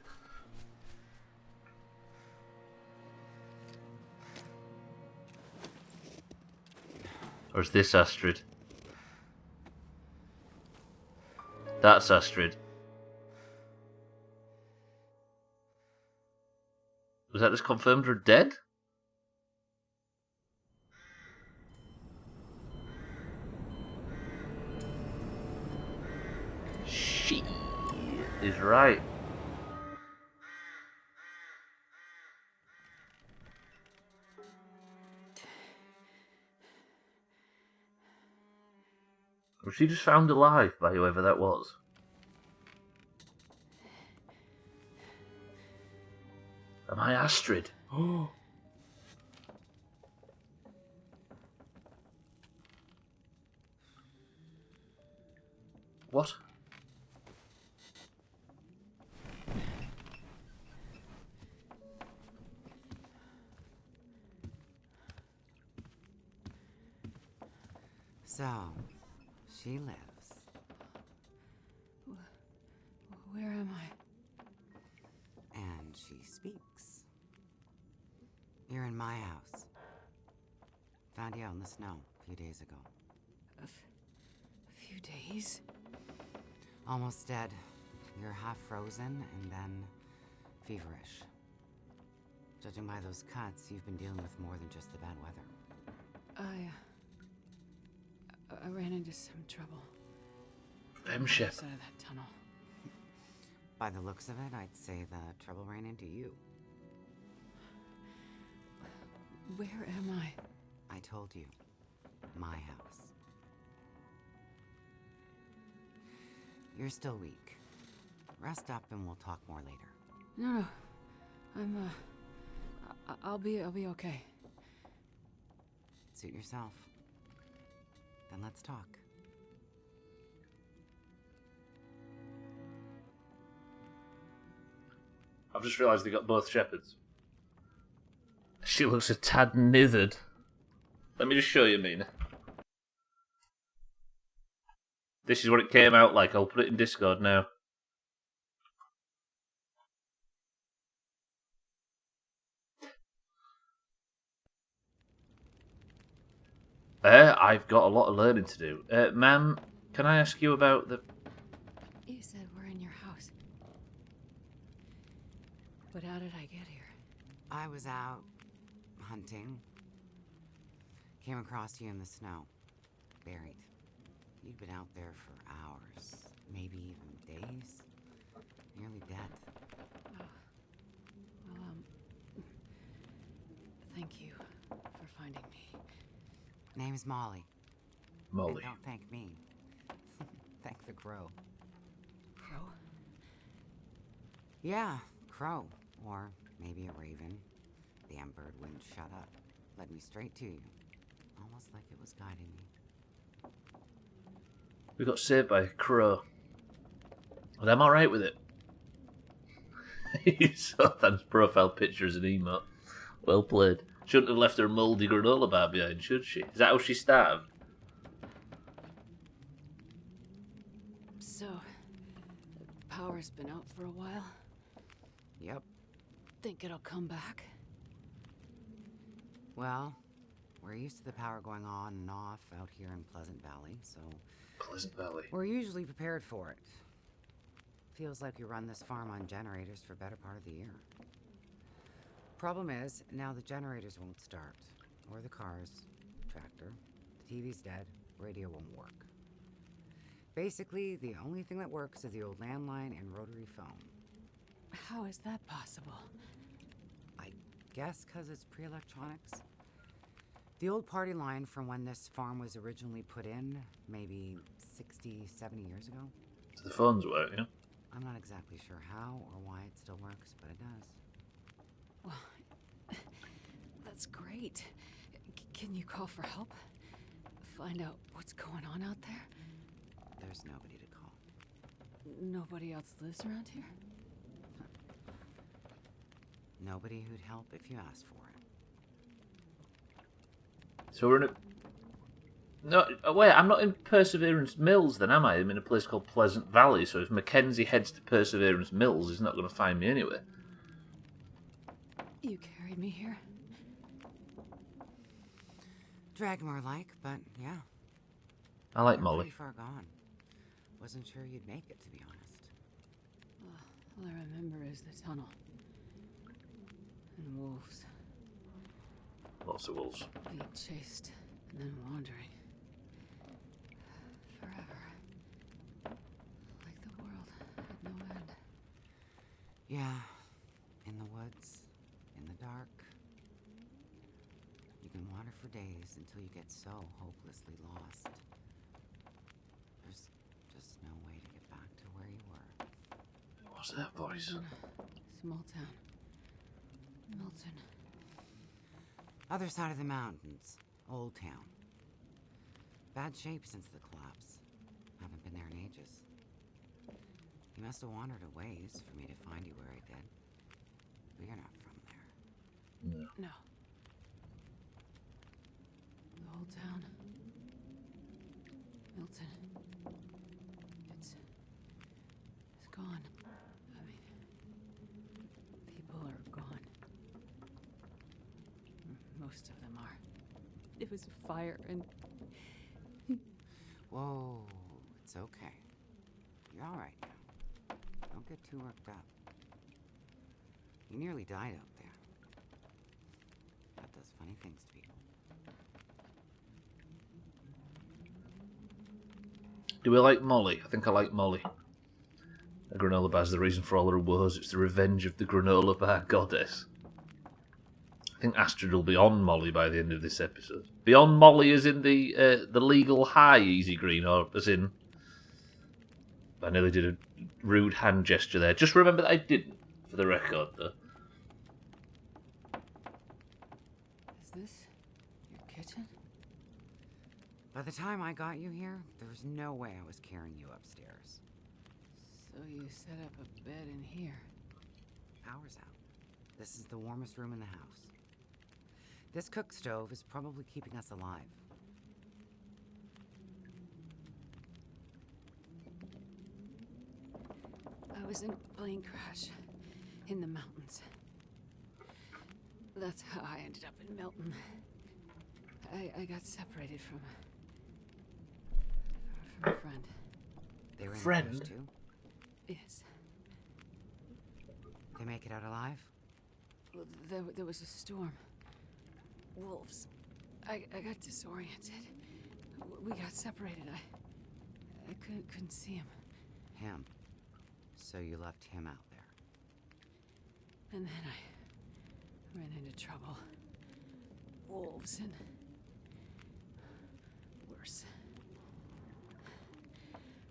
Or is this Astrid? That's Astrid. Was that just confirmed her dead? She is right. Was she just found alive by whoever that was? Am I Astrid? Oh. What? So, she lives. Where am I? And she speaks. You're in my house. Found you out in the snow a few days ago. A few days? Almost dead. You're half frozen and then feverish. Judging by those cuts, you've been dealing with more than just the bad weather. I ran into some trouble. Ship. Out of that tunnel. By the looks of it, I'd say the trouble ran into you. Where am I? I told you. My house. You're still weak. Rest up and we'll talk more later. No. I'm, I'll be okay. Suit yourself. Then let's talk. I've just realised they got both shepherds. She looks a tad nithered. Let me just show you, Mina. This is what it came out like. I'll put it in Discord now. I've got a lot of learning to do. Ma'am, can I ask you about the... You said we're in your house. But how did I get here? I was out hunting. Came across you in the snow. Buried. You'd been out there for hours. Maybe even days. Nearly dead. Oh. Well, thank you for finding me. Name's Molly. Molly. And don't thank me. Thank the crow. Crow? Yeah, crow. Or maybe a raven. The damn bird wouldn't shut up. Led me straight to you. Almost like it was guiding me. We got saved by a crow. But I'm alright with it. He saw Than's profile picture as an emote. Well played. Shouldn't have left her mouldy granola bar behind, should she? Is that how she starved? So, the power's been out for a while. Yep. Think it'll come back? Well, we're used to the power going on and off out here in Pleasant Valley, so... Pleasant Valley. We're usually prepared for it. Feels like we run this farm on generators for a better part of the year. Problem is, now the generators won't start. Or the cars, tractor. The TV's dead, radio won't work. Basically, the only thing that works is the old landline and rotary phone. How is that possible? I guess because it's pre-electronics. The old party line from when this farm was originally put in, maybe 60, 70 years ago. So the phones work, yeah? I'm not exactly sure how or why it still works, but it does. Well, that's great. Can you call for help? Find out what's going on out there? There's nobody to call. Nobody else lives around here? Nobody who'd help if you asked for it. So we're in a... No, wait, I'm not in Perseverance Mills then, am I? I'm in a place called Pleasant Valley, so if Mackenzie heads to Perseverance Mills, he's not going to find me anyway. You carried me here? Drag more like, but yeah. I like You're Molly. pretty far gone. Wasn't sure you'd make it, to be honest. All I remember is the tunnel. And wolves. Lots of wolves. Being chased and then wandering. Forever. Like the world had no end. Yeah. In the woods. In the dark. You can wander for days until you get so hopelessly lost. There's just no way to get back to where you were. What's that voice? Small town. Milton. Other side of the mountains. Old town. Bad shape since the collapse. Haven't been there in ages. You must have wandered a ways for me to find you where I did. But you're not from there. No. The whole town. Milton. It's gone. I mean, people are gone. Most of them are. It was a fire and... Whoa, it's okay. You're all right now. Don't get too worked up. You nearly died out there. That does funny things to people. Do we like Molly? I think I like Molly. The granola bar's the reason for all her woes. It's the revenge of the granola bar goddess. I think Astrid will be on Molly by the end of this episode. Beyond Molly as in the legal high Easy Green, or as in... I nearly did a rude hand gesture there. Just remember that I didn't, for the record, though. Is this your kitchen? By the time I got you here, there was no way I was carrying you upstairs. So you set up a bed in here. Power's out. This is the warmest room in the house. This cook stove is probably keeping us alive. I was in a plane crash in the mountains. That's how I ended up in Milton. I got separated from a friend. They were in Friend? the crash too? Yes. They make it out alive? Well, there was a storm. Wolves. I got disoriented. We got separated. I couldn't see him. Him. So you left him out there. And then I ran into trouble. Wolves and worse.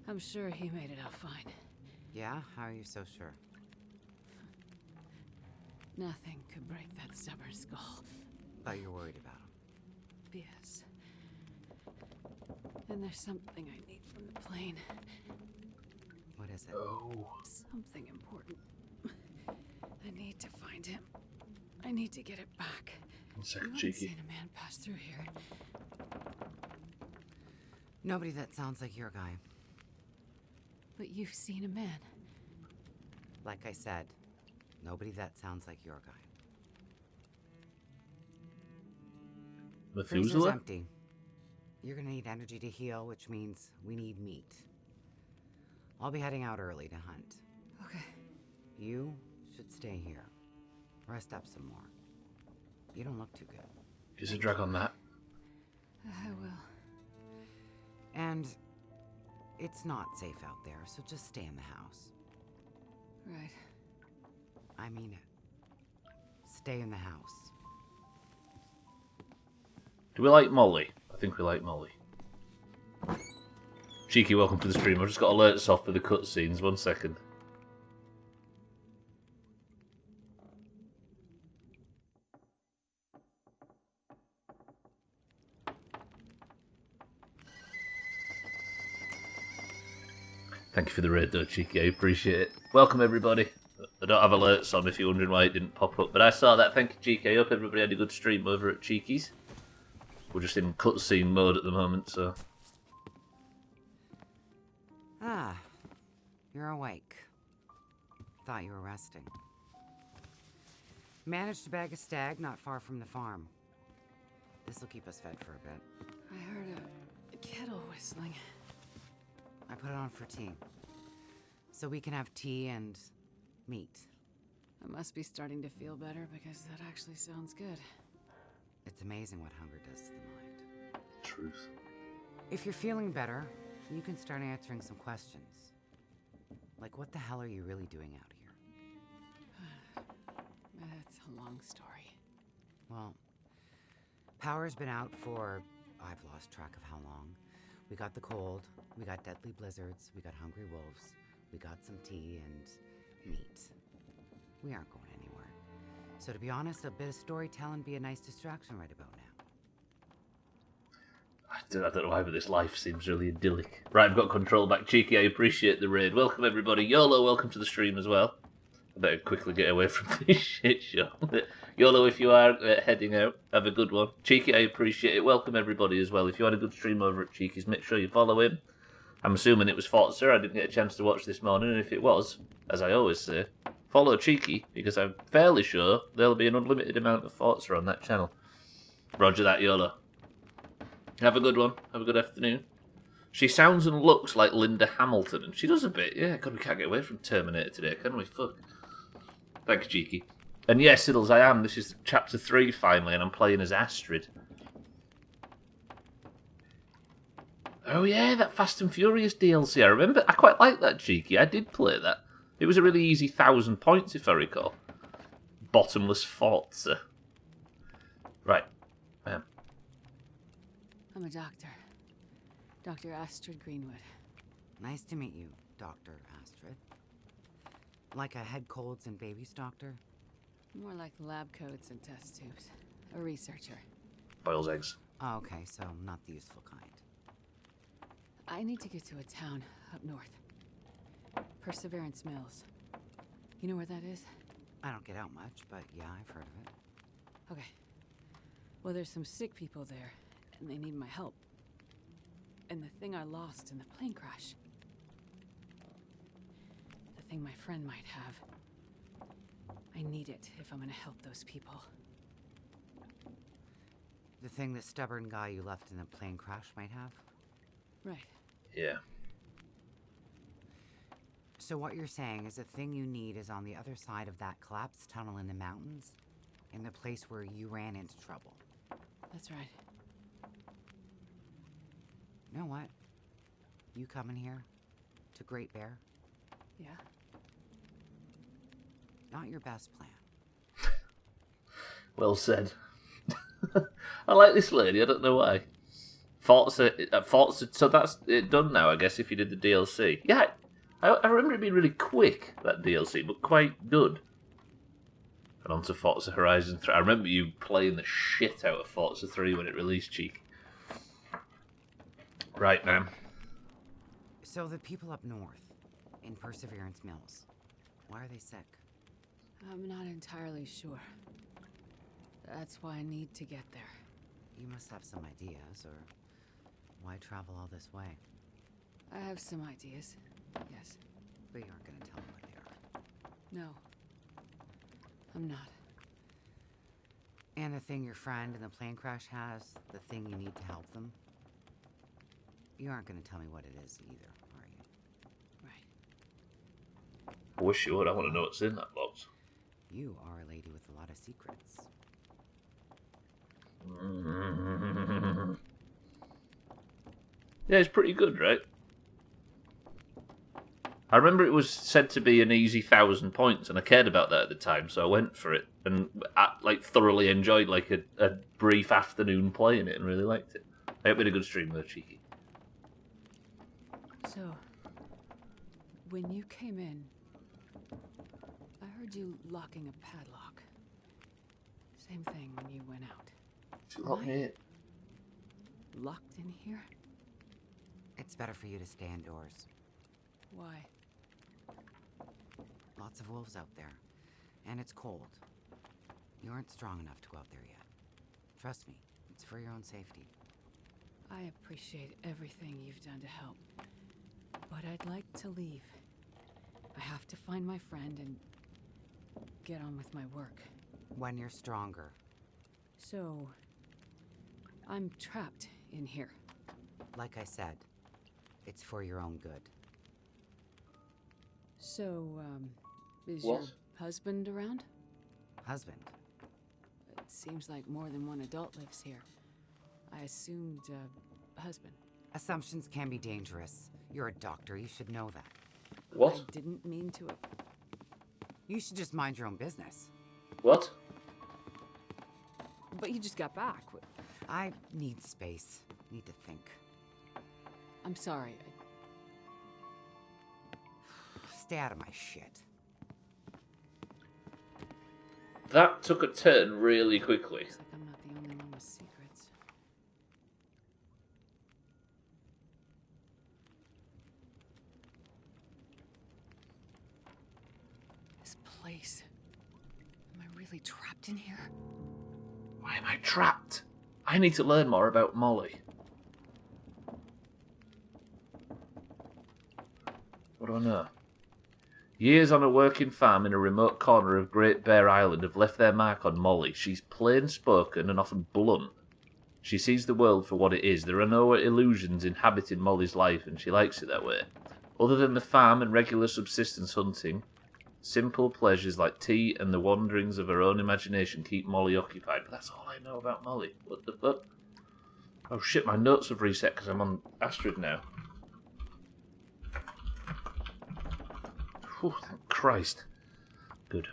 I'm sure he made it out fine. Yeah? How are you so sure? Nothing could break that stubborn skull. But you're worried about him. Yes. And there's something I need from the plane. What is it? Oh. Something important. I need to find him. I need to get it back. One second, I've cheeky. seen a man pass through here. Nobody that sounds like your guy. But you've seen a man. Like I said, nobody that sounds like your guy. Freezer's Methuselah? empty. You're gonna need energy to heal, which means we need meat. I'll be heading out early to hunt. Okay. You should stay here. Rest up some more. You don't look too good. Is a drag on that? I will. And it's not safe out there, so just stay in the house. Right. I mean it. Stay in the house. Do we like Molly? I think we like Molly. Cheeky, welcome to the stream. I've just got alerts off for the cutscenes. 1 second. Thank you for the raid though, Cheeky. I appreciate it. Welcome everybody. I don't have alerts on if you're wondering why it didn't pop up, but I saw that. Thank you, Cheeky. I hope everybody had a good stream over at Cheeky's. We're just in cutscene mode at the moment, so... Ah, you're awake. Thought you were resting. Managed to bag a stag not far from the farm. This'll keep us fed for a bit. I heard a kettle whistling. I put it on for tea. So we can have tea and meat. I must be starting to feel better because that actually sounds good. It's amazing what hunger does to the mind. Truth. If you're feeling better, you can start answering some questions. Like, what the hell are you really doing out here? That's a long story. Well, power's been out for... I've lost track of how long. We got the cold, we got deadly blizzards, we got hungry wolves, we got some tea and meat. We aren't going anywhere. So to be honest, a bit of storytelling be a nice distraction right about now. I don't know why, but this life seems really idyllic. Right, I've got control back. Cheeky, I appreciate the raid. Welcome everybody. YOLO, welcome to the stream as well. I better quickly get away from this shit show. YOLO, if you are heading out, have a good one. Cheeky, I appreciate it. Welcome everybody as well. If you had a good stream over at Cheeky's, make sure you follow him. I'm assuming it was Forza. I didn't get a chance to watch this morning, and if it was, as I always say, follow Cheeky, because I'm fairly sure there'll be an unlimited amount of Forza on that channel. Roger that, YOLO. Have a good one. Have a good afternoon. She sounds and looks like Linda Hamilton, and she does a bit. Yeah, God, we can't get away from Terminator today, can we? Fuck. Thank you, Cheeky. And yes, Siddles, I am. This is chapter 3 finally, and I'm playing as Astrid. Oh yeah, that Fast and Furious DLC. I remember. I quite like that, Cheeky. I did play that. It was a really easy 1,000 points, if I recall. Bottomless Forza. Right. I'm a doctor. Dr. Astrid Greenwood. Nice to meet you, Dr. Astrid. Like a head colds and babies doctor? More like lab coats and test tubes. A researcher. Boils eggs. Oh, okay, so not the useful kind. I need to get to a town up north. Perseverance Mills. You know where that is? I don't get out much, but yeah, I've heard of it. Okay. Well, there's some sick people there, and they need my help. And the thing I lost in the plane crash. The thing my friend might have. I need it if I'm gonna help those people. The thing the stubborn guy you left in the plane crash might have? Right. Yeah. So what you're saying is the thing you need is on the other side of that collapsed tunnel in the mountains, in the place where you ran into trouble. That's right. You know what? You coming here? To Great Bear? Yeah. Not your best plan. Well said. I like this lady, I don't know why. Forza, so that's it done now, I guess, if you did the DLC. Yeah, I remember it being really quick, that DLC, but quite good. And on to Forza Horizon 3. I remember you playing the shit out of Forza 3 when it released, Cheek. Right, ma'am. So the people up north, in Perseverance Mills, why are they sick? I'm not entirely sure. That's why I need to get there. You must have some ideas, or why travel all this way? I have some ideas, yes. But you aren't going to tell me what they are. No. I'm not. And the thing your friend in the plane crash has, the thing you need to help them? You aren't going to tell me what it is either, are you? Right. I wish you would. I want to know what's in that box. You are a lady with a lot of secrets. Yeah, it's pretty good, right? I remember it was said to be an easy 1,000 points, and I cared about that at the time, so I went for it and thoroughly enjoyed a brief afternoon playing it and really liked it. I hope we had a good stream though, Cheeky. So, when you came in, I heard you locking a padlock. Same thing when you went out. Lock me in. Locked in here? It's better for you to stay indoors. Why? Lots of wolves out there. And it's cold. You aren't strong enough to go out there yet. Trust me, it's for your own safety. I appreciate everything you've done to help. But I'd like to leave. I have to find my friend and get on with my work. When you're stronger. So, I'm trapped in here. Like I said, it's for your own good. So, is What? your husband around? Husband? It seems like more than one adult lives here. I assumed, husband. Assumptions can be dangerous. You're a doctor, you should know that. What? I didn't mean to. You should just mind your own business. What? But you just got back. I need space. Need to think. I'm sorry. Stay out of my shit. That took a turn really quickly. Looks like I'm not the only one with secrets. This place. Am I really trapped in here? Why am I trapped? I need to learn more about Molly. What do I know? Years on a working farm in a remote corner of Great Bear Island have left their mark on Molly. She's plain-spoken and often blunt. She sees the world for what it is. There are no illusions inhabiting Molly's life, and she likes it that way. Other than the farm and regular subsistence hunting, simple pleasures like tea and the wanderings of her own imagination keep Molly occupied. But that's all I know about Molly. What the fuck? Oh shit, my notes have reset because I'm on Astrid now. Whew, thank Christ. Good.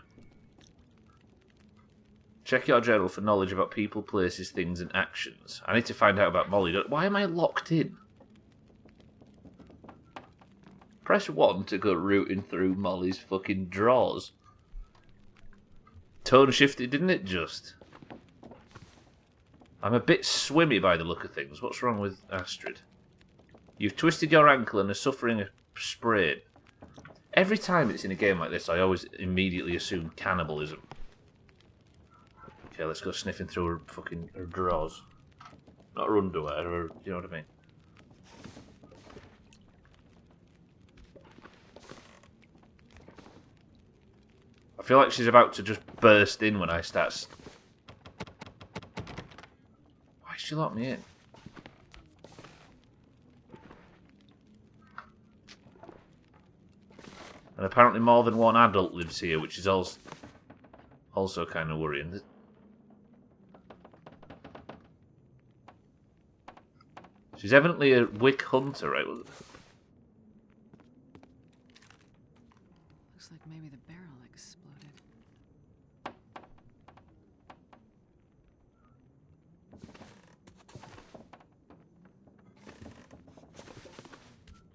Check your journal for knowledge about people, places, things, and actions. I need to find out about Molly. Why am I locked in? Press 1 to go rooting through Molly's fucking drawers. Tone shifted, didn't it, just? I'm a bit swimmy by the look of things. What's wrong with Astrid? You've twisted your ankle and are suffering a sprain. Every time it's in a game like this, I always immediately assume cannibalism. Okay, let's go sniffing through her drawers. Not her underwear, her, you know what I mean? I feel like she's about to just burst in when I start... Why did she lock me in? And apparently more than one adult lives here, which is also kind of worrying. She's evidently a wick hunter, right? Looks like maybe the barrel exploded.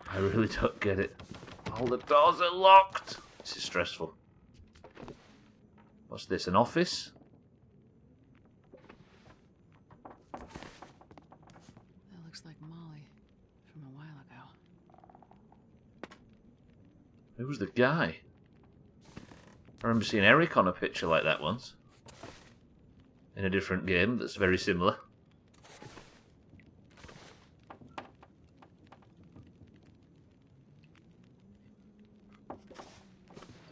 I really don't get it. All the doors are locked. This is stressful. What's this, an office? That looks like Molly from a while ago. Who was the guy? I remember seeing Eric on a picture like that once. in a different game that's very similar.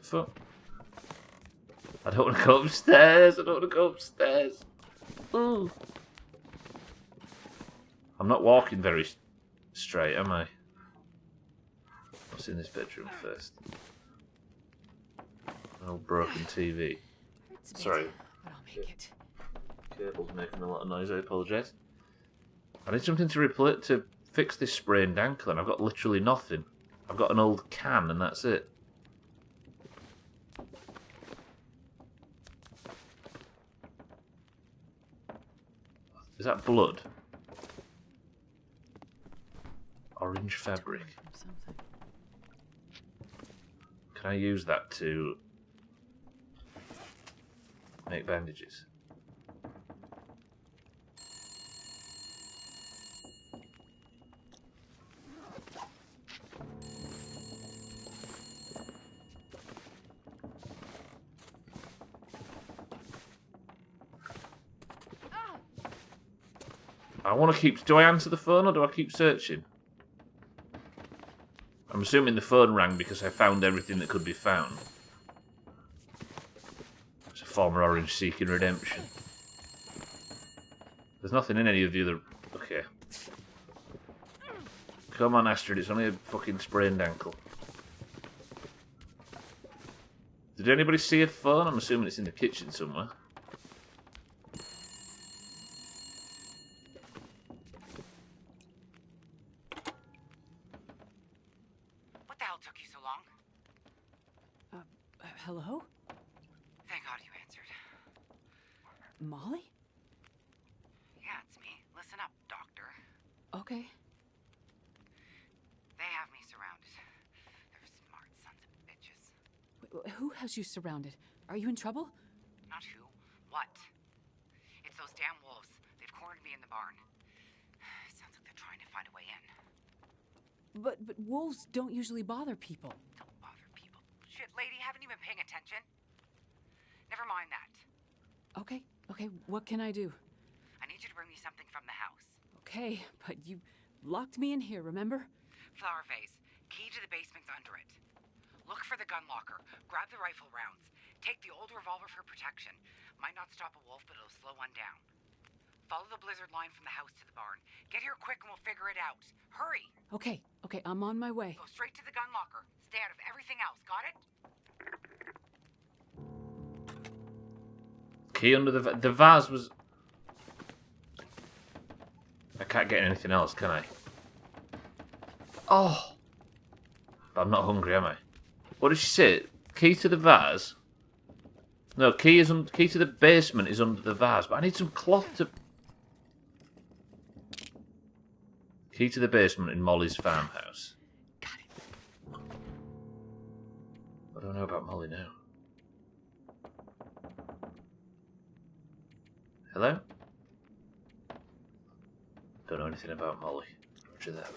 Fuck. I don't want to go upstairs. I don't want to go upstairs. Ooh. I'm not walking very straight, am I? What's in this bedroom first? An old broken TV. Sorry. But I'll make it. Cable's making a lot of noise. I apologise. I need something to fix this sprained ankle, and I've got literally nothing. I've got an old can, and that's it. Is that blood? Orange fabric. Can I use that to make bandages? I want to keep... Do I answer the phone or do I keep searching? I'm assuming the phone rang because I found everything that could be found. It's a former Orange seeking redemption. There's nothing in any of the other... Okay. Come on, Astrid, it's only a fucking sprained ankle. Did anybody see a phone? I'm assuming it's in the kitchen somewhere. Hello? Thank God you answered. Molly? Yeah, it's me. Listen up, Doctor. Okay. They have me surrounded. They're smart sons of bitches. Who has you surrounded? Are you in trouble? Not who. What? It's those damn wolves. They've cornered me in the barn. It sounds like they're trying to find a way in. But wolves don't usually bother people. Shit, lady, haven't you been paying attention? Never mind that. Okay, what can I do? I need you to bring me something from the house. Okay, but you locked me in here, remember? Flower vase. Key to the basement's under it. Look for the gun locker. Grab the rifle rounds. Take the old revolver for protection. Might not stop a wolf, but it'll slow one down. Follow the blizzard line from the house to the barn. Get here quick and we'll figure it out. Hurry! Okay, I'm on my way. Go straight to the gun locker. Stay out of everything else, got it? Key under the vase was... I can't get anything else, can I? Oh! But I'm not hungry, am I? What did she say? Key to the vase? No, key to the basement is under the vase, but I need some cloth to... Key to the basement in Molly's farmhouse. Got it. What do I know about Molly now? Hello? Don't know anything about Molly. Roger that.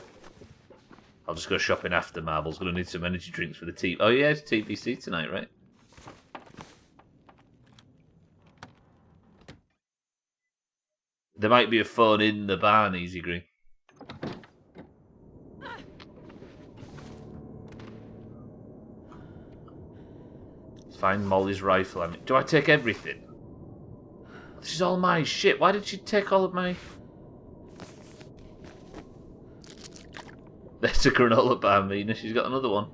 I'll just go shopping after Marvel's. Gonna need some energy drinks for the team. Oh yeah, it's TBC tonight, right? There might be a phone in the barn, Easy Green. Find Molly's rifle. Do I take everything? This is all my shit. Why did she take all of my... There's a granola bar, Mina. She's got another one.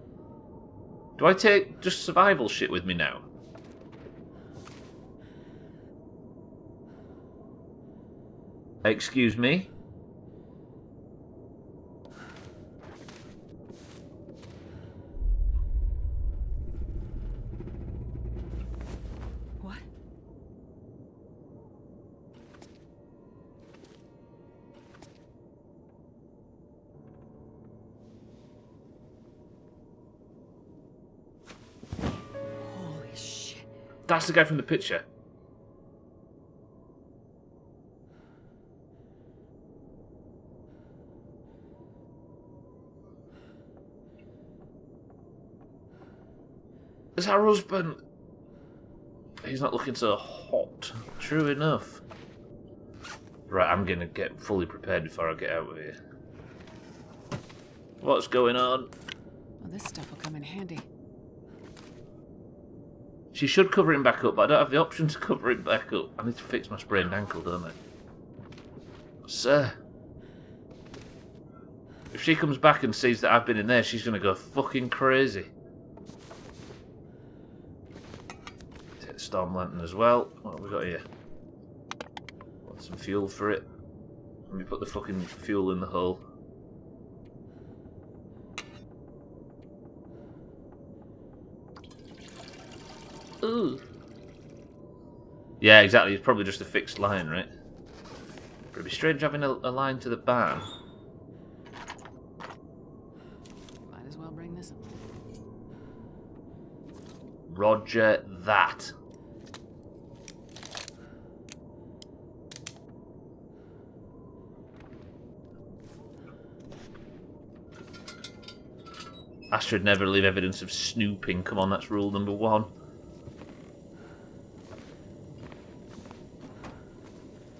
Do I take just survival shit with me now? Excuse me? What? Holy shit. That's the guy from the picture. It's her husband. He's not looking so hot. True enough. Right, I'm gonna get fully prepared before I get out of here. What's going on? Well, this stuff will come in handy. She should cover him back up, but I don't have the option to cover him back up. I need to fix my sprained ankle, don't I? Sir. If she comes back and sees that I've been in there, she's going to go fucking crazy. Take the storm lantern as well. What have we got here? Want some fuel for it. Let me put the fucking fuel in the hole. Ooh. Yeah, exactly. It's probably just a fixed line, right? But it'd be strange having a line to the barn. Might as well bring this up. Roger that. Astrid never leave evidence of snooping. Come on, that's rule number 1.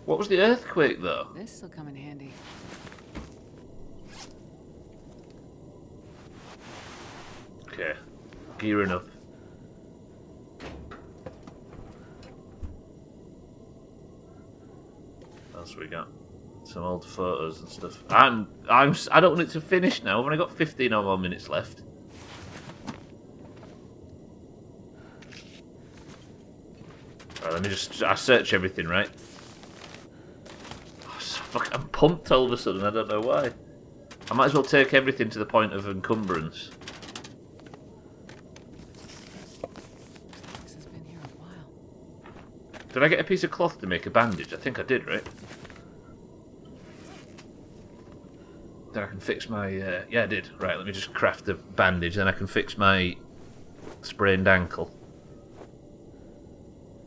What was the earthquake, though? This'll come in handy. Okay, gearing up. What else we got? Some old photos and stuff. I don't want it to finish now. I've only got 15 or more minutes left. Right, let me just. I search everything, right? Oh, fuck, I'm pumped all of a sudden. I don't know why. I might as well take everything to the point of encumbrance. This has been here a while. Did I get a piece of cloth to make a bandage? I think I did, right? Then I can fix my... yeah, I did. Right, let me just craft a bandage, then I can fix my sprained ankle.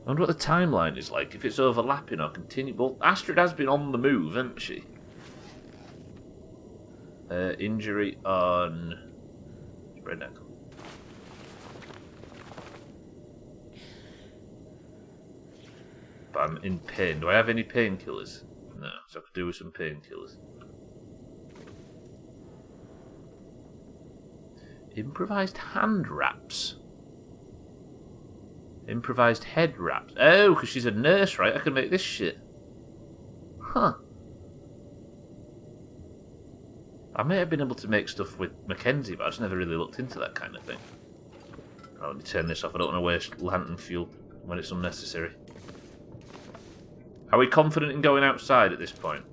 I wonder what the timeline is like, if it's overlapping or continue. Well, Astrid has been on the move, hasn't she? Injury on... sprained ankle. But I'm in pain. Do I have any painkillers? No, so I could do with some painkillers. Improvised hand wraps. Improvised head wraps. Oh, because she's a nurse, right? I can make this shit. Huh. I may have been able to make stuff with Mackenzie, but I just never really looked into that kind of thing. Oh, let me turn this off. I don't want to waste lantern fuel when it's unnecessary. Are we confident in going outside at this point?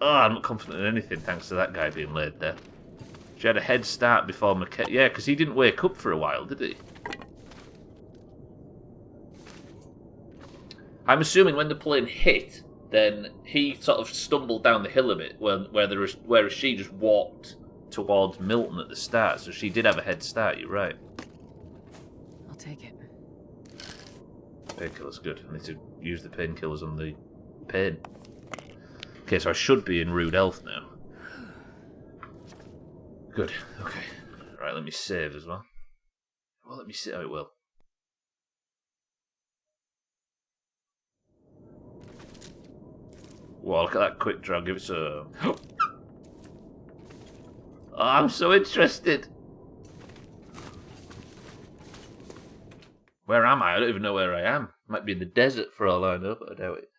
Oh, I'm not confident in anything thanks to that guy being laid there. She had a head start before Mackenzie. Yeah, because he didn't wake up for a while, did he? I'm assuming when the plane hit, then he sort of stumbled down the hill a bit, whereas she just walked towards Milton at the start. So she did have a head start, you're right. I'll take it. Painkiller's good. I need to use the painkillers on the pain. Okay, so I should be in rude health now. Good, okay. Right, let me save as well. Well, let me see how it will. Wow, look at that quick draw. Give it a... Oh, I'm so interested. Where am I? I don't even know where I am. Might be in the desert for all I know, but I doubt it.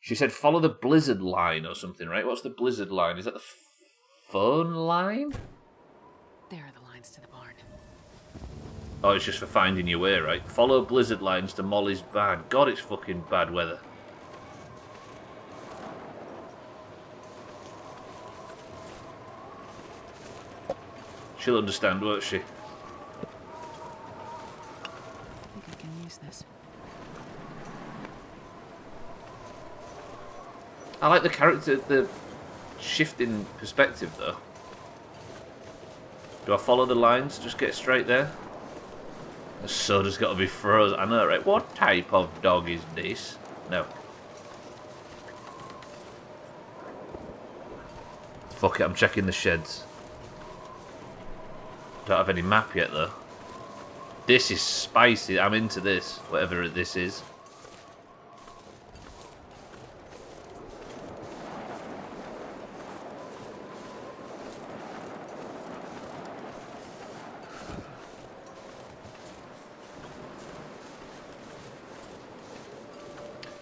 She said follow the blizzard line or something, right? What's the blizzard line? Is that the phone line? There are the lines to the barn. Oh, it's just for finding your way, right? Follow blizzard lines to Molly's barn. God, it's fucking bad weather. She'll understand, won't she? I think I can use this. I like the character, the shift in perspective, though. Do I follow the lines? Just get straight there? The soda's got to be frozen. I know, right? What type of dog is this? No. Fuck it, I'm checking the sheds. Don't have any map yet, though. This is spicy. I'm into this, whatever this is.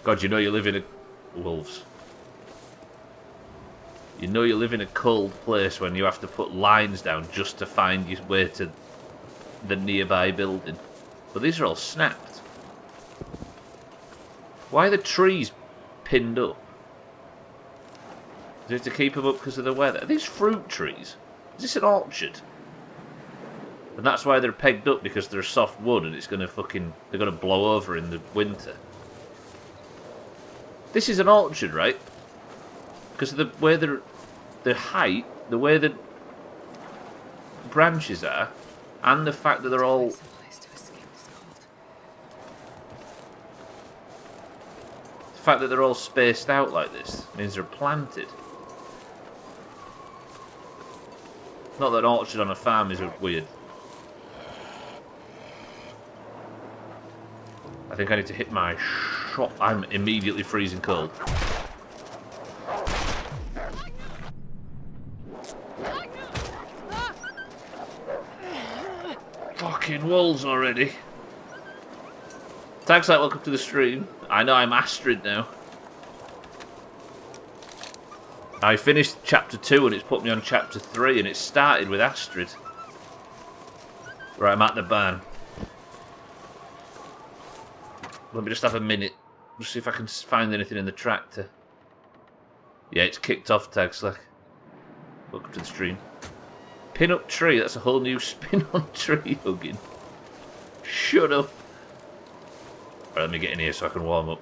God, you know you live in a... Wolves. You know you live in a cold place when you have to put lines down just to find your way to the nearby building. But these are all snapped. Why are the trees pinned up? Do you have to keep them up because of the weather? Are these fruit trees? Is this an orchard? And that's why they're pegged up, because they're soft wood and it's gonna fucking... they're gonna blow over in the winter. This is an orchard, right? Because of the way the height, the way the branches are, and the fact that they're all... the fact that they're all spaced out like this means they're planted. Not that an orchard on a farm is weird. I think I need to hit my shot. I'm immediately freezing cold. Fucking wolves already. Thanks, like, welcome to the stream. I know I'm Astrid now. I finished chapter 2 and it's put me on chapter 3 and it started with Astrid. Right, I'm at the barn. Let me just have a minute. Just see if I can find anything in the tractor. Yeah, it's kicked off, Tag Slack. Welcome to the stream. Pin up tree, that's a whole new spin on tree hugging. Shut up. Right, let me get in here so I can warm up.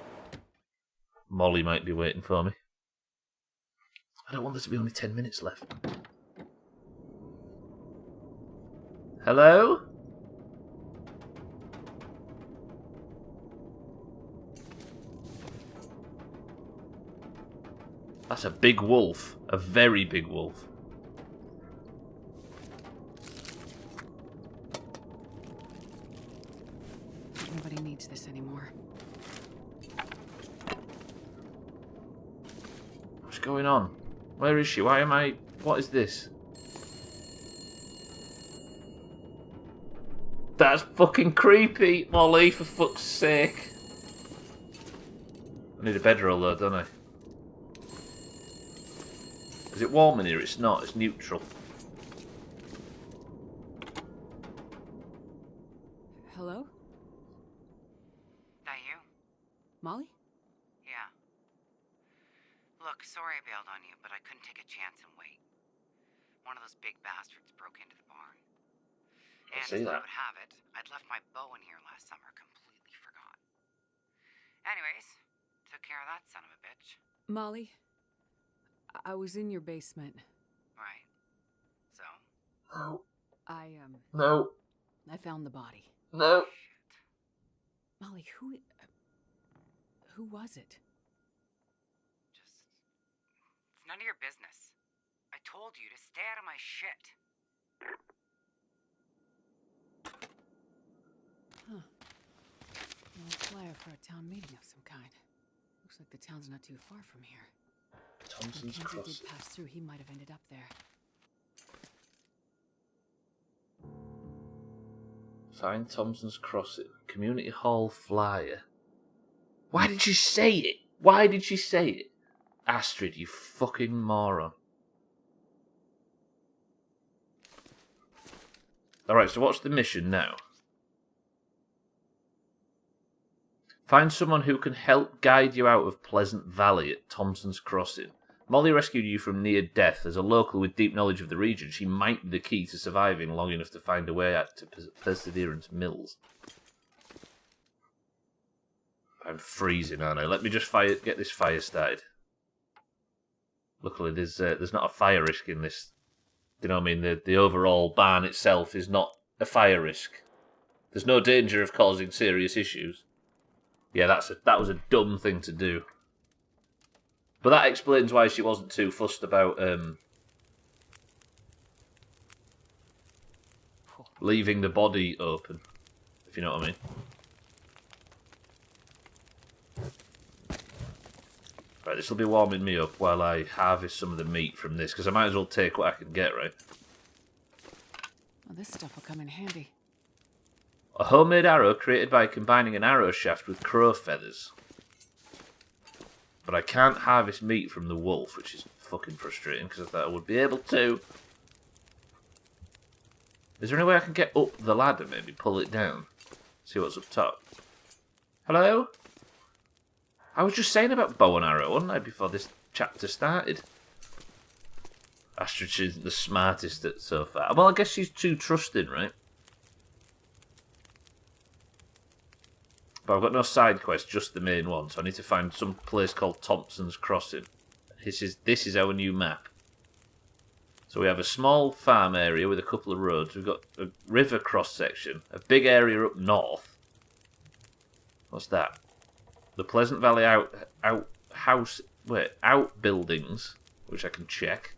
Molly might be waiting for me. I don't want there to be only 10 minutes left. Hello? That's a big wolf. A very big wolf. Nobody needs this anymore. What's going on? Where is she? Why am I... What is this? That's fucking creepy, Molly, for fuck's sake. I need a bedroll though, don't I? Is it warm in here? It's not. It's neutral. Hello? That you? Molly? Yeah. Look, sorry I bailed on you, but I couldn't take a chance and wait. One of those big bastards broke into the barn. And as luck would have it, I'd left my bow in here last summer, completely forgot. Anyways, took care of that son of a bitch. Molly, I was in your basement. Right. So? No. No. I found the body. No. Molly, who was it? Just... It's none of your business. I told you to stay out of my shit. Huh. Well, a flyer for a town meeting of some kind. Looks like the town's not too far from here. Thompson's Cross. Did pass through, he might have ended up there. Find Thompson's Crossing. Community Hall flyer. Why did she say it? Why did she say it? Astrid, you fucking moron. Alright, so what's the mission now? Find someone who can help guide you out of Pleasant Valley at Thompson's Crossing. Molly rescued you from near death. As a local with deep knowledge of the region, she might be the key to surviving long enough to find a way out to Perseverance Mills. I'm freezing, aren't I? Let me just get this fire started. Luckily, there's not a fire risk in this. You know what I mean? The overall barn itself is not a fire risk. There's no danger of causing serious issues. Yeah, that was a dumb thing to do. But that explains why she wasn't too fussed about leaving the body open. if you know what I mean. Right, this will be warming me up while I harvest some of the meat from this, because I might as well take what I can get, right? Well, this stuff will come in handy. A homemade arrow created by combining an arrow shaft with crow feathers. But I can't harvest meat from the wolf, which is fucking frustrating, because I thought I would be able to. Is there any way I can get up the ladder, maybe pull it down? See what's up top. Hello? I was just saying about bow and arrow, wasn't I, before this chapter started? Astrid isn't the smartest at so far. Well, I guess she's too trusting, right? But I've got no side quest, just the main one, so I need to find some place called Thompson's Crossing. This is our new map. So we have a small farm area with a couple of roads. We've got a river cross section, a big area up north. What's that? The Pleasant Valley outbuildings, which I can check.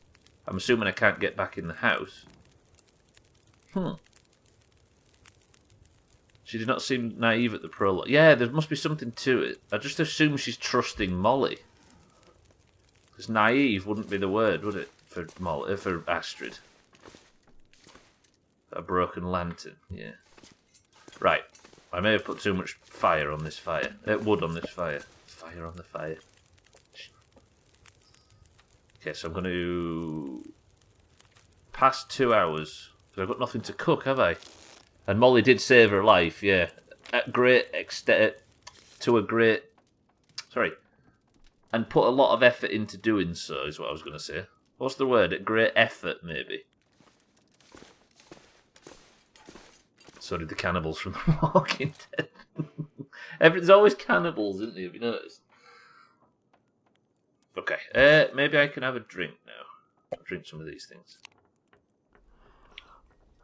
I'm assuming I can't get back in the house. She did not seem naive at the prologue. Yeah, there must be something to it. I just assume she's trusting Molly. Because naive wouldn't be the word, would it? For Molly, for Astrid. A broken lantern, yeah. Right. I may have put too much fire on this fire. Wood on this fire. Fire on the fire. Okay, so I'm going to... Past 2 hours. Because I've got nothing to cook, have I? And Molly did save her life, yeah. At great extent... To a great... Sorry. And put a lot of effort into doing so, is what I was going to say. What's the word? At great effort, maybe. So did the cannibals from The Walking Dead. There's always cannibals, isn't there? Have you noticed? Okay, maybe I can have a drink now. I'll drink some of these things.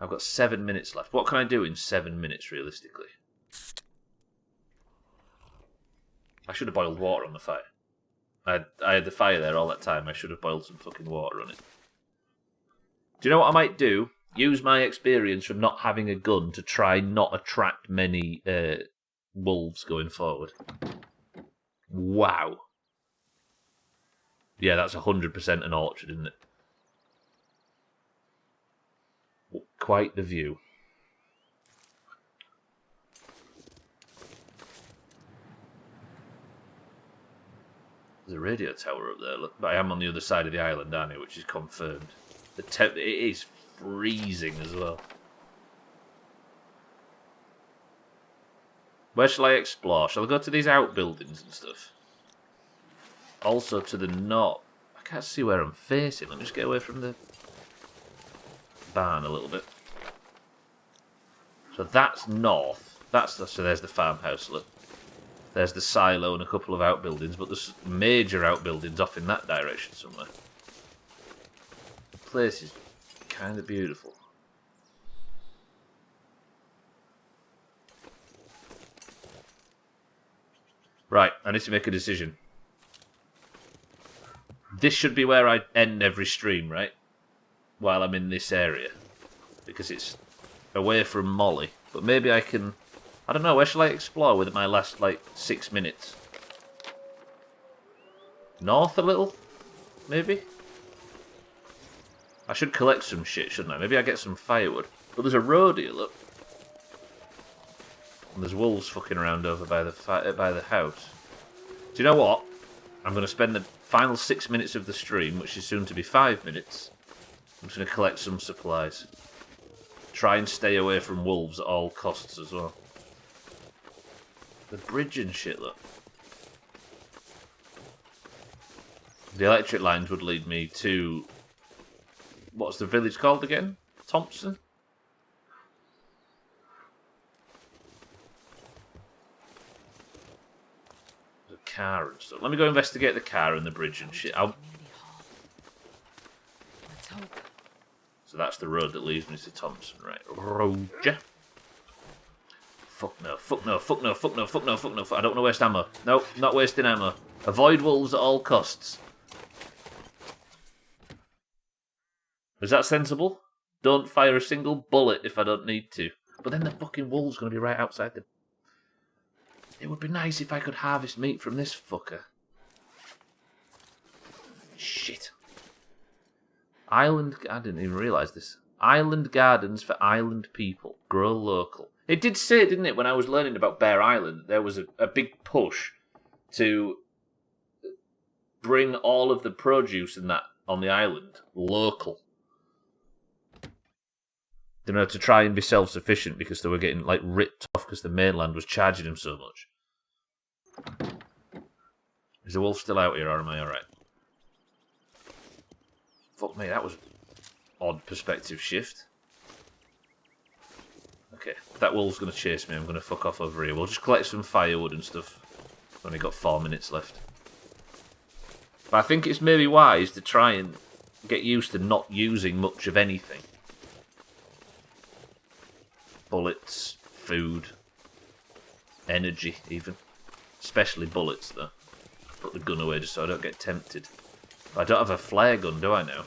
I've got 7 minutes left. What can I do in 7 minutes, realistically? I should have boiled water on the fire. I had the fire there all that time. I should have boiled some fucking water on it. Do you know what I might do? Use my experience from not having a gun to try not attract many wolves going forward. Wow. Yeah, that's 100% an orchard, isn't it? Quite the view. There's a radio tower up there, look. But I am on the other side of the island, aren't I? Which is confirmed. It is freezing as well. Where shall I explore? Shall I go to these outbuildings and stuff? Also to the north. I can't see where I'm facing. Let me just get away from the barn a little bit. So that's north. So there's the farmhouse, look. There's the silo and a couple of outbuildings, but there's major outbuildings off in that direction somewhere. The place is kind of beautiful. Right, I need to make a decision. This should be where I end every stream, right? While I'm in this area. Because it's away from Molly. But maybe I can... I don't know, where shall I explore with my last, 6 minutes? North a little? Maybe? I should collect some shit, shouldn't I? Maybe I get some firewood. But there's a road here, look. And there's wolves fucking around over by the house. Do you know what? I'm going to spend the final 6 minutes of the stream, which is soon to be 5 minutes. I'm just going to collect some supplies. Try and stay away from wolves at all costs as well. The bridge and shit, look. The electric lines would lead me to... What's the village called again? Thompson? There's a car and stuff. Let me go investigate the car and the bridge and shit. Let's hope. So that's the road that leads me to Thompson, right? Roger. Fuck no, fuck no, fuck no, fuck no, fuck no, fuck no. I don't want to waste ammo. Nope, not wasting ammo. Avoid wolves at all costs. Is that sensible? Don't fire a single bullet if I don't need to. But then the fucking wolf's going to be right outside the... It would be nice if I could harvest meat from this fucker. Shit. Island... I didn't even realise this. Island gardens for island people. Grow local. It did say, didn't it, when I was learning about Bear Island, there was a big push to bring all of the produce and that on the island local. You know, to try and be self-sufficient because they were getting, like, ripped off because the mainland was charging them so much. Is the wolf still out here, or am I alright? Fuck me, that was odd perspective shift. Okay, if that wolf's going to chase me, I'm going to fuck off over here. We'll just collect some firewood and stuff. We've only got 4 minutes left. But I think it's maybe wise to try and get used to not using much of anything. Bullets, food, energy even. Especially bullets though. Put the gun away just so I don't get tempted. But I don't have a flare gun, do I now?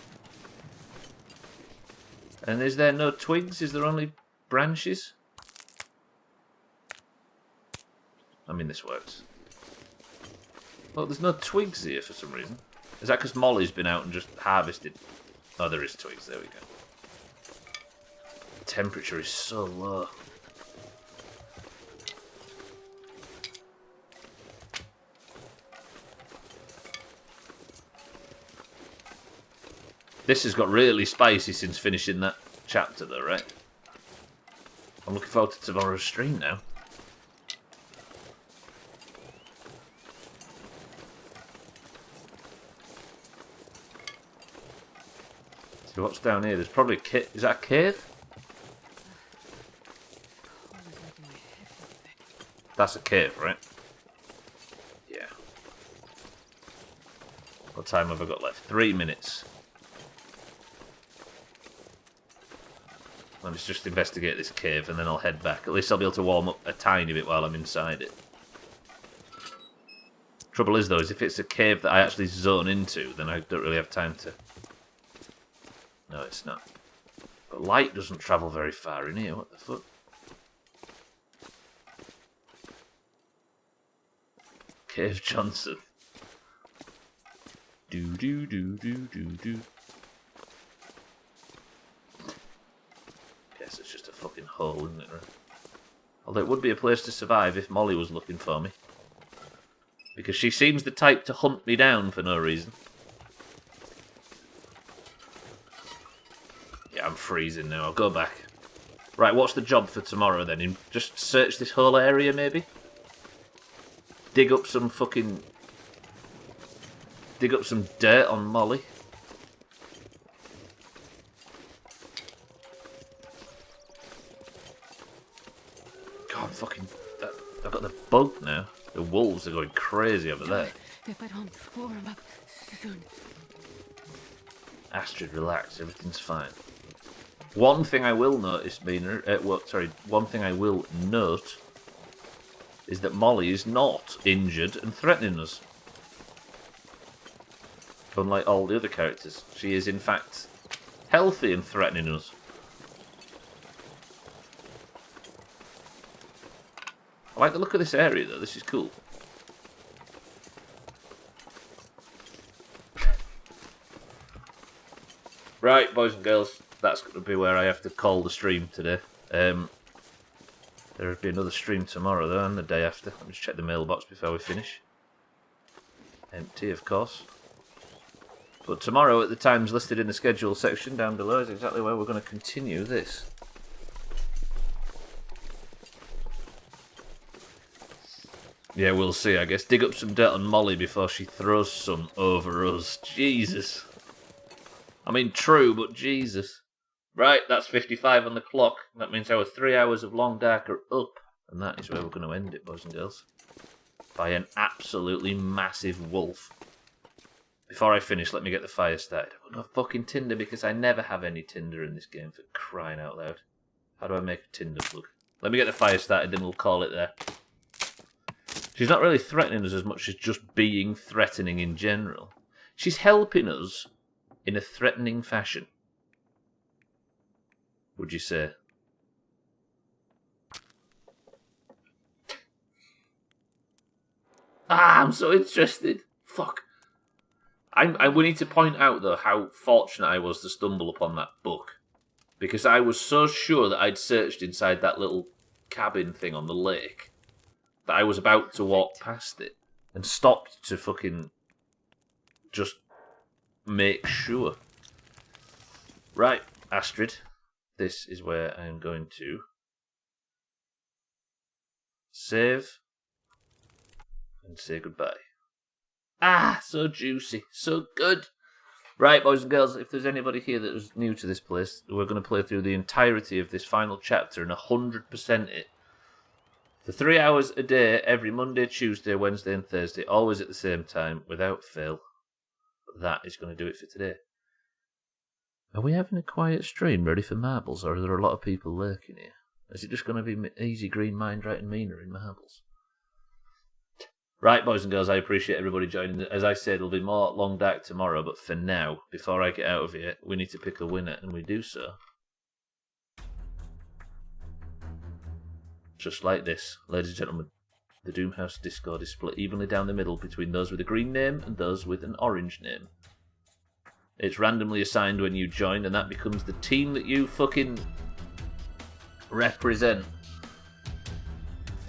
And is there no twigs? Is there only branches? I mean, this works. Well, there's no twigs here for some reason. Is that because Molly's been out and just harvested? Oh, there is twigs. There we go. The temperature is so low. This has got really spicy since finishing that chapter though, right? I'm looking forward to tomorrow's stream now. So what's down here? There's probably a cave. Is that a cave? That's a cave, right? Yeah. What time have I got left? 3 minutes. Let's just investigate this cave and then I'll head back. At least I'll be able to warm up a tiny bit while I'm inside it. Trouble is though, is if it's a cave that I actually zone into, then I don't really have time to... No, it's not. But light doesn't travel very far in here, what the fuck? Cave Johnson. Do. Guess it's just a fucking hole, isn't it? Right? Although it would be a place to survive if Molly was looking for me. Because she seems the type to hunt me down for no reason. Yeah, I'm freezing now. I'll go back. Right, what's the job for tomorrow then? Just search this whole area, maybe? Dig up some fucking... Dig up some dirt on Molly. God, fucking... I've got the bug now. The wolves are going crazy over there. If I don't warm up soon. Astrid, relax. Everything's fine. One thing I will notice, one thing I will note is that Molly is not injured and threatening us. Unlike all the other characters. She is, in fact, healthy and threatening us. I like the look of this area, though. This is cool. Right, boys and girls. That's going to be where I have to call the stream today. There will be another stream tomorrow, though, and the day after. Let me just check the mailbox before we finish. Empty, of course. But tomorrow, at the times listed in the schedule section down below, is exactly where we're going to continue this. Yeah, we'll see, I guess. Dig up some dirt on Molly before she throws some over us. Jesus. I mean, true, but Jesus. Right, that's 55 on the clock. That means our 3 hours of Long Dark are up. And that is where we're going to end it, boys and girls. By an absolutely massive wolf. Before I finish, let me get the fire started. I've got no fucking tinder because I never have any tinder in this game, for crying out loud. How do I make a tinder plug? Let me get the fire started, then we'll call it there. She's not really threatening us as much as just being threatening in general. She's helping us in a threatening fashion. Would you say? I'm so interested. Fuck. We need to point out, though, how fortunate I was to stumble upon that book. Because I was so sure that I'd searched inside that little cabin thing on the lake that I was about to walk past it and stopped to fucking just make sure. Right, Astrid. This is where I am going to save and say goodbye. Ah, so juicy, so good. Right, boys and girls, if there's anybody here that was new to this place, we're going to play through the entirety of this final chapter and 100% it. For 3 hours a day, every Monday, Tuesday, Wednesday and Thursday, always at the same time, without fail. That is going to do it for today. Are we having a quiet stream ready for marbles, or are there a lot of people lurking here? Is it just going to be easy green mind right and Mina in marbles? Right, boys and girls, I appreciate everybody joining. As I said, there'll be more Long Dark tomorrow, but for now, before I get out of here, we need to pick a winner, and we do so. Just like this, ladies and gentlemen, the Doomhaus Discord is split evenly down the middle between those with a green name and those with an orange name. It's randomly assigned when you join, and that becomes the team that you fucking represent.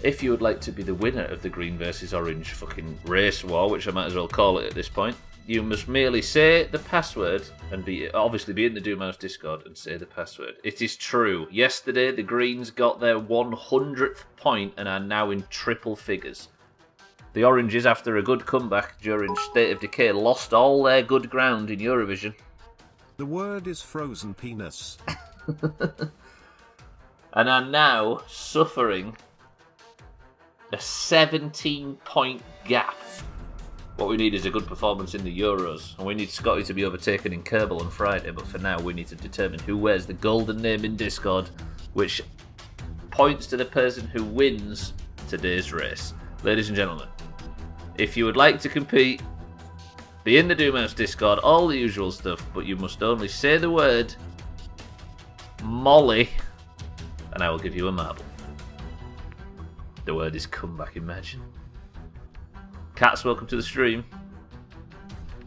If you would like to be the winner of the green versus orange fucking race war, which I might as well call it at this point, you must merely say the password and obviously be in the Doomhaus Discord and say the password. It is true. Yesterday, the Greens got their 100th point and are now in triple figures. The Oranges, after a good comeback during State of Decay, lost all their good ground in Eurovision. The word is frozen penis. And are now suffering a 17-point gap. What we need is a good performance in the Euros, and we need Scotty to be overtaken in Kerbal on Friday, but for now we need to determine who wears the golden name in Discord, which points to the person who wins today's race. Ladies and gentlemen, if you would like to compete, be in the Doomhaus Discord, all the usual stuff, but you must only say the word Molly, and I will give you a marble. The word is comeback, imagine. Cats, welcome to the stream.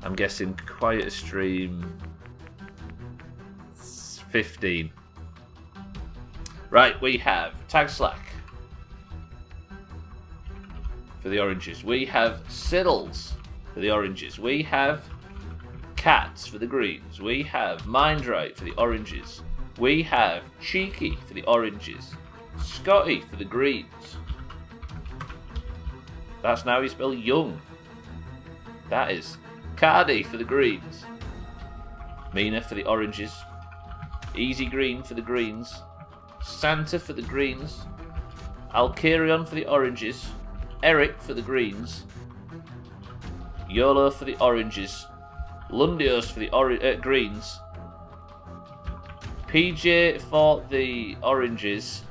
I'm guessing quiet stream 15. Right, we have Tag Slack for the oranges. We have Siddles for the oranges. We have Cats for the greens. We have Mindright for the oranges. We have Cheeky for the oranges. Scotty for the greens. That's now you spell young. That is Cardi for the greens. Mina for the oranges. Easy Green for the greens. Santa for the greens. Alkarion for the oranges. Eric for the greens. YOLO for the oranges. Lundios for the greens. PJ for the oranges.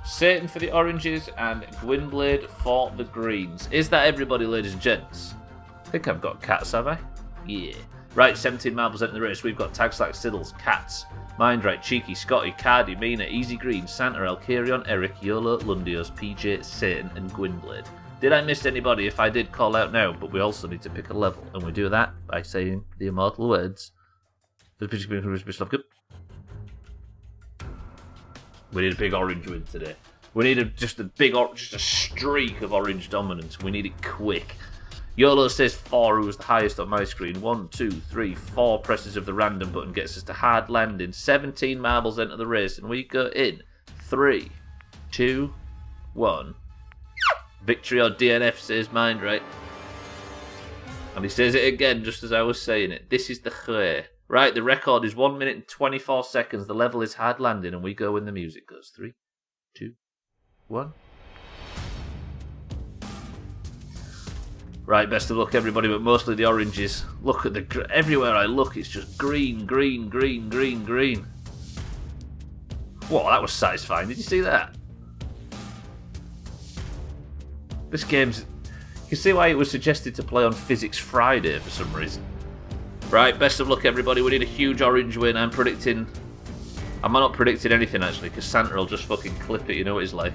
Satan for the oranges, and Gwynblade for the greens. Is that everybody, ladies and gents? I think I've got Cats, have I? Yeah. Right, 17 marbles into the race. We've got Tag Slack, Siddles, Cats, Mindright, Cheeky, Scotty, Cardi, Mina, Easy Green, Santa, Alkarion, Eric, YOLO, Lundios, PJ, Satan, and Gwynblade. Did I miss anybody? If I did, call out now, but we also need to pick a level, and we do that by saying the immortal words. We need a big orange win today. We need just a streak of orange dominance. We need it quick. YOLO says 4, who was the highest on my screen. 1, 2, 3, 4 presses of the random button gets us to hard landing. 17 marbles enter the race, and we go in 3, 2, 1. Victory or DNF, says Mindright. And he says it again, just as I was saying it. This is the Khwe. Right, the record is 1 minute and 24 seconds. The level is hard landing, and we go when the music goes. 3, 2, 1. Right, best of luck, everybody, but mostly the oranges. Look at everywhere I look, it's just green, green, green, green, green. Whoa, that was satisfying. Did you see that? This game's... You can see why it was suggested to play on Physics Friday for some reason. Right, best of luck, everybody. We need a huge orange win. I'm predicting I'm not predicting anything, actually, because Santa will just fucking clip it, you know what he's like.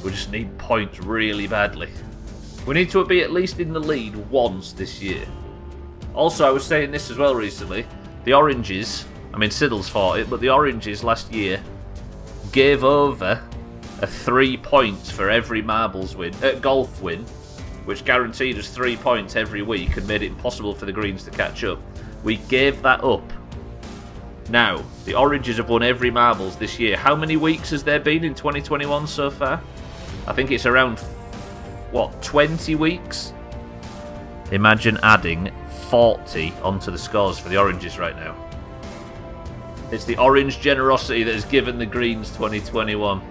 We just need points really badly. We need to be at least in the lead once this year. Also, I was saying this as well recently. The Oranges, I mean, Siddle's fought it, but the Oranges last year gave over a 3 points for every golf win, which guaranteed us 3 points every week and made it impossible for the Greens to catch up. We gave that up. Now, the Oranges have won every marbles this year. How many weeks has there been in 2021 so far? I think it's around, 20 weeks? Imagine adding 40 onto the scores for the Oranges right now. It's the orange generosity that has given the Greens 2021.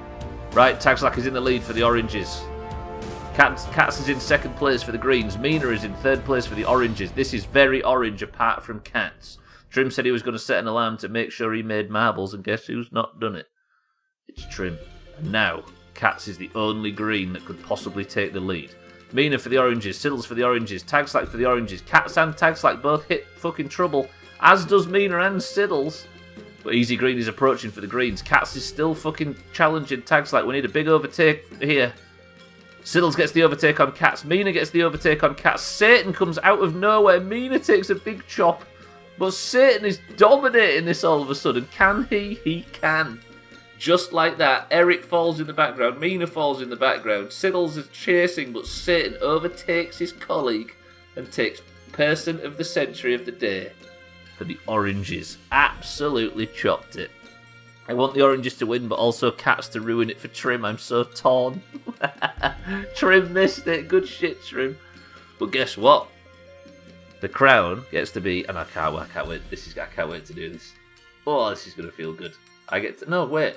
Right, Tagslack is in the lead for the Oranges. Cats is in second place for the Greens. Mina is in third place for the Oranges. This is very orange apart from Cats. Trim said he was going to set an alarm to make sure he made marbles, and guess who's not done it? It's Trim. And now, Cats is the only green that could possibly take the lead. Mina for the Oranges, Siddles for the Oranges, Tagslack for the Oranges. Cats and Tagslack both hit fucking trouble, as does Mina and Siddles. But Easy Green is approaching for the Greens. Cats is still fucking challenging Tagslack. We need a big overtake here. Siddles gets the overtake on Cats. Mina gets the overtake on Cats. Satan comes out of nowhere. Mina takes a big chop. But Satan is dominating this all of a sudden. Can he? He can. Just like that, Eric falls in the background. Mina falls in the background. Siddles is chasing, but Satan overtakes his colleague and takes person of the century of the day for the Oranges. Absolutely chopped it. I want the Oranges to win, but also Cats to ruin it for Trim. I'm so torn. Trim missed it. Good shit, Trim. But guess what? The crown gets to be, and I can't wait. I can't wait to do this. Oh, this is going to feel good. No, wait.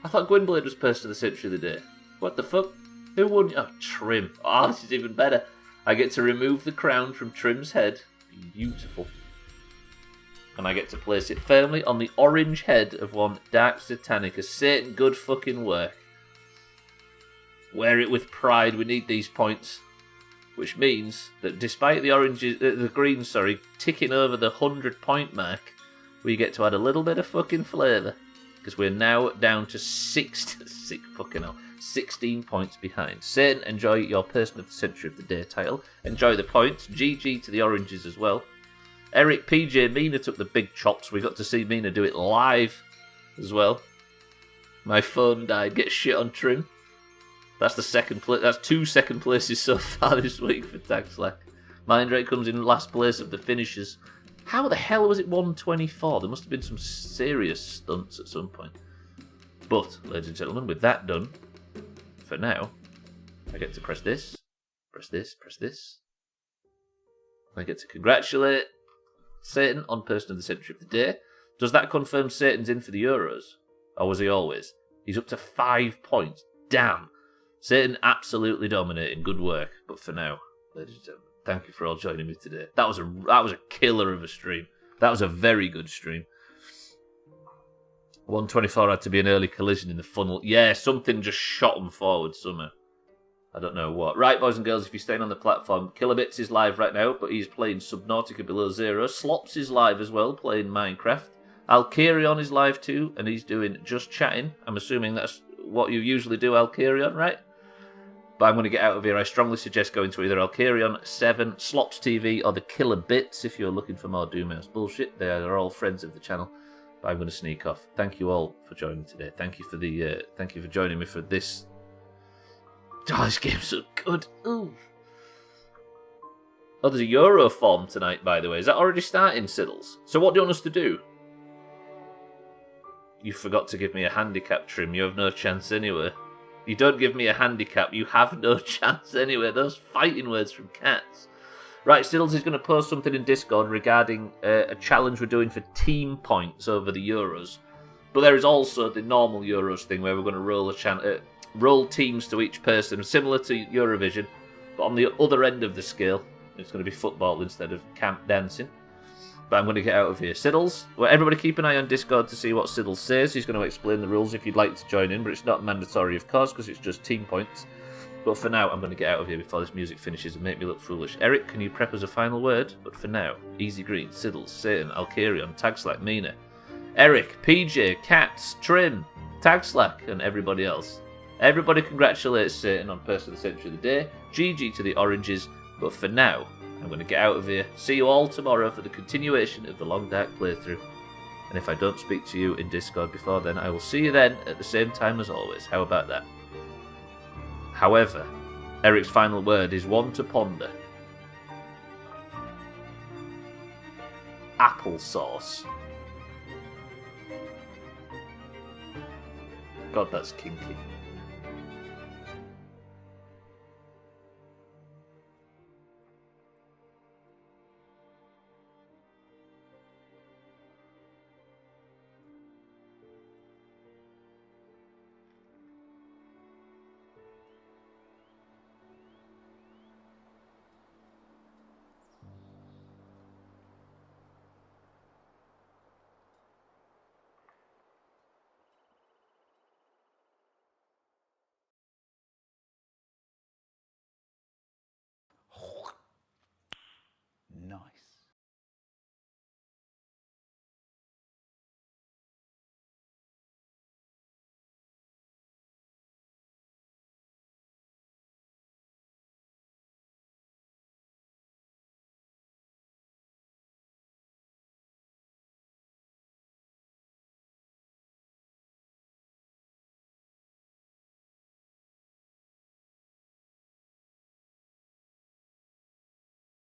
I thought Gwynblade was person of the century of the day. What the fuck? Who won? Oh, Trim. Oh, this is even better. I get to remove the crown from Trim's head. Beautiful. And I get to place it firmly on the orange head of one Dark Satanicus. Satan, good fucking work. Wear it with pride. We need these points. Which means that despite the Greens, ticking over the 100-point mark, we get to add a little bit of fucking flavour. Because we're now down to 16 points behind. Satan, enjoy your Person of the Century of the Day title. Enjoy the points. GG to the Oranges as well. Eric, PJ, Mina took the big chops. We got to see Mina do it live as well. My phone died. Get shit on Trim. That's the second place. That's 2 second places so far this week for Tagslack. Mindrake comes in last place of the finishers. How the hell was it 124? There must have been some serious stunts at some point. But, ladies and gentlemen, with that done, for now, I get to press this, press this, press this. I get to congratulate Satan on Person of the Century of the Day. Does that confirm Satan's in for the Euros? Or was he always? He's up to 5 points. Damn. Satan absolutely dominating. Good work. But for now, ladies and gentlemen, thank you for all joining me today. That was a killer of a stream. That was a very good stream. 124 had to be an early collision in the funnel. Yeah, something just shot him forward somehow. I don't know what. Right, boys and girls, if you're staying on the platform, Kilobits is live right now, but he's playing Subnautica Below Zero. Slops is live as well, playing Minecraft. Alkarion is live too, and he's doing Just Chatting. I'm assuming that's what you usually do, Alkarion, right? But I'm going to get out of here. I strongly suggest going to either Alkarion 7, Slops TV, or the Kilobits if you're looking for more Doomhaus bullshit. They are all friends of the channel. But I'm going to sneak off. Thank you all for joining today. Thank you for joining me for this. Oh, this game's so good. Ooh. Oh, there's a Euro form tonight, by the way. Is that already starting, Siddles? So what do you want us to do? You forgot to give me a handicap, Trim. You have no chance anyway. You don't give me a handicap, you have no chance anyway. Those fighting words from Cats. Right, Siddles is going to post something in Discord regarding a challenge we're doing for team points over the Euros. But there is also the normal Euros thing where we're going to roll teams to each person, similar to Eurovision, but on the other end of the scale, it's going to be football instead of camp dancing. But I'm going to get out of here. Siddles, well, everybody keep an eye on Discord to see what Siddles says. He's going to explain the rules if you'd like to join in, but it's not mandatory, of course, because it's just team points. But for now, I'm going to get out of here before this music finishes and make me look foolish. Eric, can you prep us a final word? But for now, Easy Green, Siddles, Satan, Alkarion, Tagslack, Mina, Eric, PJ, Cats, Trim, Tag Slack, and everybody else. Everybody congratulates Satan on Person of the Century of the Day. GG to the Oranges. But for now, I'm going to get out of here. See you all tomorrow for the continuation of the Long Dark playthrough. And if I don't speak to you in Discord before then, I will see you then at the same time as always. How about that? However, Eric's final word is one to ponder. Applesauce. God, that's kinky. Nice.